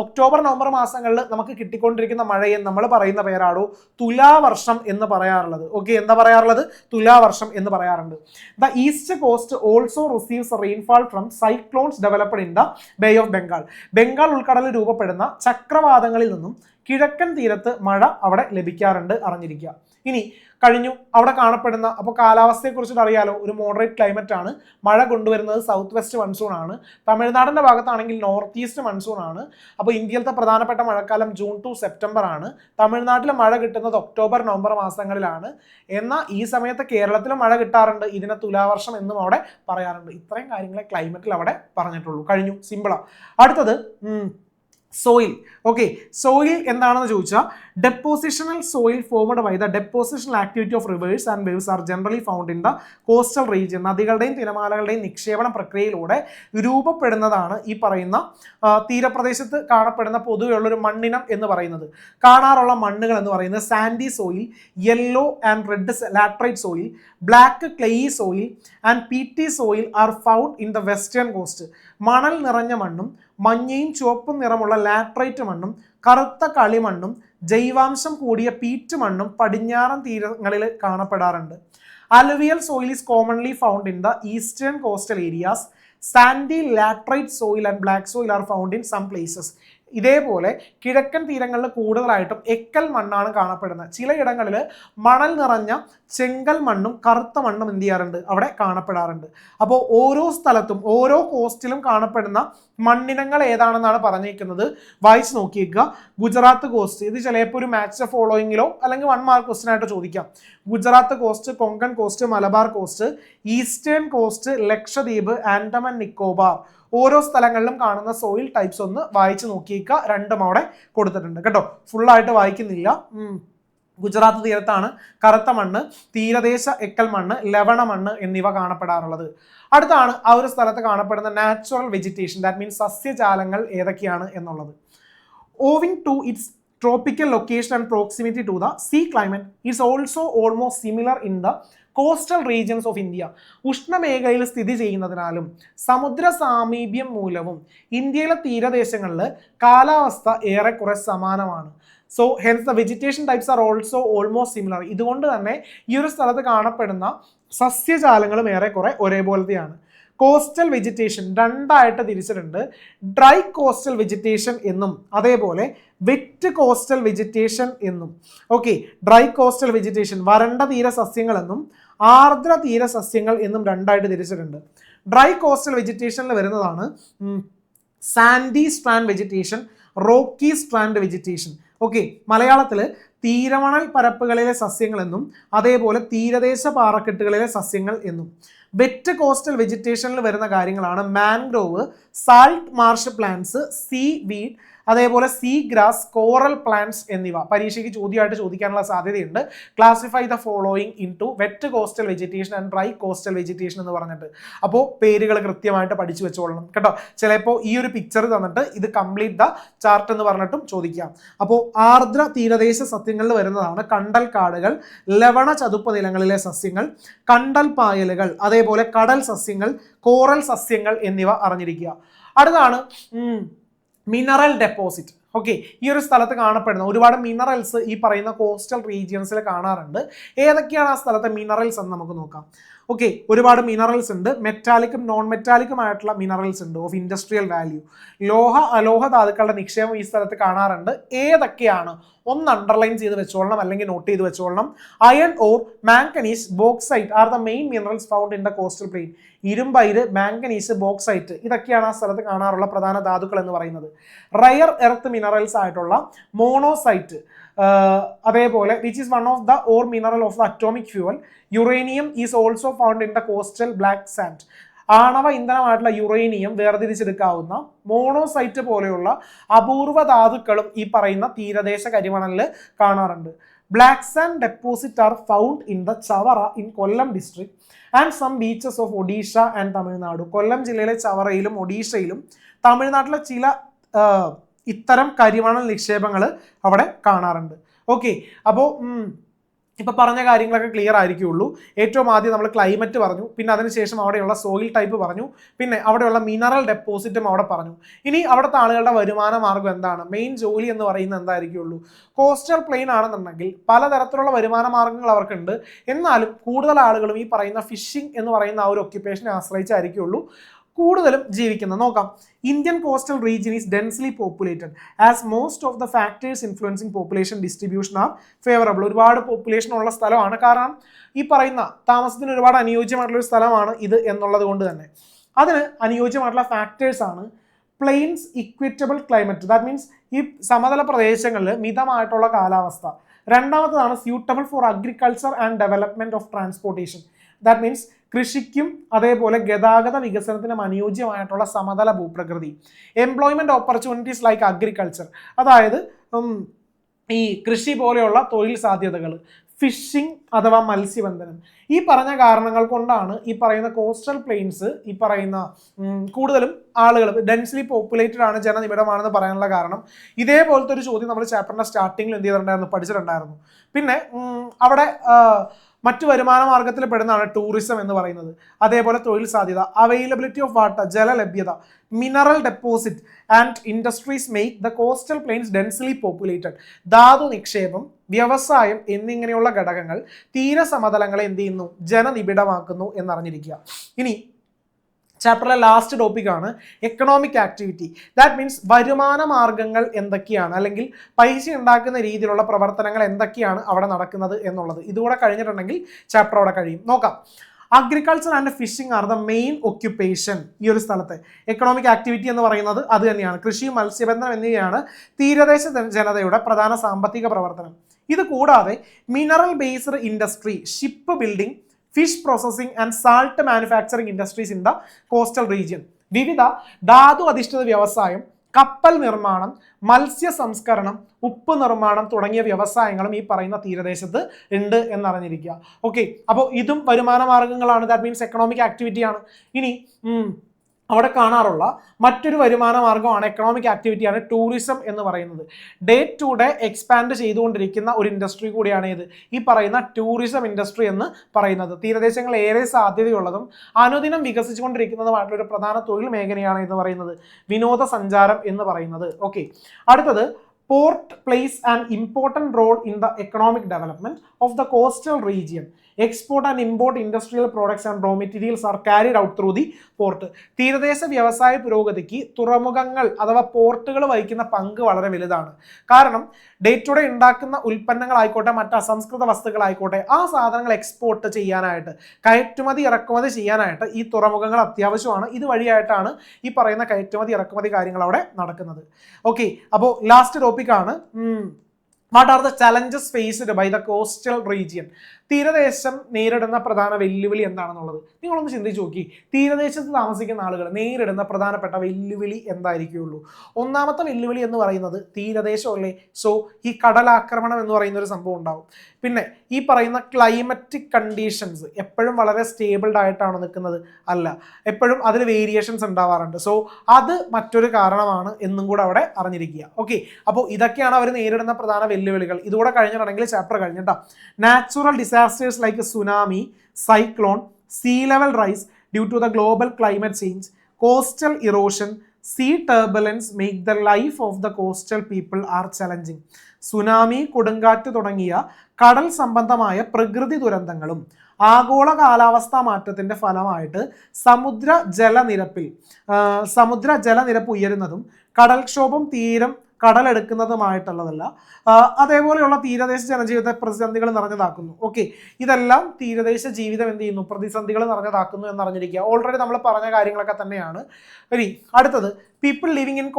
ഒക്ടോബർ നവംബർ മാസങ്ങളിൽ നമുക്ക് കിട്ടിക്കൊണ്ടിരിക്കുന്ന മഴയെ നമ്മൾ പറയുന്ന പേരാണോ തുലാവർഷം എന്ന് പറയാറുള്ളത്. ഓക്കെ, എന്താ പറയാറുള്ളത്, തുലാവർഷം എന്ന് പറയാറുണ്ട്. The east cost also receives rainfall from cyclones developed in the bay of Bengal. Bengal ഉൾക്കടലിൽ രൂപപ്പെടുന്ന ചക്രവാതങ്ങളിൽ നിന്നും കിഴക്കൻ തീരത്ത് മഴ അവിടെ ലഭിക്കാറുണ്ട്, അറിഞ്ഞിരിക്കുക. ഇനി കഴിഞ്ഞു അവിടെ കാണപ്പെടുന്ന, അപ്പോൾ കാലാവസ്ഥയെ കുറിച്ചിട്ട് അറിയാലോ, ഒരു മോഡറേറ്റ് ക്ലൈമറ്റ് ആണ്. മഴ കൊണ്ടുവരുന്നത് സൗത്ത് വെസ്റ്റ് മൺസൂൺ ആണ്. തമിഴ്നാടിന്റെ ഭാഗത്താണെങ്കിൽ നോർത്ത് ഈസ്റ്റ് മൺസൂൺ ആണ്. അപ്പോൾ ഇന്ത്യയിലത്തെ പ്രധാനപ്പെട്ട മഴക്കാലം ജൂൺ ടു സെപ്റ്റംബർ ആണ്. തമിഴ്നാട്ടിൽ മഴ കിട്ടുന്നത് ഒക്ടോബർ നവംബർ മാസങ്ങളിലാണ്. എന്നാൽ ഈ സമയത്ത് കേരളത്തിൽ മഴ കിട്ടാറുണ്ട്. ഇതിനെ തുലാവർഷം എന്നും അവിടെ പറയാറുണ്ട്. ഇത്രയും കാര്യങ്ങളെ ക്ലൈമറ്റിൽ അവിടെ പറഞ്ഞിട്ടുള്ളൂ. കഴിഞ്ഞു, സിമ്പിളാ. അടുത്തത് സോയിൽ. ഓക്കെ, സോയിൽ എന്താണെന്ന് ചോദിച്ചാൽ depositional soil formed by the depositional activity of rivers and waves are generally found in the coastal region. നദികളുടെയും തിരമാലകളുടെയും നിക്ഷേപണ പ്രക്രിയയിലൂടെ രൂപപ്പെടുന്നതാണ് ഈ പറയുന്ന തീരപ്രദേശത്ത് കാണപ്പെടുന്ന പൊതുവെയുള്ളൊരു മണ്ണിനം എന്ന് പറയുന്നത്. കാണാറുള്ള മണ്ണുകൾ എന്ന് പറയുന്നത് sandy soil, yellow and red laterite soil, black clayey soil and peaty soil are found in the western coast. മണൽ നിറഞ്ഞ മണ്ണും മഞ്ഞയും ചുവപ്പും നിറമുള്ള ലാട്രൈറ്റ് മണ്ണും കറുത്ത കളിമണ്ണും ജൈവാംശം കൂടിയ പീറ്റ് മണ്ണും പടിഞ്ഞാറൻ തീരങ്ങളിൽ കാണപ്പെടാറുണ്ട്. Alluvial soil is commonly found in the eastern coastal areas. Sandy, laterite soil and black soil are found in some places. ഇതേപോലെ കിഴക്കൻ തീരങ്ങളിൽ കൂടുതലായിട്ടും എക്കൽ മണ്ണാണ് കാണപ്പെടുന്നത്. ചിലയിടങ്ങളിൽ മണൽ നിറഞ്ഞ ചെങ്കൽ മണ്ണും കറുത്ത മണ്ണും എന്ത് ചെയ്യാറുണ്ട്, അവിടെ കാണപ്പെടാറുണ്ട്. അപ്പോൾ ഓരോ സ്ഥലത്തും ഓരോ കോസ്റ്റിലും കാണപ്പെടുന്ന മണ്ണിനങ്ങൾ ഏതാണെന്നാണ് പറഞ്ഞിരിക്കുന്നത്. വായിച്ച് നോക്കിയേക്കുക. ഗുജറാത്ത് കോസ്റ്റ്, ഇത് ചിലപ്പോൾ ഒരു മാച്ച് ദ ഫോളോയിങ്ങിലോ അല്ലെങ്കിൽ 1 മാർക്ക് ക്വസ്റ്റ്യൻ ആയിട്ട് ചോദിക്കാം. Gujarat coast, Konkan coast, Malabar cost, eastern cost, Lakshadweep, Andaman Nicobar. ഓരോ സ്ഥലങ്ങളിലും കാണുന്ന സോയിൽ ടൈപ്സ് ഒന്ന് വായിച്ച് നോക്കിയേക്കുക. 2 അവിടെ കൊടുത്തിട്ടുണ്ട് കേട്ടോ, ഫുള്ളായിട്ട് വായിക്കുന്നില്ല. ഗുജറാത്ത് തീരത്താണ് കറുത്ത മണ്ണ്, തീരദേശ എക്കൽ മണ്ണ്, ലവണ മണ്ണ് എന്നിവ കാണപ്പെടാറുള്ളത്. അടുത്താണ് ആ ഒരു സ്ഥലത്ത് കാണപ്പെടുന്ന നാച്ചുറൽ വെജിറ്റേഷൻ, ദാറ്റ് മീൻസ് സസ്യജാലങ്ങൾ ഏതൊക്കെയാണ് എന്നുള്ളത്. Owing to its tropical location and proximity to the sea climate is also almost similar in the coastal regions of India. ഉഷ്ണമേഖലയിൽ സ്ഥിതി ചെയ്യുന്നതിനാലും സമുദ്ര സാമീപ്യം മൂലവും ഇന്ത്യയിലെ തീരദേശങ്ങളിൽ കാലാവസ്ഥ ഏറെക്കുറെ സമാനമാണ്. So hence the vegetation types are also almost similar. ഇതുകൊണ്ട് തന്നെ ഈ ഒരു സ്ഥലത്ത് കാണപ്പെടുന്ന സസ്യജാലങ്ങളും ഏറെക്കുറെ ഒരേപോലത്തെയാണ്. കോസ്റ്റൽ വെജിറ്റേഷൻ 2ആയിട്ട് തിരിച്ചിട്ടുണ്ട്. ഡ്രൈ കോസ്റ്റൽ വെജിറ്റേഷൻ എന്നും അതേപോലെ വെറ്റ് കോസ്റ്റൽ വെജിറ്റേഷൻ എന്നും. ഓക്കെ, ഡ്രൈ കോസ്റ്റൽ വെജിറ്റേഷൻ വരണ്ട തീര സസ്യങ്ങൾ എന്നും ആർദ്ര തീര സസ്യങ്ങൾ എന്നും 2ആയിട്ട് തിരിച്ചിട്ടുണ്ട്. ഡ്രൈ കോസ്റ്റൽ വെജിറ്റേഷനിൽ വരുന്നതാണ് Sandy strand vegetation, Rocky strand vegetation. Okay, മലയാളത്തിൽ തീരമണൽ പരപ്പുകളിലെ സസ്യങ്ങൾ എന്നും അതേപോലെ തീരദേശ പാറക്കെട്ടുകളിലെ സസ്യങ്ങൾ എന്നും. വെറ്റ് കോസ്റ്റൽ വെജിറ്റേഷനിൽ വരുന്ന കാര്യങ്ങളാണ് mangrove, salt marsh plants, sea weed, അതേപോലെ സീ ഗ്രാസ്, കോറൽ പ്ലാന്റ്സ് എന്നിവ. പരീക്ഷയ്ക്ക് ചോദ്യമായിട്ട് ചോദിക്കാനുള്ള സാധ്യതയുണ്ട്. Classify the following into wet coastal vegetation and dry coastal vegetation എന്ന് പറഞ്ഞിട്ട്. അപ്പോൾ പേരുകൾ കൃത്യമായിട്ട് പഠിച്ചു വെച്ചോളണം കേട്ടോ. ചിലപ്പോൾ ഈ ഒരു പിക്ചർ തന്നിട്ട് ഇത് കംപ്ലീറ്റ് ദ ചാർട്ട് എന്ന് പറഞ്ഞിട്ടും ചോദിക്കാം. അപ്പോൾ ആർദ്ര തീരദേശ സസ്യങ്ങളിൽ വരുന്നതാണ് കണ്ടൽ കാടുകൾ, ലവണ ചതുപ്പ് നിലങ്ങളിലെ സസ്യങ്ങൾ, കണ്ടൽ പായലുകൾ, അതേപോലെ കടൽ സസ്യങ്ങൾ, കോറൽ സസ്യങ്ങൾ എന്നിവ അറിഞ്ഞിരിക്കുക. അടുത്താണ് മിനറൽ ഡെപ്പോസിറ്റ്. ഓക്കെ, ഈ ഒരു സ്ഥലത്ത് കാണപ്പെടുന്ന ഒരുപാട് മിനറൽസ് ഈ പറയുന്ന കോസ്റ്റൽ റീജിയൻസിൽ കാണാറുണ്ട്. ഏതൊക്കെയാണ് ആ സ്ഥലത്തെ മിനറൽസ് എന്ന് നമുക്ക് നോക്കാം. ഓക്കെ, ഒരുപാട് മിനറൽസ് ഉണ്ട്. മെറ്റാലിക്കും നോൺ മെറ്റാലിക്കും ആയിട്ടുള്ള മിനറൽസ് ഉണ്ട് ഓഫ് ഇൻഡസ്ട്രിയൽ വാല്യൂ. അലോഹ ധാതുക്കളുടെ നിക്ഷേപം ഈ സ്ഥലത്ത് കാണാറുണ്ട്. ഏതൊക്കെയാണ്? ഒന്ന് അണ്ടർലൈൻ ചെയ്ത് വെച്ചോളണം, അല്ലെങ്കിൽ നോട്ട് ചെയ്ത് വെച്ചോളണം. Iron ore, manganese, bauxite are the main minerals found in the coastal plain. ഇരുമ്പയിര്, മാംഗനീസ്, ബോക്സൈറ്റ് ഇതൊക്കെയാണ് ആ സ്ഥലത്ത് കാണാറുള്ള പ്രധാന ധാതുക്കൾ എന്ന് പറയുന്നത്. റയർ എർത്ത് മിനറൽസ് ആയിട്ടുള്ള മോണോസൈറ്റ്, അതേപോലെ which is one of the ore mineral of the atomic fuel. Uranium is also found in the coastal black sand. ആണവ ഇന്ധനമായിട്ടുള്ള യുറേനിയം വേർതിരിച്ചെടുക്കാവുന്ന മോണോസൈറ്റ് പോലെയുള്ള അപൂർവ ധാതുക്കളും ഈ പറയുന്ന തീരദേശ കരിമണലിൽ കാണാറുണ്ട്. Black sand deposit are found in the Chavara in Kollam district and some beaches of Odisha and Tamil Nadu. Kollam ജില്ലയിലെ ചവറയിലും ഒഡീഷയിലും തമിഴ്നാട്ടിലെ ചില ഇത്തരം കരിമണൽ നിക്ഷേപങ്ങൾ അവിടെ കാണാറുണ്ട്. ഓക്കെ, അപ്പോൾ ഇപ്പൊ പറഞ്ഞ കാര്യങ്ങളൊക്കെ ക്ലിയർ ആയിരിക്കുള്ളൂ. ഏറ്റവും ആദ്യം നമ്മൾ ക്ലൈമറ്റ് പറഞ്ഞു, പിന്നെ അതിനുശേഷം അവിടെയുള്ള സോയിൽ ടൈപ്പ് പറഞ്ഞു, പിന്നെ അവിടെയുള്ള മിനറൽ ഡെപ്പോസിറ്റും അവിടെ പറഞ്ഞു. ഇനി അവിടുത്തെ ആളുകളുടെ വരുമാന മാർഗം എന്താണ്? മെയിൻ ജോലി എന്ന് പറയുന്നത് എന്തായിരിക്കുള്ളൂ? കോസ്റ്റൽ പ്ലെയിൻ ആണെന്നുണ്ടെങ്കിൽ പലതരത്തിലുള്ള വരുമാന മാർഗങ്ങൾ അവർക്കുണ്ട്. എന്നാലും കൂടുതൽ ആളുകളും ഈ പറയുന്ന ഫിഷിംഗ് എന്ന് പറയുന്ന ആ ഒരു ഒക്യുപ്പേഷനെ ആശ്രയിച്ചായിരിക്കുള്ളൂ കൂടുതലും ജീവിക്കുന്നത്. നോക്കാം. Indian coastal region is densely populated as most of the factors influencing population distribution are favourable. ഒരുപാട് പോപ്പുലേഷൻ ഉള്ള സ്ഥലമാണ്, കാരണം ഈ പറയുന്ന താമസത്തിന് ഒരുപാട് അനുയോജ്യമായിട്ടുള്ള ഒരു സ്ഥലമാണ് ഇത് എന്നുള്ളത് കൊണ്ട് തന്നെ. അതിന് അനുയോജ്യമായിട്ടുള്ള ഫാക്ടേഴ്സ് ആണ് plains, equitable climate, that means ഈ സമതല പ്രദേശങ്ങളിൽ മിതമായിട്ടുള്ള കാലാവസ്ഥ. രണ്ടാമത്തതാണ് suitable for agriculture and development of transportation, that means കൃഷിക്കും അതേപോലെ ഗതാഗത വികസനത്തിനും അനുയോജ്യമായിട്ടുള്ള സമതല ഭൂപ്രകൃതി. എംപ്ലോയ്മെന്റ് ഓപ്പർച്യൂണിറ്റീസ് ലൈക്ക് അഗ്രികൾച്ചർ, അതായത് ഈ കൃഷി പോലെയുള്ള തൊഴിൽ സാധ്യതകൾ. ഫിഷിംഗ് അഥവാ മത്സ്യബന്ധനം. ഈ പറഞ്ഞ കാരണങ്ങൾ കൊണ്ടാണ് ഈ പറയുന്ന കോസ്റ്റൽ പ്ലെയിൻസ് ഈ പറയുന്ന കൂടുതലും ആളുകൾ ഡെൻസ്ലി പോപ്പുലേറ്റഡ് ആണ്, ജനനിബിഡമാണെന്ന് പറയാനുള്ള കാരണം. ഇതേപോലത്തെ ഒരു ചോദ്യം നമ്മൾ ചാപ്റ്ററിന്റെ സ്റ്റാർട്ടിങ്ങിൽ എന്ത് ചെയ്തിട്ടുണ്ടായിരുന്നു? പഠിച്ചിട്ടുണ്ടായിരുന്നു. പിന്നെ അവിടെ മറ്റു വരുമാന മാർഗത്തിൽ പെടുന്നതാണ് ടൂറിസം എന്ന് പറയുന്നത്. അതേപോലെ തൊഴിൽ സാധ്യത, അവൈലബിലിറ്റി ഓഫ് വാട്ടർ, ജലലഭ്യത, mineral deposit and industries make the coastal plains densely populated. ധാതു നിക്ഷേപം, വ്യവസായം എന്നിങ്ങനെയുള്ള ഘടകങ്ങൾ തീരസമതലങ്ങളെ എന്ത് ചെയ്യുന്നു? ജനനിബിഡമാക്കുന്നു എന്നറിഞ്ഞിരിക്കുക. ഇനി ചാപ്റ്ററിലെ ലാസ്റ്റ് ടോപ്പിക്കാണ് എക്കണോമിക് ആക്ടിവിറ്റി. ദാറ്റ് മീൻസ് വരുമാന മാർഗങ്ങൾ എന്തൊക്കെയാണ്, അല്ലെങ്കിൽ പൈസ ഉണ്ടാക്കുന്ന രീതിയിലുള്ള പ്രവർത്തനങ്ങൾ എന്തൊക്കെയാണ് അവിടെ നടക്കുന്നത് എന്നുള്ളത്. ഇതുകൂടെ കഴിഞ്ഞിട്ടുണ്ടെങ്കിൽ ചാപ്റ്റർ അവിടെ കഴിയും. നോക്കാം. Agriculture and phishing R the main occupation. ഈ ഒരു സ്ഥലത്തെ എക്കണോമിക് ആക്ടിവിറ്റി എന്ന് പറയുന്നത് അത് തന്നെയാണ്. കൃഷി, മത്സ്യബന്ധനം എന്നിവയാണ് തീരദേശ ജനതയുടെ പ്രധാന സാമ്പത്തിക പ്രവർത്തനം. ഇത് കൂടാതെ mineral based industry, ship building, fish processing and salt manufacturing industries in the coastal region. വിവിധ ധാതു അധിഷ്ഠിത വ്യവസായം, കപ്പൽ നിർമ്മാണം, മത്സ്യ സംസ്കരണം, ഉപ്പ് നിർമ്മാണം തുടങ്ങിയ വ്യവസായങ്ങളും ഈ പറയുന്ന തീരദേശത്ത് ഉണ്ട് എന്നറിഞ്ഞിരിക്കുക. ഓക്കെ, അപ്പോൾ ഇതും വരുമാന മാർഗങ്ങളാണ്. ദാറ്റ് മീൻസ് എക്കണോമിക് ആക്ടിവിറ്റിയാണ്. ഇനി അവിടെ കാണാറുള്ള മറ്റൊരു വരുമാന മാർഗമാണ് എക്കണോമിക് ആക്ടിവിറ്റിയാണ് ടൂറിസം എന്ന് പറയുന്നത്. ഡേ ടു ഡേ എക്സ്പാൻഡ് ചെയ്തുകൊണ്ടിരിക്കുന്ന ഒരു ഇൻഡസ്ട്രി കൂടിയാണ് ഇത് ഈ പറയുന്ന ടൂറിസം ഇൻഡസ്ട്രി എന്ന് പറയുന്നത്. തീരദേശങ്ങളിൽ ഏറെ സാധ്യതയുള്ളതും അനുദിനം വികസിച്ചുകൊണ്ടിരിക്കുന്നതുമായിട്ടുള്ള ഒരു പ്രധാന തൊഴിൽ മേഖലയാണ് എന്ന് പറയുന്നത് വിനോദസഞ്ചാരം എന്ന് പറയുന്നത്. ഓക്കെ, അടുത്തത് port plays an important role in the economic development of the coastal region. Export and import industrial products and raw materials are carried out through the port. തീരദേശ വ്യവസായ പുരോഗതിക്ക് തുറമുഖങ്ങൾ അഥവാ പോർട്ടുകൾ വഹിക്കുന്ന പങ്ക് വളരെ വലുതാണ്. കാരണം ഡേ ടു ഡേ ഉണ്ടാക്കുന്ന ഉൽപ്പന്നങ്ങളായിക്കോട്ടെ, മറ്റ് അസംസ്കൃത വസ്തുക്കളായിക്കോട്ടെ, ആ സാധനങ്ങൾ എക്സ്പോർട്ട് ചെയ്യാനായിട്ട്, കയറ്റുമതി ഇറക്കുമതി ചെയ്യാനായിട്ട് ഈ തുറമുഖങ്ങൾ അത്യാവശ്യമാണ്. ഇതുവഴിയായിട്ടാണ് ഈ പറയുന്ന കയറ്റുമതി ഇറക്കുമതി കാര്യങ്ങൾ അവിടെ നടക്കുന്നത്. ഓക്കെ, അപ്പോൾ ലാസ്റ്റ് ടോപ്പിക്കാണ് what are the challenges faced by the coastal region. തീരദേശം നേരിടുന്ന പ്രധാന വെല്ലുവിളി എന്താണെന്നുള്ളത് നിങ്ങളൊന്ന് ചിന്തിച്ച് നോക്കി. തീരദേശത്ത് താമസിക്കുന്ന ആളുകൾ നേരിടുന്ന പ്രധാനപ്പെട്ട വെല്ലുവിളി എന്തായിരിക്കുള്ളൂ? ഒന്നാമത്തെ വെല്ലുവിളി എന്ന് പറയുന്നത് തീരദേശമല്ലേ, സോ ഈ കടലാക്രമണം എന്ന് പറയുന്ന ഒരു സംഭവം ഉണ്ടാവും. പിന്നെ ഈ പറയുന്ന ക്ലൈമറ്റിക് കണ്ടീഷൻസ് എപ്പോഴും വളരെ സ്റ്റേബിൾഡ് ആയിട്ടാണ് നിൽക്കുന്നത്? അല്ല, എപ്പോഴും അതിൽ വേരിയേഷൻസ് ഉണ്ടാവാറുണ്ട്. സോ അത് മറ്റൊരു കാരണമാണ് എന്നും കൂടെ അവിടെ അറിഞ്ഞിരിക്കുക. ഓക്കെ, അപ്പോൾ ഇതൊക്കെയാണ് അവർ നേരിടുന്ന പ്രധാന വെല്ലുവിളികൾ. ഇതുകൂടെ കഴിഞ്ഞിട്ടുണ്ടെങ്കിൽ ചാപ്റ്റർ കഴിഞ്ഞിട്ടാ. Natural disasters like tsunami, cyclone, sea level rise due to the global climate change, coastal erosion, sea turbulence make the life of the coastal people are challenging. Tsunami, കൊടുങ്കാറ്റ് തുടങ്ങിയ കടൽ സംബന്ധമായ പ്രകൃതി ദുരന്തങ്ങളും ആഗോള കാലാവസ്ഥാ മാറ്റത്തിന്റെ ഫലമായിട്ട് സമുദ്ര ജലനിരപ്പ് ഉയരുന്നതും കടൽക്ഷോഭം, തീരം കടലെടുക്കുന്നതുമായിട്ടുള്ളതല്ല അതേപോലെയുള്ള തീരദേശ ജനജീവിത പ്രതിസന്ധികൾ നിറഞ്ഞതാക്കുന്നു. ഓക്കെ, ഇതെല്ലാം തീരദേശ ജീവിതം എന്ത് ചെയ്യുന്നു, പ്രതിസന്ധികൾ നിറഞ്ഞതാക്കുന്നു എന്നറിഞ്ഞിരിക്കുക. ഓൾറെഡി നമ്മൾ പറഞ്ഞ കാര്യങ്ങളൊക്കെ തന്നെയാണ്. ഇനി അടുത്തത്, people living in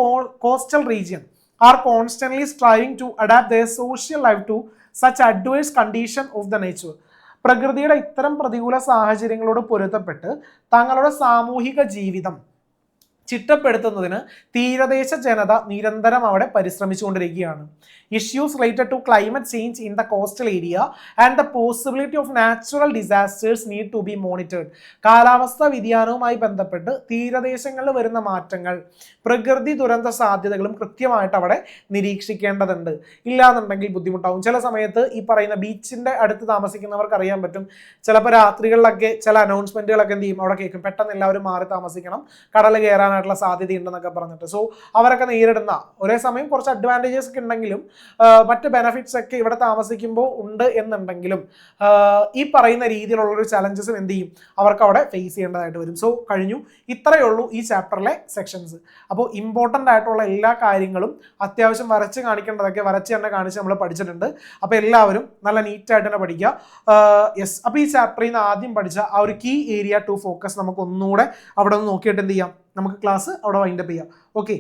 coastal region are constantly striving to adapt their social life to such adverse condition of the nature. പ്രകൃതിയുടെ ഇത്തരം പ്രതികൂല സാഹചര്യങ്ങളോട് പൊരുത്തപ്പെട്ട് തങ്ങളുടെ സാമൂഹിക ജീവിതം ചിട്ടപ്പെടുത്തുന്നതിന് തീരദേശ ജനത നിരന്തരം അവിടെ പരിശ്രമിച്ചുകൊണ്ടിരിക്കുകയാണ്. Issues related to climate change in the coastal area and the possibility of natural disasters need to be monitored. കാലാവസ്ഥാ വ്യതിയാനവുമായി ബന്ധപ്പെട്ട് തീരദേശങ്ങളിൽ വരുന്ന മാറ്റങ്ങൾ, പ്രകൃതി ദുരന്ത സാധ്യതകളും കൃത്യമായിട്ട് അവിടെ നിരീക്ഷിക്കേണ്ടതുണ്ട്. ഇല്ലാന്നുണ്ടെങ്കിൽ ബുദ്ധിമുട്ടാവും. ചില സമയത്ത് ഈ പറയുന്ന ബീച്ചിന്റെ അടുത്ത് താമസിക്കുന്നവർക്ക് അറിയാൻ പറ്റും, ചിലപ്പോൾ രാത്രികളിലൊക്കെ ചില അനൗൺസ്മെന്റുകളൊക്കെ എന്ത് ചെയ്യും, അവിടെ കേൾക്കും, പെട്ടെന്ന് എല്ലാവരും മാറി താമസിക്കണം, കടൽ കയറാൻ സാധ്യതയുണ്ടെന്നൊക്കെ പറഞ്ഞിട്ട്. സോ അവരൊക്കെ നേരിടുന്ന ഒരേ സമയം കുറച്ച് അഡ്വാൻറ്റേജസ് ഒക്കെ ഉണ്ടെങ്കിലും മറ്റ് ബെനഫിറ്റ്സ് ഒക്കെ ഇവിടെ താമസിക്കുമ്പോൾ ഉണ്ട് എന്നുണ്ടെങ്കിലും ഈ പറയുന്ന രീതിയിലുള്ളൊരു ചലഞ്ചസും എന്ത് ചെയ്യും, അവർക്ക് അവിടെ ഫേസ് ചെയ്യേണ്ടതായിട്ട് വരും. സോ കഴിഞ്ഞു. ഇത്രയേ ഉള്ളൂ ഈ ചാപ്റ്ററിലെ സെക്ഷൻസ്. അപ്പോൾ ഇമ്പോർട്ടൻ്റ് ആയിട്ടുള്ള എല്ലാ കാര്യങ്ങളും അത്യാവശ്യം വരച്ച് കാണിക്കേണ്ടതൊക്കെ വരച്ച് തന്നെ കാണിച്ച് നമ്മൾ പഠിച്ചിട്ടുണ്ട്. അപ്പോൾ എല്ലാവരും നല്ല നീറ്റായിട്ട് തന്നെ പഠിക്കുക. യെസ്, അപ്പോൾ ഈ ചാപ്റ്ററിൽ നിന്ന് ആദ്യം പഠിച്ച ആ ഒരു കീ ഏരിയ ടു ഫോക്കസ് നമുക്ക് ഒന്നുകൂടെ അവിടെ ഒന്ന് നോക്കിയിട്ട് എന്ത് ചെയ്യാം, നമുക്ക് ക്ലാസ് അവിടെ വൈൻഡപ്പ് ചെയ്യാം. ഓക്കെ,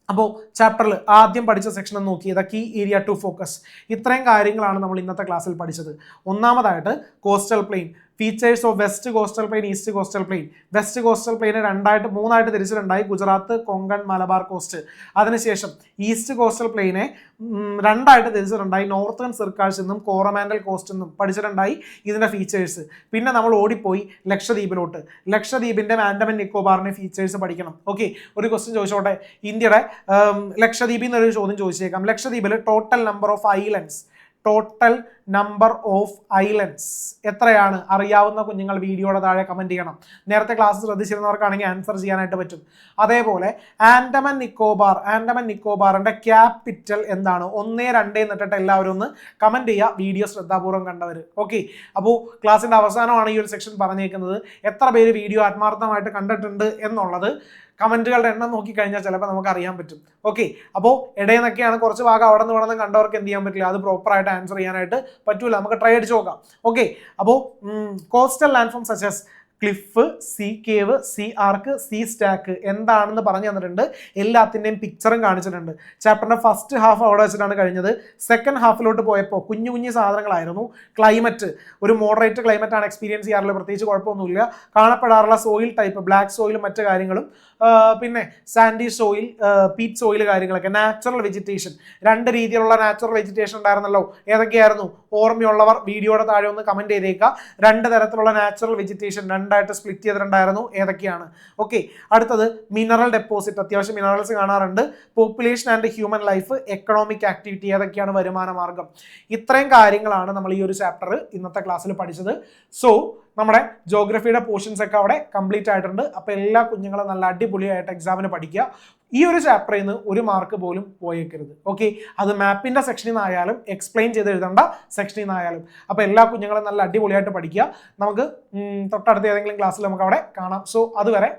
അപ്പോൾ ചാപ്റ്ററിൽ ആദ്യം പഠിച്ച സെക്ഷൻ നോക്കി, കീ ഏരിയ ടു ഫോക്കസ്. ഇത്രയും കാര്യങ്ങളാണ് നമ്മൾ ഇന്നത്തെ ക്ലാസ്സിൽ പഠിച്ചത്. ഒന്നാമതായിട്ട് coastal plain, features of west coastal plain, east coastal plain. West coastal പ്ലെയിനെ മൂന്നായിട്ട് തിരിച്ചിട്ടുണ്ടായി, ഗുജറാത്ത്, കൊങ്കൺ, മലബാർ കോസ്റ്റ്. അതിനുശേഷം ഈസ്റ്റ് കോസ്റ്റൽ പ്ലെയിനെ രണ്ടായിട്ട് തിരിച്ചിട്ടുണ്ടായി, നോർത്തേൺ സിർക്കാഴ്സ് എന്നും കോറമാൻഡൽ കോസ്റ്റ് എന്നും പഠിച്ചിട്ടുണ്ടായി, ഇതിൻ്റെ ഫീച്ചേഴ്സ്. പിന്നെ നമ്മൾ ഓടിപ്പോയി ലക്ഷദ്വീപിലോട്ട്. ലക്ഷദ്വീപിൻ്റെ ആൻഡമാൻ നിക്കോബാറിൻ്റെ ഫീച്ചേഴ്സ് പഠിക്കണം. ഓക്കെ, ഒരു ക്വസ്റ്റ്യൻ ചോദിച്ചോട്ടെ, ഇന്ത്യയുടെ ലക്ഷദ്വീപിൽ നിന്നൊരു ചോദ്യം ചോദിച്ചേക്കാം. ലക്ഷദ്വീപിൽ ടോട്ടൽ നമ്പർ ഓഫ് ഐലൻഡ്സ് എത്രയാണ്? അറിയാവുന്ന കുഞ്ഞുങ്ങൾ വീഡിയോയുടെ താഴെ കമന്റ് ചെയ്യണം. നേരത്തെ ക്ലാസ് ശ്രദ്ധിച്ചിരുന്നവർക്കാണെങ്കിൽ ആൻസർ ചെയ്യാനായിട്ട് പറ്റും. അതേപോലെ ആൻഡമാൻ നിക്കോബാറിന്റെ ക്യാപിറ്റൽ എന്താണ്? 1, 2 എന്നിട്ടിട്ട് എല്ലാവരും ഒന്ന് കമന്റ് ചെയ്യുക, വീഡിയോ ശ്രദ്ധാപൂർവ്വം കണ്ടവർ. ഓക്കെ, അപ്പോൾ ക്ലാസ്സിന്റെ അവസാനമാണ് ഈ ഒരു സെക്ഷൻ പറഞ്ഞേക്കുന്നത്. എത്ര പേര് വീഡിയോ ആത്മാർത്ഥമായിട്ട് കണ്ടിട്ടുണ്ട് എന്നുള്ളത് കമന്റുകളുടെ എണ്ണം നോക്കിക്കഴിഞ്ഞാൽ ചിലപ്പോൾ നമുക്ക് അറിയാൻ പറ്റും. ഓക്കെ, അപ്പോൾ ഇടയെന്നൊക്കെയാണ് കുറച്ച് ഭാഗം അവിടെ നിന്ന് കണ്ടവർക്ക് എന്ത് ചെയ്യാൻ പറ്റില്ല, അത് പ്രോപ്പറായിട്ട് ആൻസർ ചെയ്യാനായിട്ട് പറ്റൂല. നമുക്ക് ട്രൈ അടിച്ച് നോക്കാം. ഓക്കെ, അപ്പോൾ coastal land form such as cliff, sea cave, sea arch, sea stack എന്താണെന്ന് പറഞ്ഞു തന്നിട്ടുണ്ട്. എല്ലാത്തിൻ്റെയും പിക്ചറും കാണിച്ചിട്ടുണ്ട്. ചാപ്റ്ററിന്റെ ഫസ്റ്റ് ഹാഫ് അവിടെ വെച്ചിട്ടാണ് കഴിഞ്ഞത്. സെക്കൻഡ് ഹാഫിലോട്ട് പോയപ്പോൾ കുഞ്ഞു സാധനങ്ങളായിരുന്നു. ക്ലൈമറ്റ്, ഒരു മോഡറേറ്റ് ക്ലൈമറ്റ് ആണ് എക്സ്പീരിയൻസ് ചെയ്യാറുള്ളത്, പ്രത്യേകിച്ച് കുഴപ്പമൊന്നുമില്ല. കാണപ്പെടാറുള്ള സോയിൽ ടൈപ്പ്, ബ്ലാക്ക് സോയിലും മറ്റു കാര്യങ്ങളും, പിന്നെ സാൻഡി സോയിൽ, പീറ്റ് സോയിൽ കാര്യങ്ങളൊക്കെ. നാച്ചുറൽ വെജിറ്റേഷൻ, 2 രീതിയിലുള്ള നാച്ചുറൽ വെജിറ്റേഷൻ ഉണ്ടായിരുന്നല്ലോ. ഏതൊക്കെയായിരുന്നു? ഓർമ്മയുള്ളവർ വീഡിയോയുടെ താഴെ ഒന്ന് കമന്റ് ചെയ്തേക്കുക. 2 തരത്തിലുള്ള നാച്ചുറൽ വെജിറ്റേഷൻ രണ്ടായിട്ട് സ്പ്ലിറ്റ് ചെയ്തിട്ടുണ്ടായിരുന്നു. ഏതൊക്കെയാണ്? ഓക്കെ, അടുത്തത് മിനറൽ ഡെപ്പോസിറ്റ്, അത്യാവശ്യം മിനറൽസ് കാണാറുണ്ട്. Population and human life, economic activity, ഏതൊക്കെയാണ് വരുമാന മാർഗം. ഇത്രയും കാര്യങ്ങളാണ് നമ്മൾ ഈ ഒരു ചാപ്റ്റർ ഇന്നത്തെ ക്ലാസ്സിൽ പഠിച്ചത്. സോ നമ്മുടെ ജോഗ്രഫിയുടെ പോർഷൻസ് ഒക്കെ അവിടെ കംപ്ലീറ്റ് ആയിട്ടുണ്ട്. അപ്പോൾ എല്ലാ കുഞ്ഞുങ്ങളും നല്ല അടിപൊളിയായിട്ട് എക്സാമിന് പഠിക്കുക. ഈ ഒരു ചാപ്റ്ററിൽ നിന്ന് 1 മാർക്ക് പോലും പോയേക്കരുത്. ഓക്കെ, അത് മാപ്പിന്റെ സെക്ഷനിൽ നിന്നായാലും എക്സ്പ്ലെയിൻ ചെയ്ത് എഴുതേണ്ട സെക്ഷനിൽ നിന്നായാലും. അപ്പോൾ എല്ലാ കുഞ്ഞുങ്ങളും നല്ല അടിപൊളിയായിട്ട് പഠിക്കുക. നമുക്ക് തൊട്ടടുത്ത ഏതെങ്കിലും ക്ലാസ്സിൽ നമുക്ക് അവിടെ കാണാം. സോ അതുവരെ